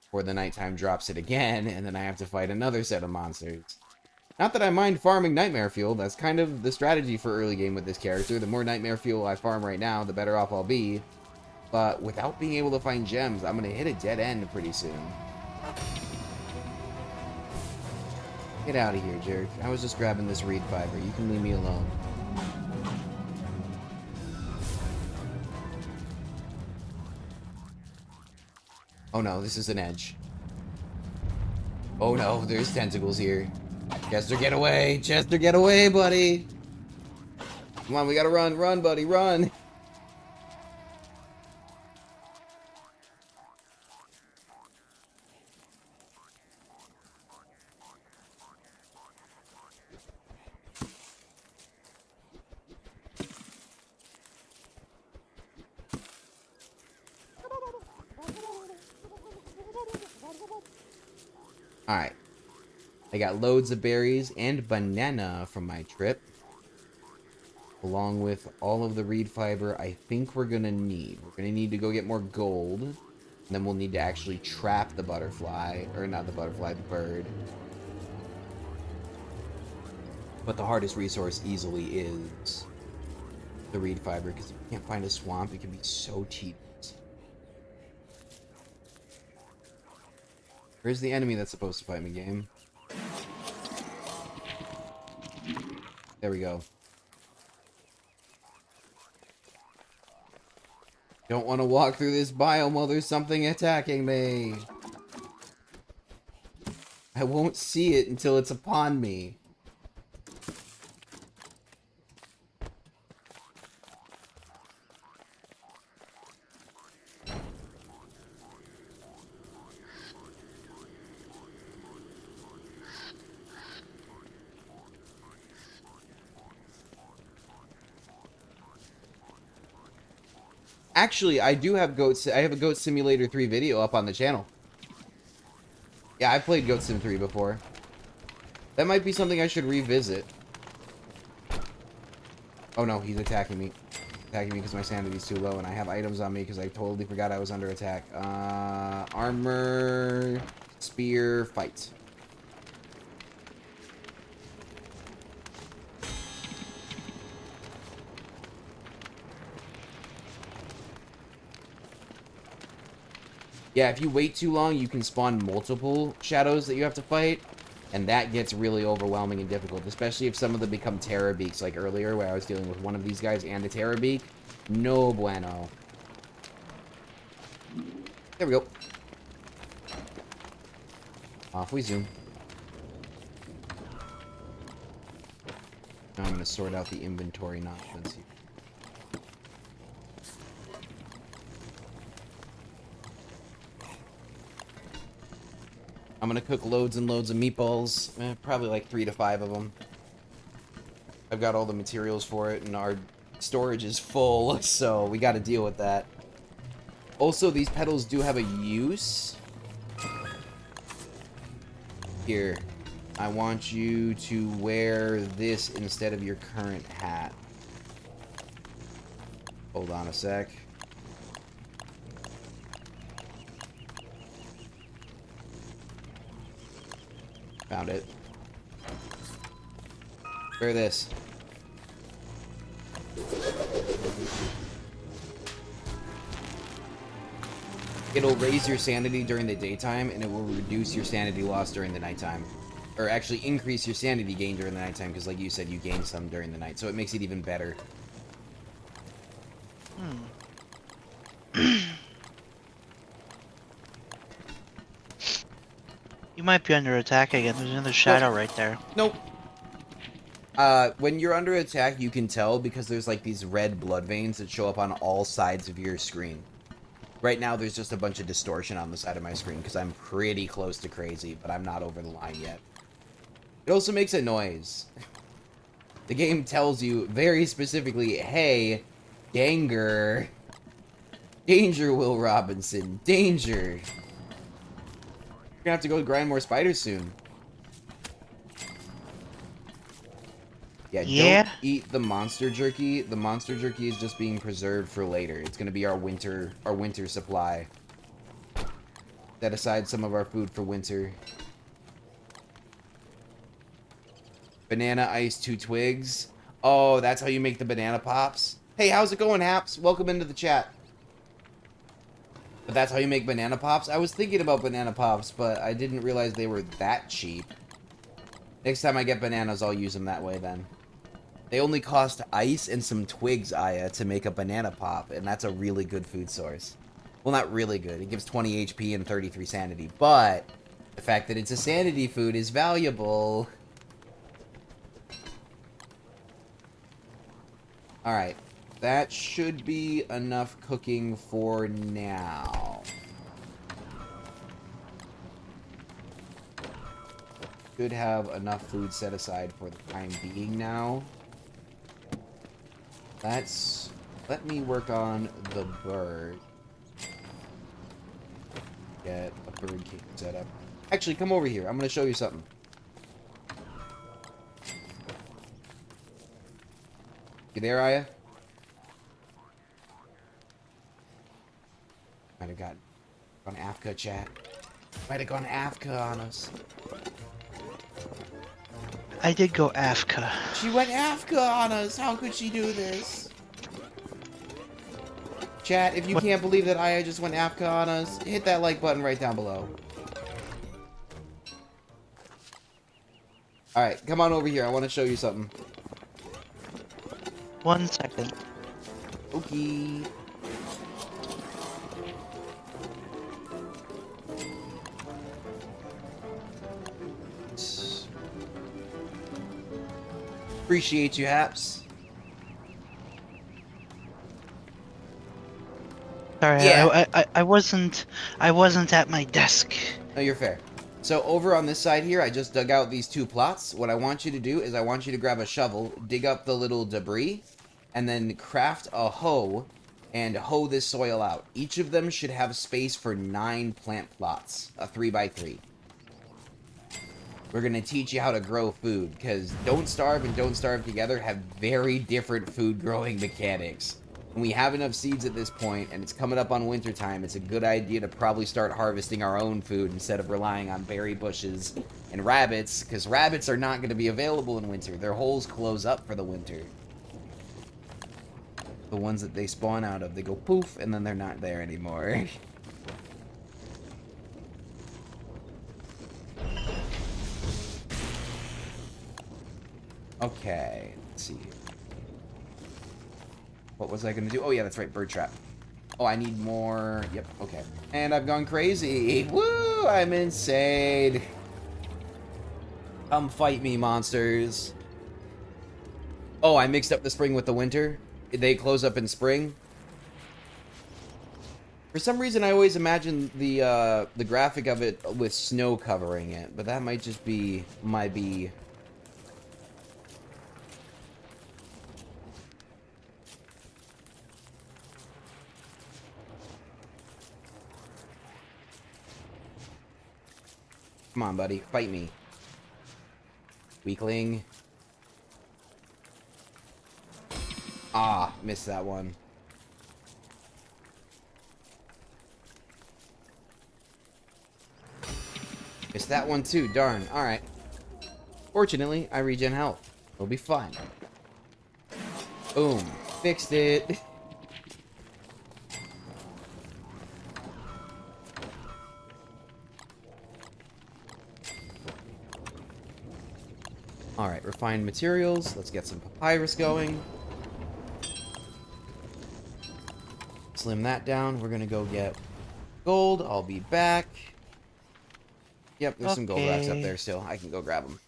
Before the nighttime drops it again, and then I have to fight another set of monsters. Not that I mind farming Nightmare Fuel. That's kind of the strategy for early game with this character. The more Nightmare Fuel I farm right now, the better off I'll be. But without being able to find gems, I'm going to hit a dead end pretty soon. Get out of here, jerk. I was just grabbing this reed fiber. You can leave me alone. Oh no, this is an edge. Oh no, there's tentacles here. Chester, get away! Chester, get away, buddy! Come on, we gotta run. Run, buddy, run! Alright. I got loads of berries and banana from my trip. Along with all of the reed fiber I think we're gonna need. We're gonna need to go get more gold. And then we'll need to actually trap the butterfly. Or not the butterfly, the bird. But the hardest resource easily is the reed fiber. Because if you can't find a swamp, it can be so tedious. Where's the enemy that's supposed to fight me, game? There we go. Don't want to walk through this biome while there's something attacking me. I won't see it until it's upon me. Actually, I do have goats. I have a Goat Simulator 3 video up on the channel. Yeah, I've played Goat Sim 3 before. That might be something I should revisit. Oh no, he's attacking me. Attacking me because my sanity's too low and I have items on me because I totally forgot I was under attack. Armor, spear, fight. Yeah, if you wait too long, you can spawn multiple shadows that you have to fight, and that gets really overwhelming and difficult, especially if some of them become Terror Beaks, like earlier, where I was dealing with one of these guys and a Terror Beak. No bueno. There we go. Off we zoom. Now I'm going to sort out the inventory nonsense here. I'm gonna cook loads and loads of meatballs, probably like 3 to 5 of them. I've got all the materials for it, and our storage is full, so we gotta deal with that. Also, these petals do have a use. Here, I want you to wear this instead of your current hat. Hold on a sec. Found it. Wear this. It'll raise your sanity during the daytime, and it will reduce your sanity loss during the nighttime. Or actually increase your sanity gain during the nighttime, because like you said, you gain some during the night, so it makes it even better. You might be under attack again. There's another shadow right there. Nope. When you're under attack, you can tell because there's like these red blood veins that show up on all sides of your screen. Right now, there's just a bunch of distortion on the side of my screen because I'm pretty close to crazy, but I'm not over the line yet. It also makes a noise. The game tells you very specifically, hey, Ganger, Danger, Will Robinson. Danger. You're gonna have to go grind more spiders soon. Yeah, don't eat the monster jerky. The monster jerky is just being preserved for later. It's gonna be our winter supply. Set aside some of our food for winter. Banana ice, 2 twigs. Oh, that's how you make the banana pops? Hey, how's it going, Haps? Welcome into the chat. But that's how you make banana pops? I was thinking about banana pops, but I didn't realize they were that cheap. Next time I get bananas, I'll use them that way then. They only cost ice and some twigs, Aya, to make a banana pop, and that's a really good food source. Well, not really good. It gives 20 HP and 33 sanity, but the fact that it's a sanity food is valuable. Alright, that should be enough cooking for now. Should have enough food set aside for the time being now. Let me work on the bird. Get a bird cage set up. Actually, come over here. I'm going to show you something. You there, Aya? Might have gone AFK, chat. Might have gone AFK on us. I did go AFK. She went AFK on us. How could she do this? Chat, if you can't believe that Aya just went AFK on us, hit that like button right down below. Alright, come on over here. I want to show you something. 1 second. Okay. Appreciate you, Haps. Sorry, Yeah. I wasn't at my desk. No, you're fair. So over on this side here, I just dug out these 2 plots. What I want you to do is I want you to grab a shovel, dig up the little debris, and then craft a hoe and hoe this soil out. Each of them should have space for 9 plant plots, a 3x3. We're going to teach you how to grow food, because Don't Starve and Don't Starve Together have very different food growing mechanics. When we have enough seeds at this point, and it's coming up on winter time, it's a good idea to probably start harvesting our own food instead of relying on berry bushes and rabbits, because rabbits are not going to be available in winter. Their holes close up for the winter. The ones that they spawn out of, they go poof, and then they're not there anymore. Okay, let's see. What was I gonna do? Oh yeah, that's right, bird trap. Oh, I need more. Yep, okay. And I've gone crazy. Woo! I'm insane. Come fight me, monsters. Oh, I mixed up the spring with the winter. They close up in spring. For some reason, I always imagine the graphic of it with snow covering it, but that might just be my bee. Come on, buddy. Fight me. Weakling. Ah, missed that one. Missed that one too, darn. Alright. Fortunately, I regen health. It'll be fine. Boom. Fixed it. Alright, refined materials. Let's get some papyrus going. Slim that down. We're gonna go get gold. I'll be back. Yep, there's some gold rocks up there still. I can go grab them.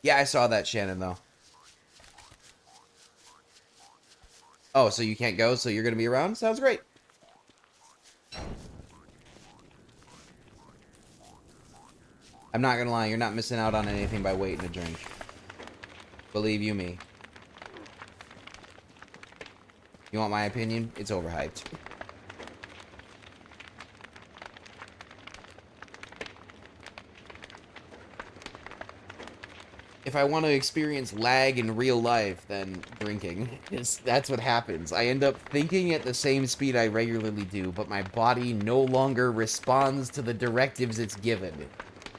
Yeah, I saw that, Shannon, though. Oh, so you can't go, so you're gonna be around? Sounds great. I'm not gonna lie, you're not missing out on anything by waiting to drink. Believe you me. You want my opinion? It's overhyped. If I want to experience lag in real life, then drinking. That's what happens. I end up thinking at the same speed I regularly do, but my body no longer responds to the directives it's given.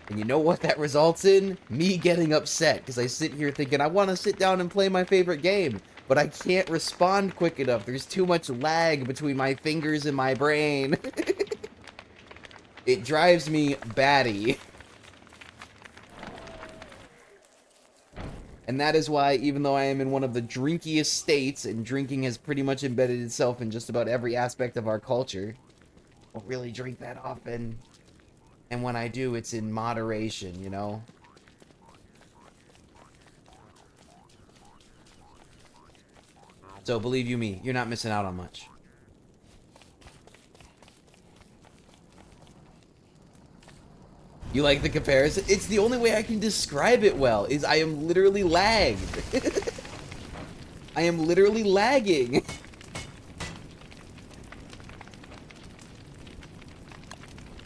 And you know what that results in? Me getting upset, because I sit here thinking, I want to sit down and play my favorite game, but I can't respond quick enough. There's too much lag between my fingers and my brain. It drives me batty. And that is why, even though I am in one of the drinkiest states, and drinking has pretty much embedded itself in just about every aspect of our culture, I don't really drink that often. And when I do, it's in moderation, you know? So believe you me, you're not missing out on much. You like the comparison? It's the only way I can describe it well, is I am literally lagged. I am literally lagging.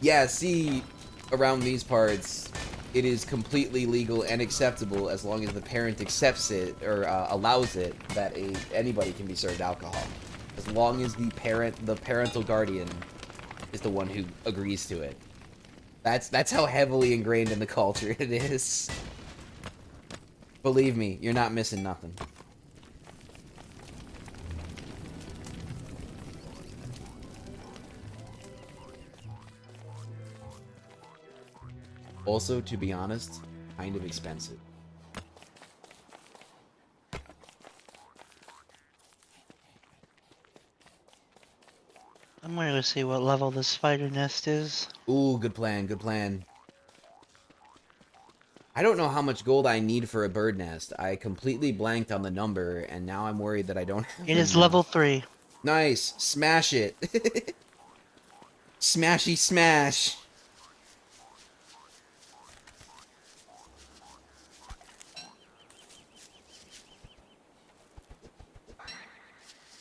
Yeah, see, around these parts, it is completely legal and acceptable as long as the parent accepts it, or allows it, that anybody can be served alcohol. As long as the parental guardian, is the one who agrees to it. That's how heavily ingrained in the culture it is. Believe me, you're not missing nothing. Also, to be honest, kind of expensive. I'm going to see what level the spider nest is. Ooh, good plan, good plan. I don't know how much gold I need for a bird nest. I completely blanked on the number, and now I'm worried that I don't have It is enough. level 3. Nice. Smash it. Smashy smash.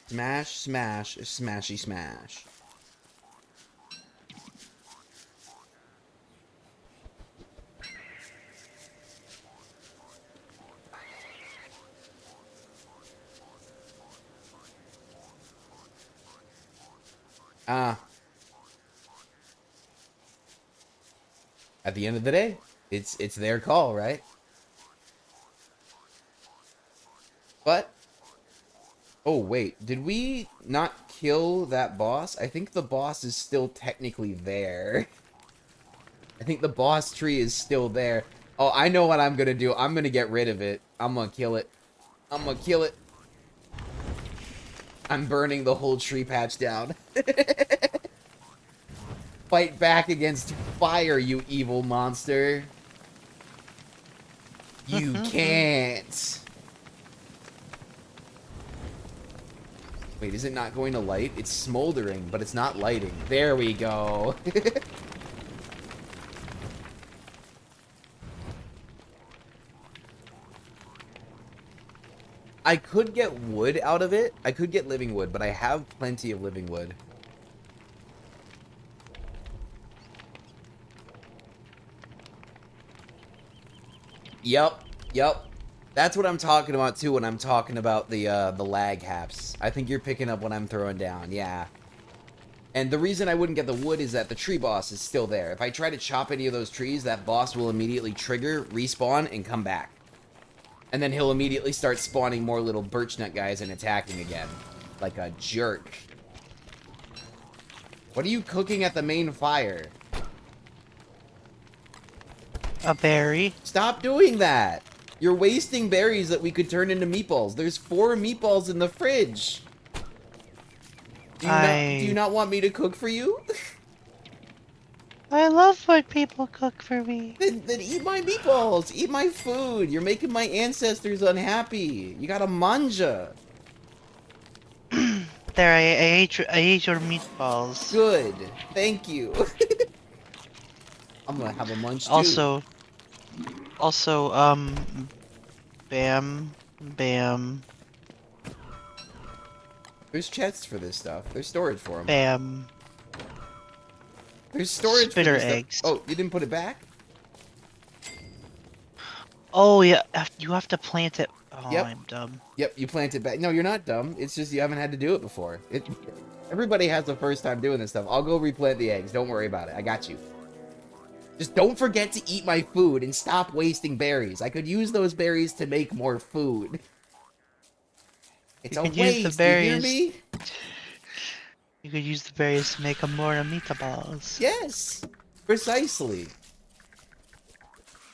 Smash, smash, smashy smash. At the end of the day, it's their call, right? But oh wait, did we not kill that boss? I think the boss is still technically there. I think the boss tree is still there. Oh, I know what I'm gonna do. I'm gonna get rid of it. I'm gonna kill it. I'm gonna kill it. I'm burning the whole tree patch down. Fight back against fire, you evil monster. You can't. Wait, is it not going to light? It's smoldering, but it's not lighting. There we go. I could get wood out of it. I could get living wood, but I have plenty of living wood. Yep. That's what I'm talking about too when I'm talking about the lag haps. I think you're picking up what I'm throwing down, yeah. And the reason I wouldn't get the wood is that the tree boss is still there. If I try to chop any of those trees, that boss will immediately trigger, respawn, and come back. And then he'll immediately start spawning more little birchnut guys and attacking again. Like a jerk. What are you cooking at the main fire? A berry. Stop doing that! You're wasting berries that we could turn into meatballs. There's 4 meatballs in the fridge. Do you not want me to cook for you? I love when people cook for me. Then eat my meatballs. Eat my food. You're making my ancestors unhappy. You gotta manja. There, I ate your meatballs. Good. Thank you. I'm gonna have a munch too. Also, bam. There's There's chests for this stuff. There's storage for them. Bam. There's storage Spitter for this eggs. stuff. Oh, you didn't put it back? Oh, yeah. You have to plant it. Oh, Yep. I'm dumb. Yep, you plant it back. No, you're not dumb. It's just you haven't had to do it before. Everybody has the first time doing this stuff. I'll go replant the eggs. Don't worry about it. I got you. Just don't forget to eat my food and stop wasting berries. I could use those berries to make more food. It's a waste. Use the berries. You hear me? You could use the berries to make more meatballs. Yes, precisely.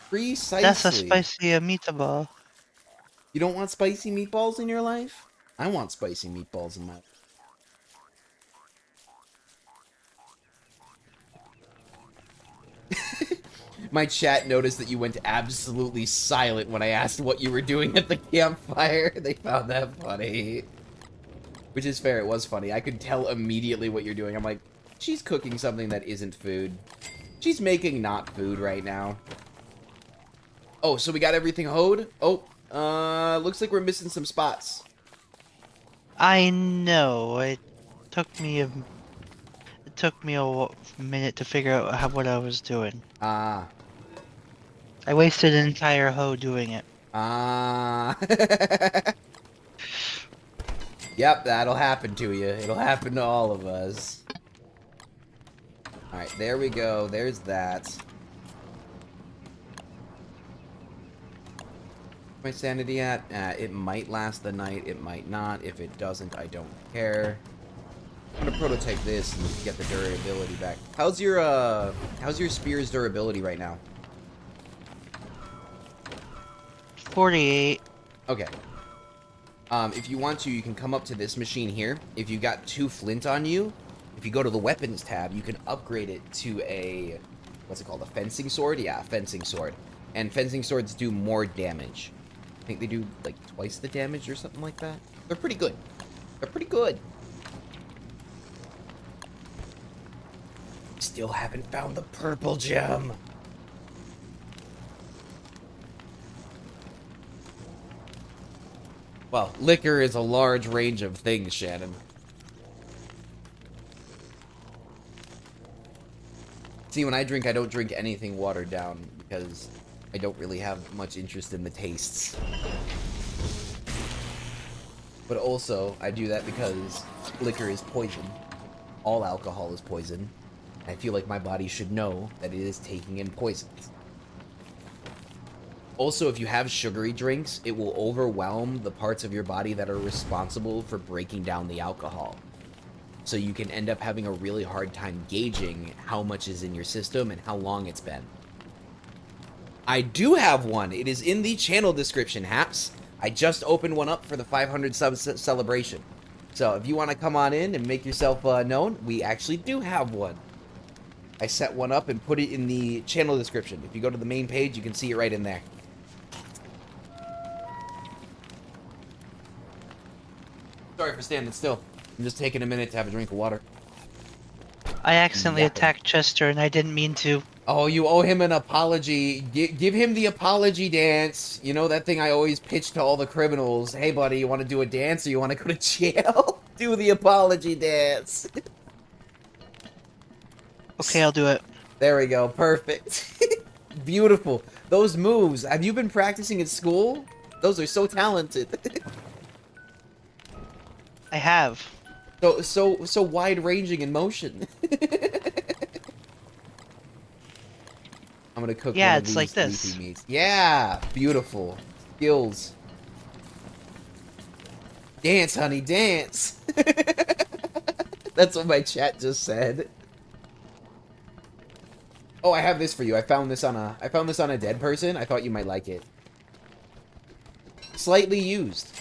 Precisely. That's a spicy meatball. You don't want spicy meatballs in your life? I want spicy meatballs in my life. My chat noticed that you went absolutely silent when I asked what you were doing at the campfire. They found that funny. Which is fair, it was funny. I could tell immediately what you're doing. I'm like, she's cooking something that isn't food. She's making not food right now. Oh, so we got everything hoed? Oh, looks like we're missing some spots. I know. It took me a minute to figure out what I was doing. Ah. I wasted an entire hoe doing it. Ah. Yep, that'll happen to you. It'll happen to all of us. Alright, there we go. There's that. My sanity at? It might last the night, it might not. If it doesn't, I don't care. I'm gonna prototype this and get the durability back. How's your spear's durability right now? 48. Okay. If you want to, you can come up to this machine here. If you got 2 flint on you, if you go to the weapons tab, you can upgrade it to a, what's it called, a fencing sword? Yeah, a fencing sword. And fencing swords do more damage. I think they do, like, twice the damage or something like that. They're pretty good. They're pretty good. Still haven't found the purple gem. Well, liquor is a large range of things, Shannon. See, when I drink, I don't drink anything watered down because I don't really have much interest in the tastes. But also, I do that because liquor is poison. All alcohol is poison. I feel like my body should know that it is taking in poisons. Also, if you have sugary drinks, it will overwhelm the parts of your body that are responsible for breaking down the alcohol. So you can end up having a really hard time gauging how much is in your system and how long it's been. I do have one. It is in the channel description, Haps. I just opened one up for the 500 sub celebration. So if you want to come on in and make yourself known, we actually do have one. I set one up and put it in the channel description. If you go to the main page, you can see it right in there. Sorry for standing still. I'm just taking a minute to have a drink of water. I accidentally attacked Chester and I didn't mean to. Oh, you owe him an apology. Give him the apology dance. You know that thing I always pitch to all the criminals. Hey, buddy, you want to do a dance or you want to go to jail? Do the apology dance. Okay, I'll do it. There we go. Perfect. Beautiful. Those moves. Have you been practicing at school? Those are so talented. I have. So wide-ranging in motion. I'm gonna cook. Yeah, one of it's like these this. leafy meats. Yeah, beautiful skills. Dance, honey, dance. That's what my chat just said. Oh, I have this for you. I found this on a dead person. I thought you might like it. Slightly used.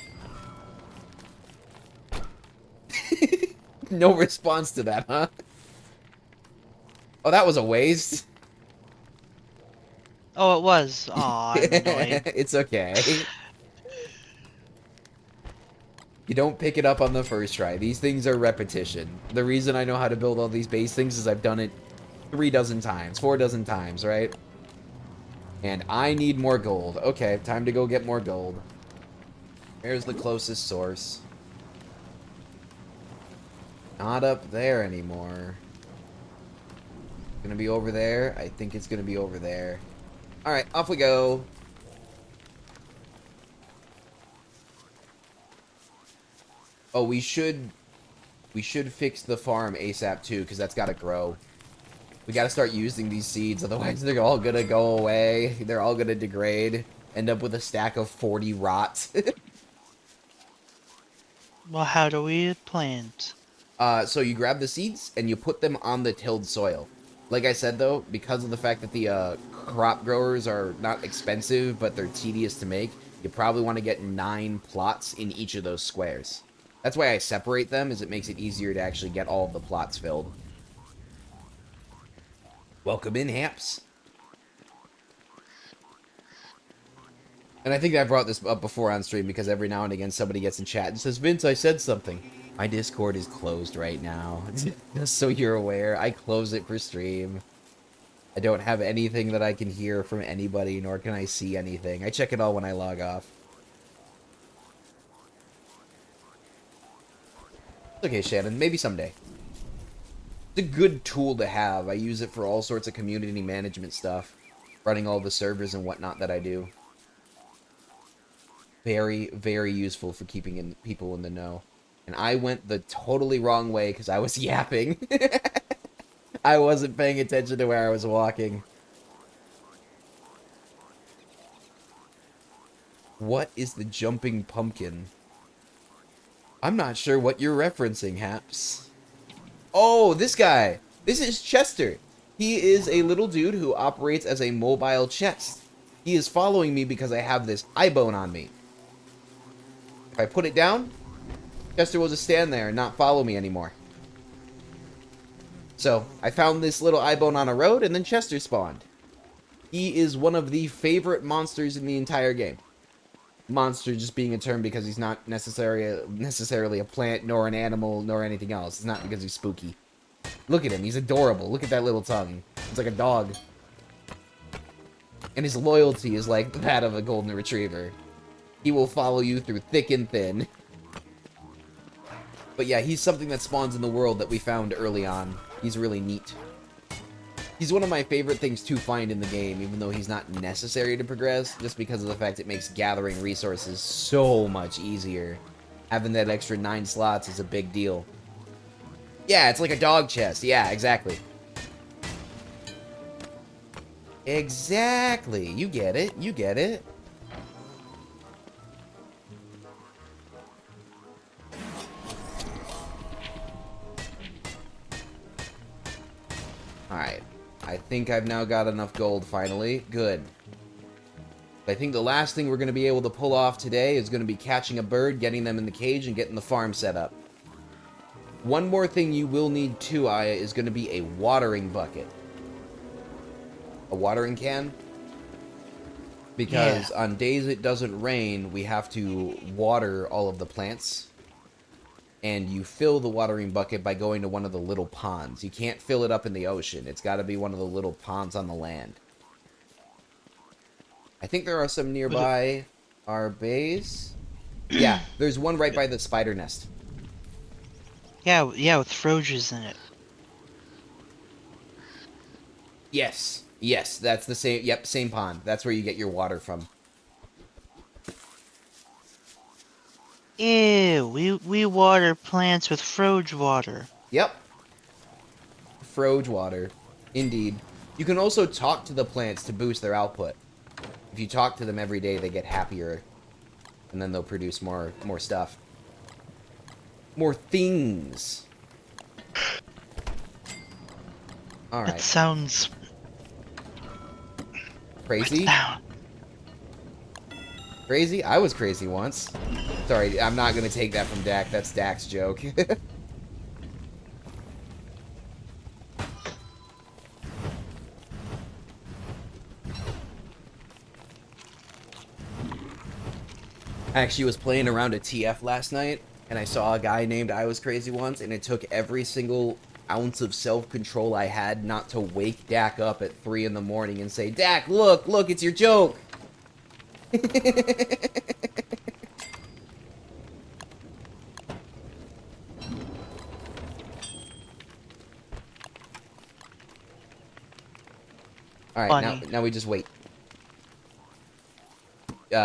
No response to that, huh? Oh, that was a waste. Oh, it was. Aw, I'm annoyed. It's okay. You don't pick it up on the first try. These things are repetition. The reason I know how to build all these base things is I've done it 3 dozen times, 4 dozen times, right? And I need more gold. Okay, time to go get more gold. Here's the closest source. Not up there anymore. Gonna be over there? I think it's gonna be over there. Alright, off we go. Oh, we should fix the farm ASAP too, because that's gotta grow. We gotta start using these seeds, otherwise they're all gonna go away. They're all gonna degrade. End up with a stack of 40 rot. Well, how do we plant? So you grab the seeds and you put them on the tilled soil. Like I said though, because of the fact that the crop growers are not expensive, but they're tedious to make, you probably want to get 9 plots in each of those squares. That's why I separate them, is it makes it easier to actually get all of the plots filled. Welcome in, Haps. And I think I brought this up before on stream because every now and again somebody gets in chat and says, Vince, I said something. My Discord is closed right now. Just so you're aware, I close it for stream. I don't have anything that I can hear from anybody, nor can I see anything. I check it all when I log off. It's okay, Shannon. Maybe someday. It's a good tool to have. I use it for all sorts of community management stuff. Running all the servers and whatnot that I do. Very, very useful for keeping people in the know. And I went the totally wrong way because I was yapping. I wasn't paying attention to where I was walking. What is the jumping pumpkin? I'm not sure what you're referencing, Haps. Oh, this guy. This is Chester. He is a little dude who operates as a mobile chest. He is following me because I have this eye bone on me. If I put it down, Chester will just stand there and not follow me anymore. So, I found this little eye bone on a road, and then Chester spawned. He is one of the favorite monsters in the entire game. Monster just being a term because he's not necessarily a plant, nor an animal, nor anything else. It's not because he's spooky. Look at him, he's adorable. Look at that little tongue. It's like a dog. And his loyalty is like that of a golden retriever. He will follow you through thick and thin. But yeah, he's something that spawns in the world that we found early on. He's really neat. He's one of my favorite things to find in the game, even though he's not necessary to progress, just because of the fact it makes gathering resources so much easier. Having that extra 9 slots is a big deal. Yeah, it's like a dog chest. Yeah, exactly. Exactly. You get it. You get it. Alright. I think I've now got enough gold finally. Good. I think the last thing we're going to be able to pull off today is going to be catching a bird, getting them in the cage, and getting the farm set up. One more thing you will need too, Aya, is going to be a watering bucket. A watering can. Because on days it doesn't rain, we have to water all of the plants. And you fill the watering bucket by going to one of the little ponds. You can't fill it up in the ocean. It's got to be one of the little ponds on the land. I think there are some nearby our base. Yeah, there's one right by the spider nest. Yeah, with froges in it. Yes, yes, that's the same. Yep, same pond. That's where you get your water from. Ew, we water plants with froge water. Yep. Froge water. Indeed. You can also talk to the plants to boost their output. If you talk to them every day, they get happier. And then they'll produce more stuff. More things. Alright. That sounds... Crazy? Down. Crazy? I was crazy once. Sorry, I'm not going to take that from Dak. That's Dak's joke. I actually was playing around a TF last night, and I saw a guy named I Was Crazy once, and it took every single ounce of self-control I had not to wake Dak up at 3 in the morning and say, Dak, look, it's your joke! All right, Funny. now we just wait.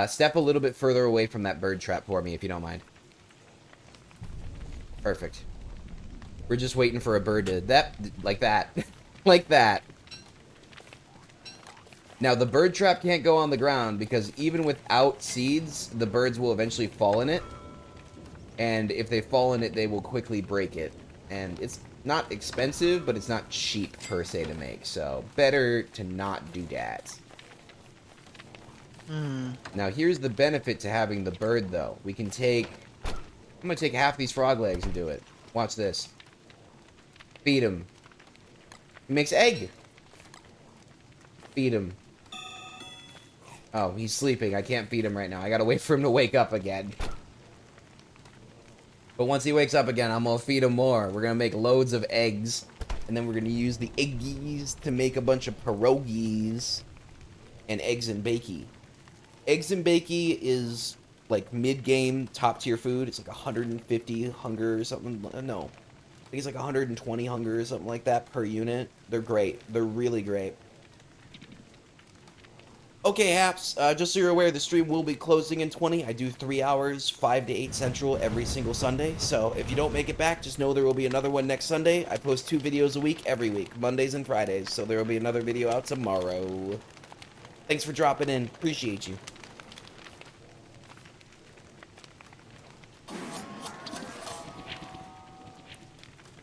Step a little bit further away from that bird trap for me, if you don't mind. Perfect. We're just waiting for a bird to like that, like that. Now the bird trap can't go on the ground because even without seeds, the birds will eventually fall in it. And if they fall in it, they will quickly break it. And it's not expensive, but it's not cheap per se to make. So better to not do that. Now here's the benefit to having the bird though. We can take, I'm gonna take half these frog legs and do it. Watch this. Feed him. He makes egg. Feed him. Oh, he's sleeping. I can't feed him right now. I gotta wait for him to wake up again. But once he wakes up again, I'm gonna feed him more. We're gonna make loads of eggs. And then we're gonna use the eggies to make a bunch of pierogies. And eggs and bakey. Eggs and bakey is like mid-game top tier food. It's like 150 hunger or something. No. I think it's like 120 hunger or something like that per unit. They're great. They're really great. Okay, Haps, just so you're aware, the stream will be closing in 20. I do 3 hours, 5 to 8 Central every single Sunday. So if you don't make it back, just know there will be another one next Sunday. I post 2 videos a week every week, Mondays and Fridays. So there will be another video out tomorrow. Thanks for dropping in. Appreciate you.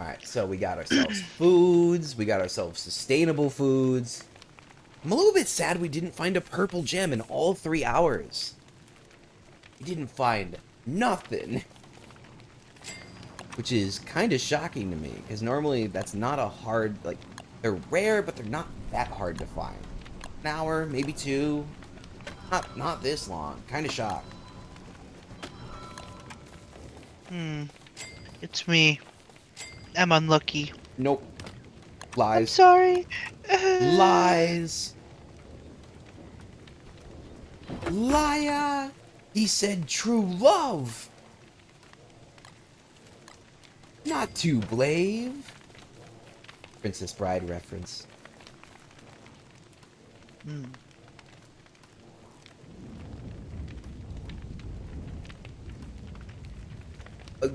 Alright, so we got ourselves foods. We got ourselves sustainable foods. I'm a little bit sad we didn't find a purple gem in all 3 hours. We didn't find nothing. Which is kind of shocking to me, because normally that's not a hard, like, they're rare, but they're not that hard to find. An hour, maybe 2. Not this long. Kind of shocked. It's me. I'm unlucky. Nope. I'm Lies. sorry. Lies. Liar. He said true love. Not to blame. Princess Bride reference.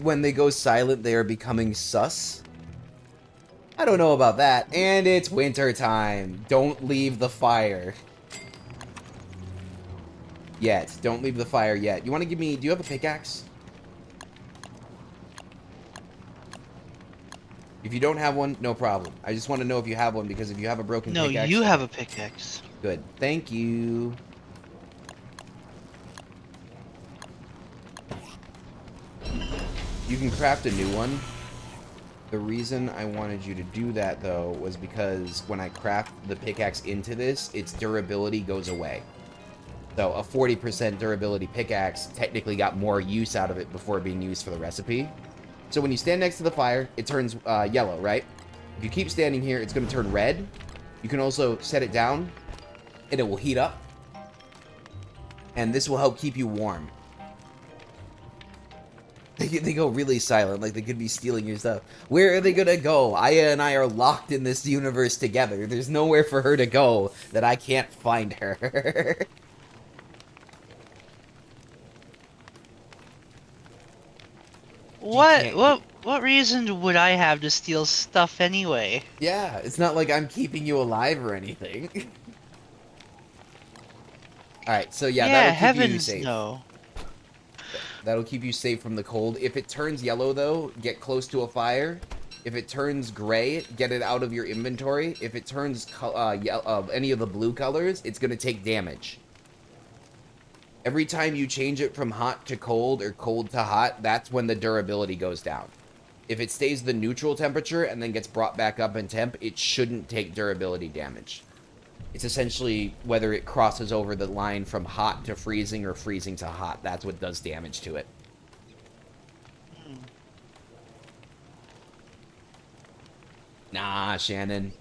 When they go silent, they are becoming sus. I don't know about that. And it's winter time. Don't leave the fire. Yet. Don't leave the fire yet. You want to give me... Do you have a pickaxe? If you don't have one, no problem. I just want to know if you have one, because if you have a broken No, pickaxe... you have a pickaxe. Good. Thank you. You can craft a new one. The reason I wanted you to do that, though, was because when I craft the pickaxe into this, its durability goes away. So a 40% durability pickaxe technically got more use out of it before being used for the recipe. So when you stand next to the fire, it turns yellow, right? If you keep standing here, it's going to turn red. You can also set it down, and it will heat up. And this will help keep you warm. They go really silent, like they could be stealing your stuff. Where are they gonna go? Aya and I are locked in this universe together. There's nowhere for her to go that I can't find her. What reason would I have to steal stuff anyway? Yeah, it's not like I'm keeping you alive or anything. Alright, so yeah, that'll keep you heavens safe. no. That'll keep you safe from the cold. If it turns yellow, though, get close to a fire. If it turns gray, get it out of your inventory. If it turns any of the blue colors, it's going to take damage. Every time you change it from hot to cold or cold to hot, that's when the durability goes down. If it stays the neutral temperature and then gets brought back up in temp, it shouldn't take durability damage. It's essentially whether it crosses over the line from hot to freezing or freezing to hot. That's what does damage to it. Nah, Shannon.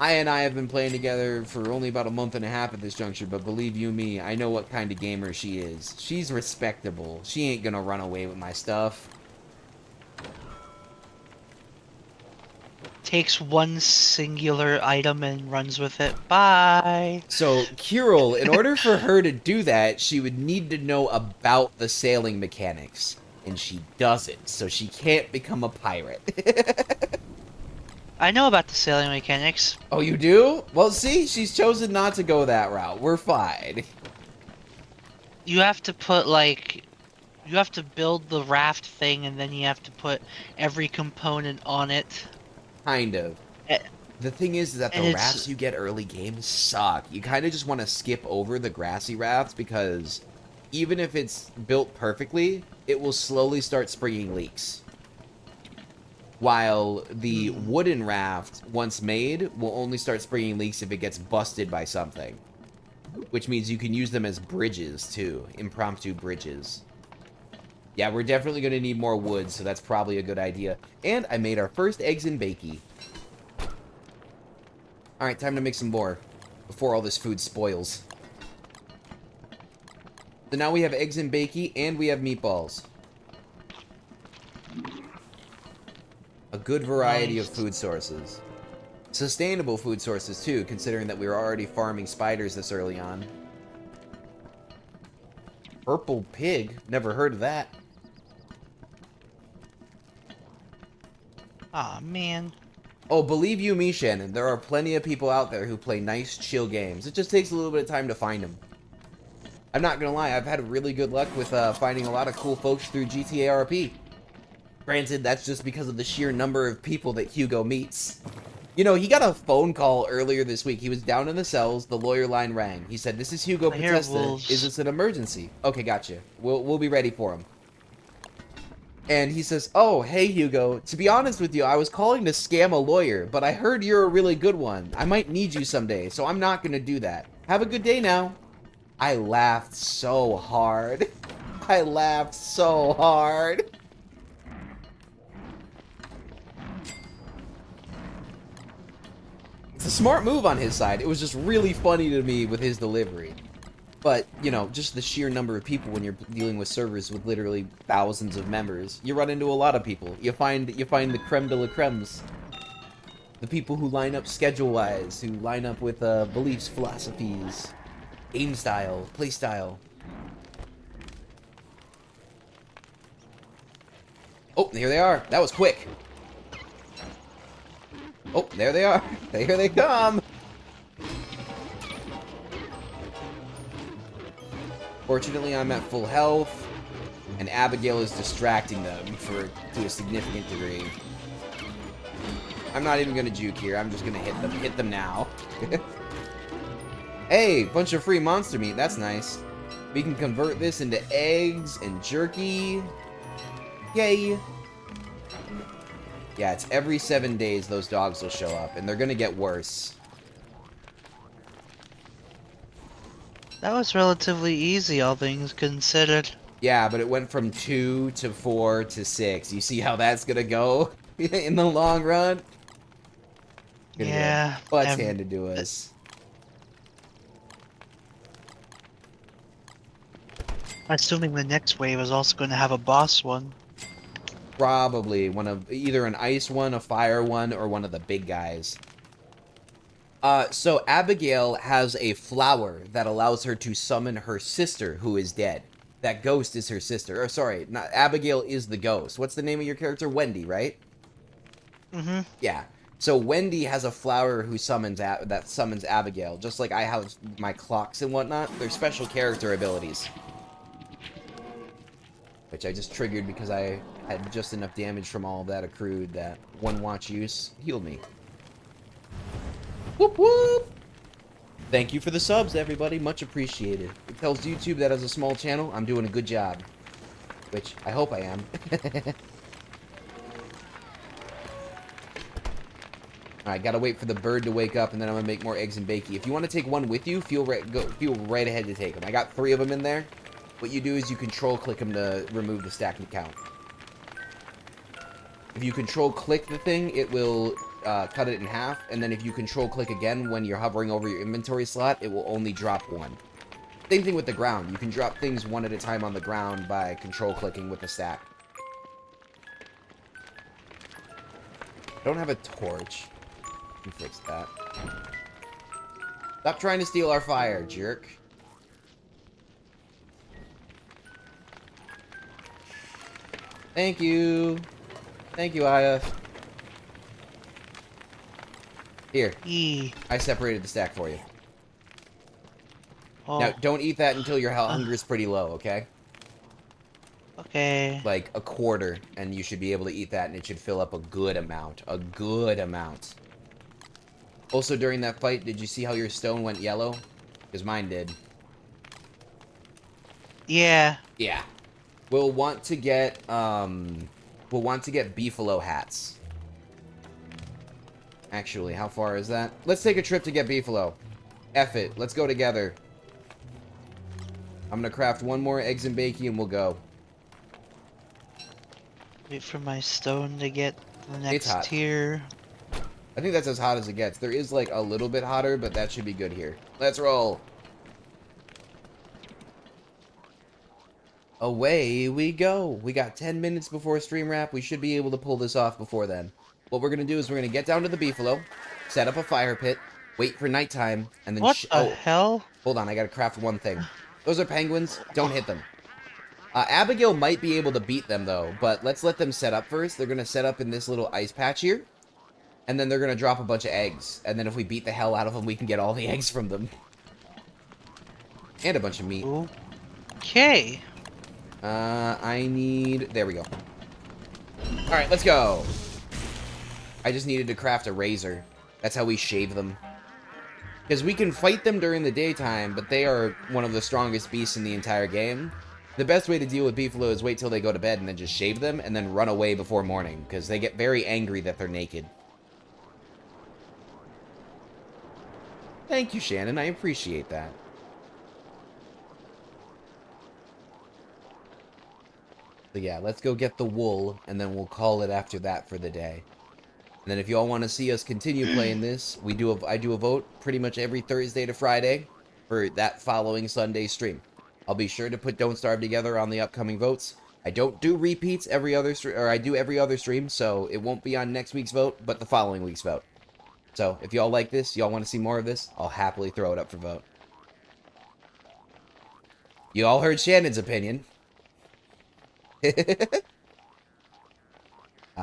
Aya and I have been playing together for only about a month and a half at this juncture, but believe you me, I know what kind of gamer she is. She's respectable. She ain't gonna run away with my stuff. takes one singular item and runs with it. Bye. So, Kirill, in order for her to do that, she would need to know about the sailing mechanics. And she doesn't, so she can't become a pirate. I know about the sailing mechanics. Oh, you do? Well, see, she's chosen not to go that route. We're fine. You have to put, like... You have to build the raft thing, and then you have to put every component on it. Kind of. Eh, The thing is that and the it's- rafts you get early game suck. You kind of just want to skip over the grassy rafts because even if it's built perfectly, it will slowly start springing leaks. While the wooden raft, once made, will only start springing leaks if it gets busted by something. Which means you can use them as bridges, too. Impromptu bridges. Yeah, we're definitely going to need more wood, so that's probably a good idea. And I made our first eggs and bakey. Alright, time to make some more before all this food spoils. So now we have eggs and bakey, and we have meatballs. A good variety of food sources. Sustainable food sources, too, considering that we were already farming spiders this early on. Purple pig? Never heard of that. Aw, man. Oh, believe you me, Shannon, there are plenty of people out there who play nice, chill games. It just takes a little bit of time to find them. I'm not gonna lie, I've had really good luck with finding a lot of cool folks through GTA RP. Granted, that's just because of the sheer number of people that Hugo meets. You know, he got a phone call earlier this week. He was down in the cells, the lawyer line rang. He said, "This is Hugo I hear Potesta. wolves." Is this an emergency?" Okay, gotcha. We'll be ready for him. And he says, "Oh, hey Hugo, to be honest with you, I was calling to scam a lawyer, but I heard you're a really good one. I might need you someday, so I'm not gonna do that. Have a good day now." I laughed so hard. I laughed so hard. It's a smart move on his side. It was just really funny to me with his delivery. But, you know, just the sheer number of people when you're dealing with servers with literally thousands of members, you run into a lot of people. You find the creme de la cremes. The people who line up schedule-wise, who line up with beliefs, philosophies, aim style, play style. Oh, here they are. That was quick. Oh, there they are. Here they come. Fortunately, I'm at full health, and Abigail is distracting them to a significant degree. I'm not even gonna juke here. I'm just gonna hit them. Hit them now. Hey, bunch of free monster meat. That's nice. We can convert this into eggs and jerky. Yay! Yeah, it's every 7 days those dogs will show up, and they're gonna get worse. That was relatively easy, all things considered. Yeah, but it went from 2 to 4 to 6. You see how that's gonna go in the long run? Gonna Yeah. get butts handed to us. Assuming the next wave is also going to have a boss one. Probably one of either an ice one, a fire one, or one of the big guys. So Abigail has a flower that allows her to summon her sister who is dead. That ghost is her sister. Or sorry, not Abigail is the ghost. What's the name of your character? Wendy, right? Mm-hmm. Yeah. So Wendy has a flower who summons that summons Abigail, just like I have my clocks and whatnot. They're special character abilities. Which I just triggered because I had just enough damage from all of that accrued that one watch use healed me. Whoop whoop! Thank you for the subs, everybody. Much appreciated. It tells YouTube that as a small channel, I'm doing a good job. Which, I hope I am. Alright, gotta wait for the bird to wake up, and then I'm gonna make more eggs and bakey. If you want to take one with you, feel right ahead to take them. I got 3 of them in there. What you do is you control-click them to remove the stacking count. If you control-click the thing, it will cut it in half, and then if you control-click again when you're hovering over your inventory slot, it will only drop 1. Same thing with the ground. You can drop things 1 at a time on the ground by control-clicking with the stack. I don't have a torch. Can fix that. Stop trying to steal our fire, jerk. Thank you. Thank you, Aya. Here. E. I separated the stack for you. Oh. Now, don't eat that until your hunger is pretty low, okay? Okay. Like a quarter, and you should be able to eat that, and it should fill up a good amount. A good amount. Also, during that fight, did you see how your stone went yellow? Because mine did. Yeah. Yeah. We'll want to get beefalo hats. Actually, how far is that? Let's take a trip to get beefalo. F it. Let's go together. I'm gonna craft one more eggs and bacon and we'll go. Wait for my stone to get the It's hot. next tier. I think that's as hot as it gets. There is like a little bit hotter, but that should be good here. Let's roll. Away we go. We got 10 minutes before stream wrap. We should be able to pull this off before then. What we're going to do is we're going to get down to the beefalo, set up a fire pit, wait for nighttime, and then... What the hell? Hold on, I got to craft one thing. Those are penguins. Don't hit them. Abigail might be able to beat them, though, but let's let them set up first. They're going to set up in this little ice patch here, and then they're going to drop a bunch of eggs. And then if we beat the hell out of them, we can get all the eggs from them. And a bunch of meat. Okay. I need... There we go. Alright, let's go. I just needed to craft a razor. That's how we shave them. Because we can fight them during the daytime, but they are one of the strongest beasts in the entire game. The best way to deal with beefalo is wait till they go to bed and then just shave them and then run away before morning. Because they get very angry that they're naked. Thank you, Shannon. I appreciate that. So yeah, let's go get the wool, and then we'll call it after that for the day. And then if you all want to see us continue playing this, I do a vote pretty much every Thursday to Friday for that following Sunday stream. I'll be sure to put Don't Starve Together on the upcoming votes. I don't do repeats every other I do every other stream, so it won't be on next week's vote, but the following week's vote. So if y'all like this, y'all want to see more of this, I'll happily throw it up for vote. You all heard Shannon's opinion. A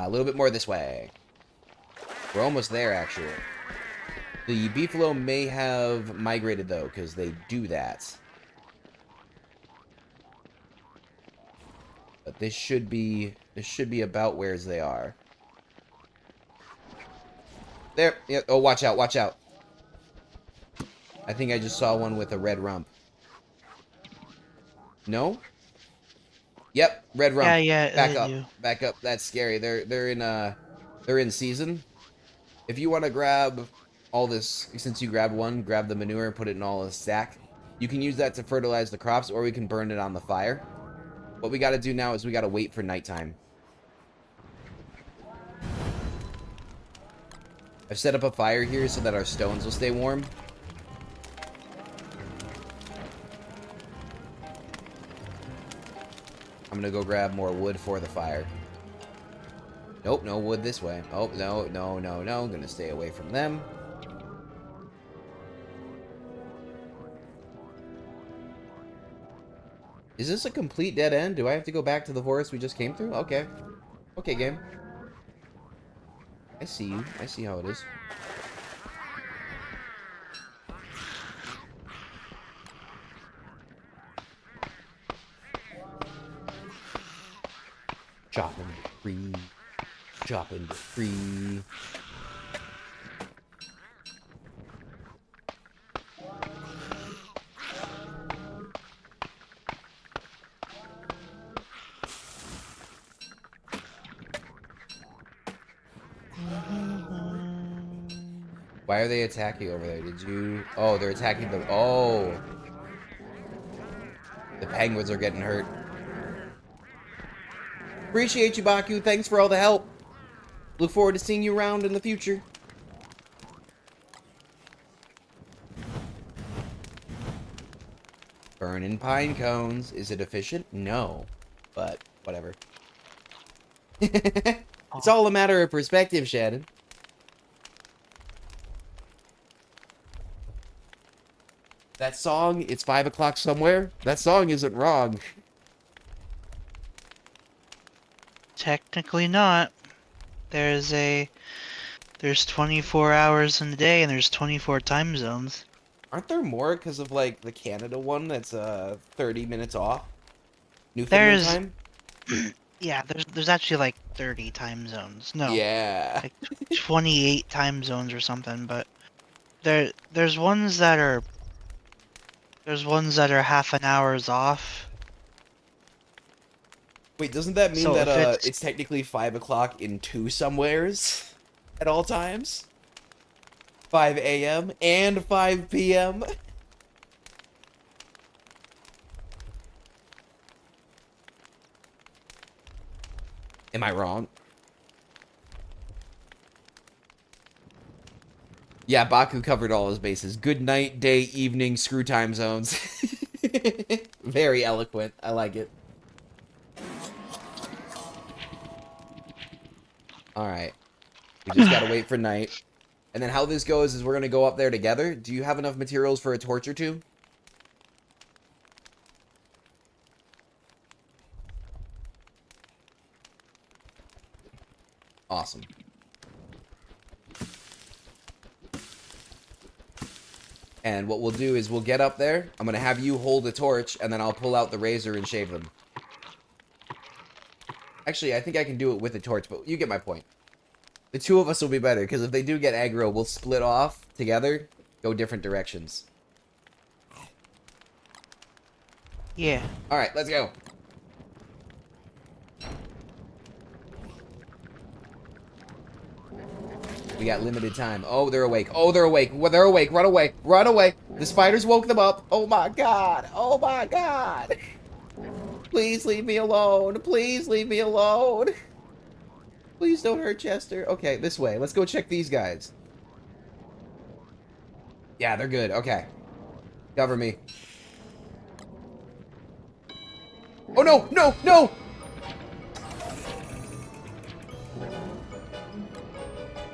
little bit more this way. We're almost there, actually. The beefalo may have migrated, though, because they do that. But this should be about where they are. There. Yeah. Oh, watch out! Watch out! I think I just saw one with a red rump. No. Yep, red rump. Yeah. Back up. Back up. That's scary. They're in season. If you want to grab all this, since you grabbed one, grab the manure and put it in all a stack. You can use that to fertilize the crops, or we can burn it on the fire. What we got to do now is we got to wait for nighttime. I've set up a fire here so that our stones will stay warm. I'm gonna go grab more wood for the fire. Nope, no wood this way. Oh, no. I'm gonna stay away from them. Is this a complete dead end? Do I have to go back to the forest we just came through? Okay. Okay, game. I see you. I see how it is. Chopping free. Chopping free. Why are they attacking over there? Did you... Oh, they're attacking the... Oh. The penguins are getting hurt. Appreciate you, Baku. Thanks for all the help. Look forward to seeing you around in the future. Burning pine cones. Is it efficient? No. But, whatever. It's all a matter of perspective, Shannon. That song, It's 5 o'clock somewhere, that song isn't wrong. Technically not. There's 24 hours in the day and there's 24 time zones. Aren't there more because of, like, the Canada one that's 30 minutes off? Newfoundland There's time? yeah, there's actually like 30 time zones. No. Yeah. Like 28 time zones or something, but there's ones that are half an hour's off. Wait, doesn't that mean So that if it's technically 5 o'clock in two somewheres at all times? 5 a.m. and 5 p.m.? Am I wrong? Yeah, Baku covered all his bases. Good night, day, evening, screw time zones. Very eloquent. I like it. Alright. We just gotta wait for night. And then how this goes is we're gonna go up there together. Do you have enough materials for a torch or two? Awesome. And what we'll do is we'll get up there. I'm gonna have you hold a torch, and then I'll pull out the razor and shave them. Actually, I think I can do it with a torch, but you get my point. The two of us will be better, because if they do get aggro, we'll split off together, go different directions. Yeah. Alright, let's go. We got limited time. Oh, they're awake. Oh, they're awake. Well, they're awake. Run away. Run away. The spiders woke them up. Oh my god. Oh my god. Please leave me alone. Please leave me alone. Please don't hurt Chester. Okay, this way. Let's go check these guys. Yeah, they're good. Okay. Cover me. Oh, no. No. No.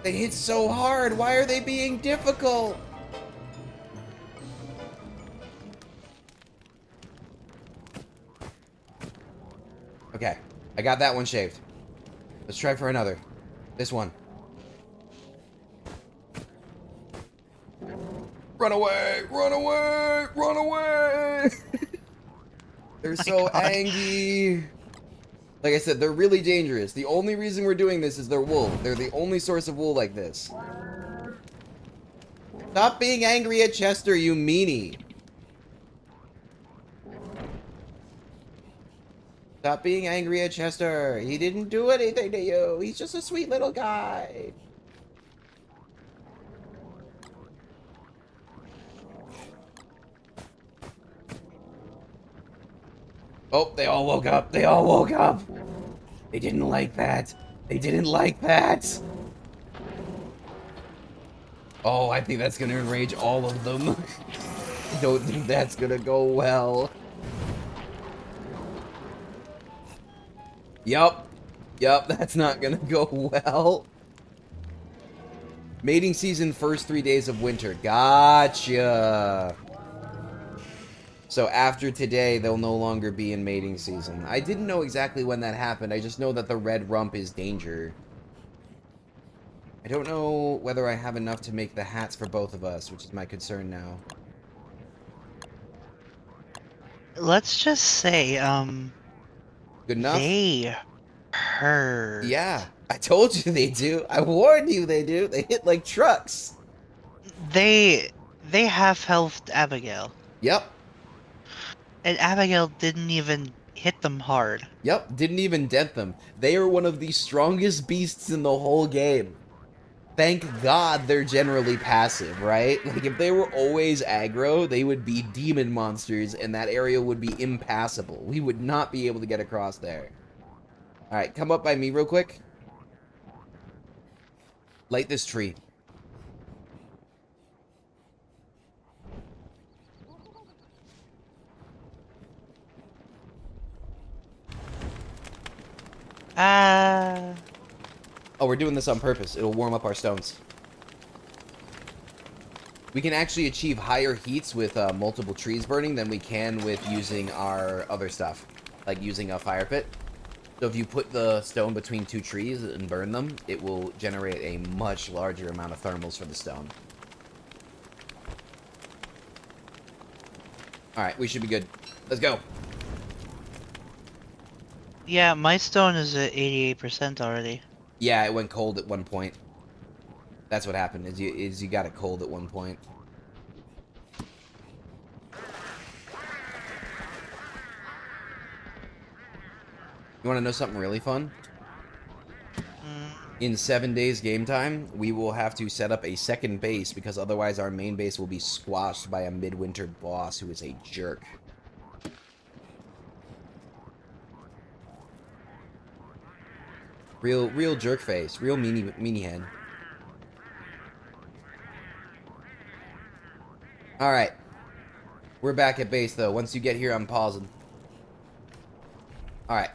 They hit so hard. Why are they being difficult? Okay. I got that one shaved. Let's try for another. This one. Run away! Run away! Run away! They're so angry. Like I said, they're really dangerous. The only reason we're doing this is they're wool. They're the only source of wool like this. Stop being angry at Chester, you meanie. Stop being angry at Chester. He didn't do anything to you. He's just a sweet little guy. Oh, they all woke up. They all woke up. They didn't like that. They didn't like that. Oh, I think that's gonna enrage all of them. I don't think that's gonna go well. Yup. Yup, that's not gonna go well. Mating season, first 3 days of winter. Gotcha. So after today, they'll no longer be in mating season. I didn't know exactly when that happened. I just know that the red rump is danger. I don't know whether I have enough to make the hats for both of us, which is my concern now. Let's just say, Good enough? they hurt. Yeah, I told you they do. I warned you they do. They hit like trucks. They half-healthed Abigail. Yep. And Abigail didn't even hit them hard. Yep, didn't even dent them. They are one of the strongest beasts in the whole game. Thank God they're generally passive, right? Like, if they were always aggro, they would be demon monsters, and that area would be impassable. We would not be able to get across there. Alright, come up by me real quick. Light this tree. Oh, we're doing this on purpose. It'll warm up our stones. We can actually achieve higher heats with multiple trees burning than we can with using our other stuff, like using a fire pit. So if you put the stone between 2 trees and burn them, it will generate a much larger amount of thermals for the stone. Alright, we should be good. Let's go. Yeah, my stone is at 88% already. Yeah, it went cold at one point. That's what happened, is you got it cold at one point. You want to know something really fun? In 7 days game time, we will have to set up a second base because otherwise our main base will be squashed by a midwinter boss who is a jerk. Real jerk face. Real meanie head. Alright. We're back at base though. Once you get here, I'm pausing. Alright.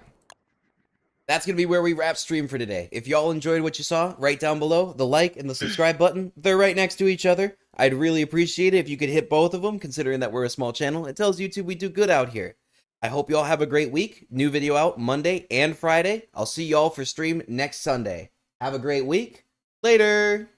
That's going to be where we wrap stream for today. If y'all enjoyed what you saw, right down below, the like and the subscribe button, they're right next to each other. I'd really appreciate it if you could hit both of them, considering that we're a small channel. It tells YouTube we do good out here. I hope y'all have a great week. New video out Monday and Friday. I'll see y'all for stream next Sunday. Have a great week. Later!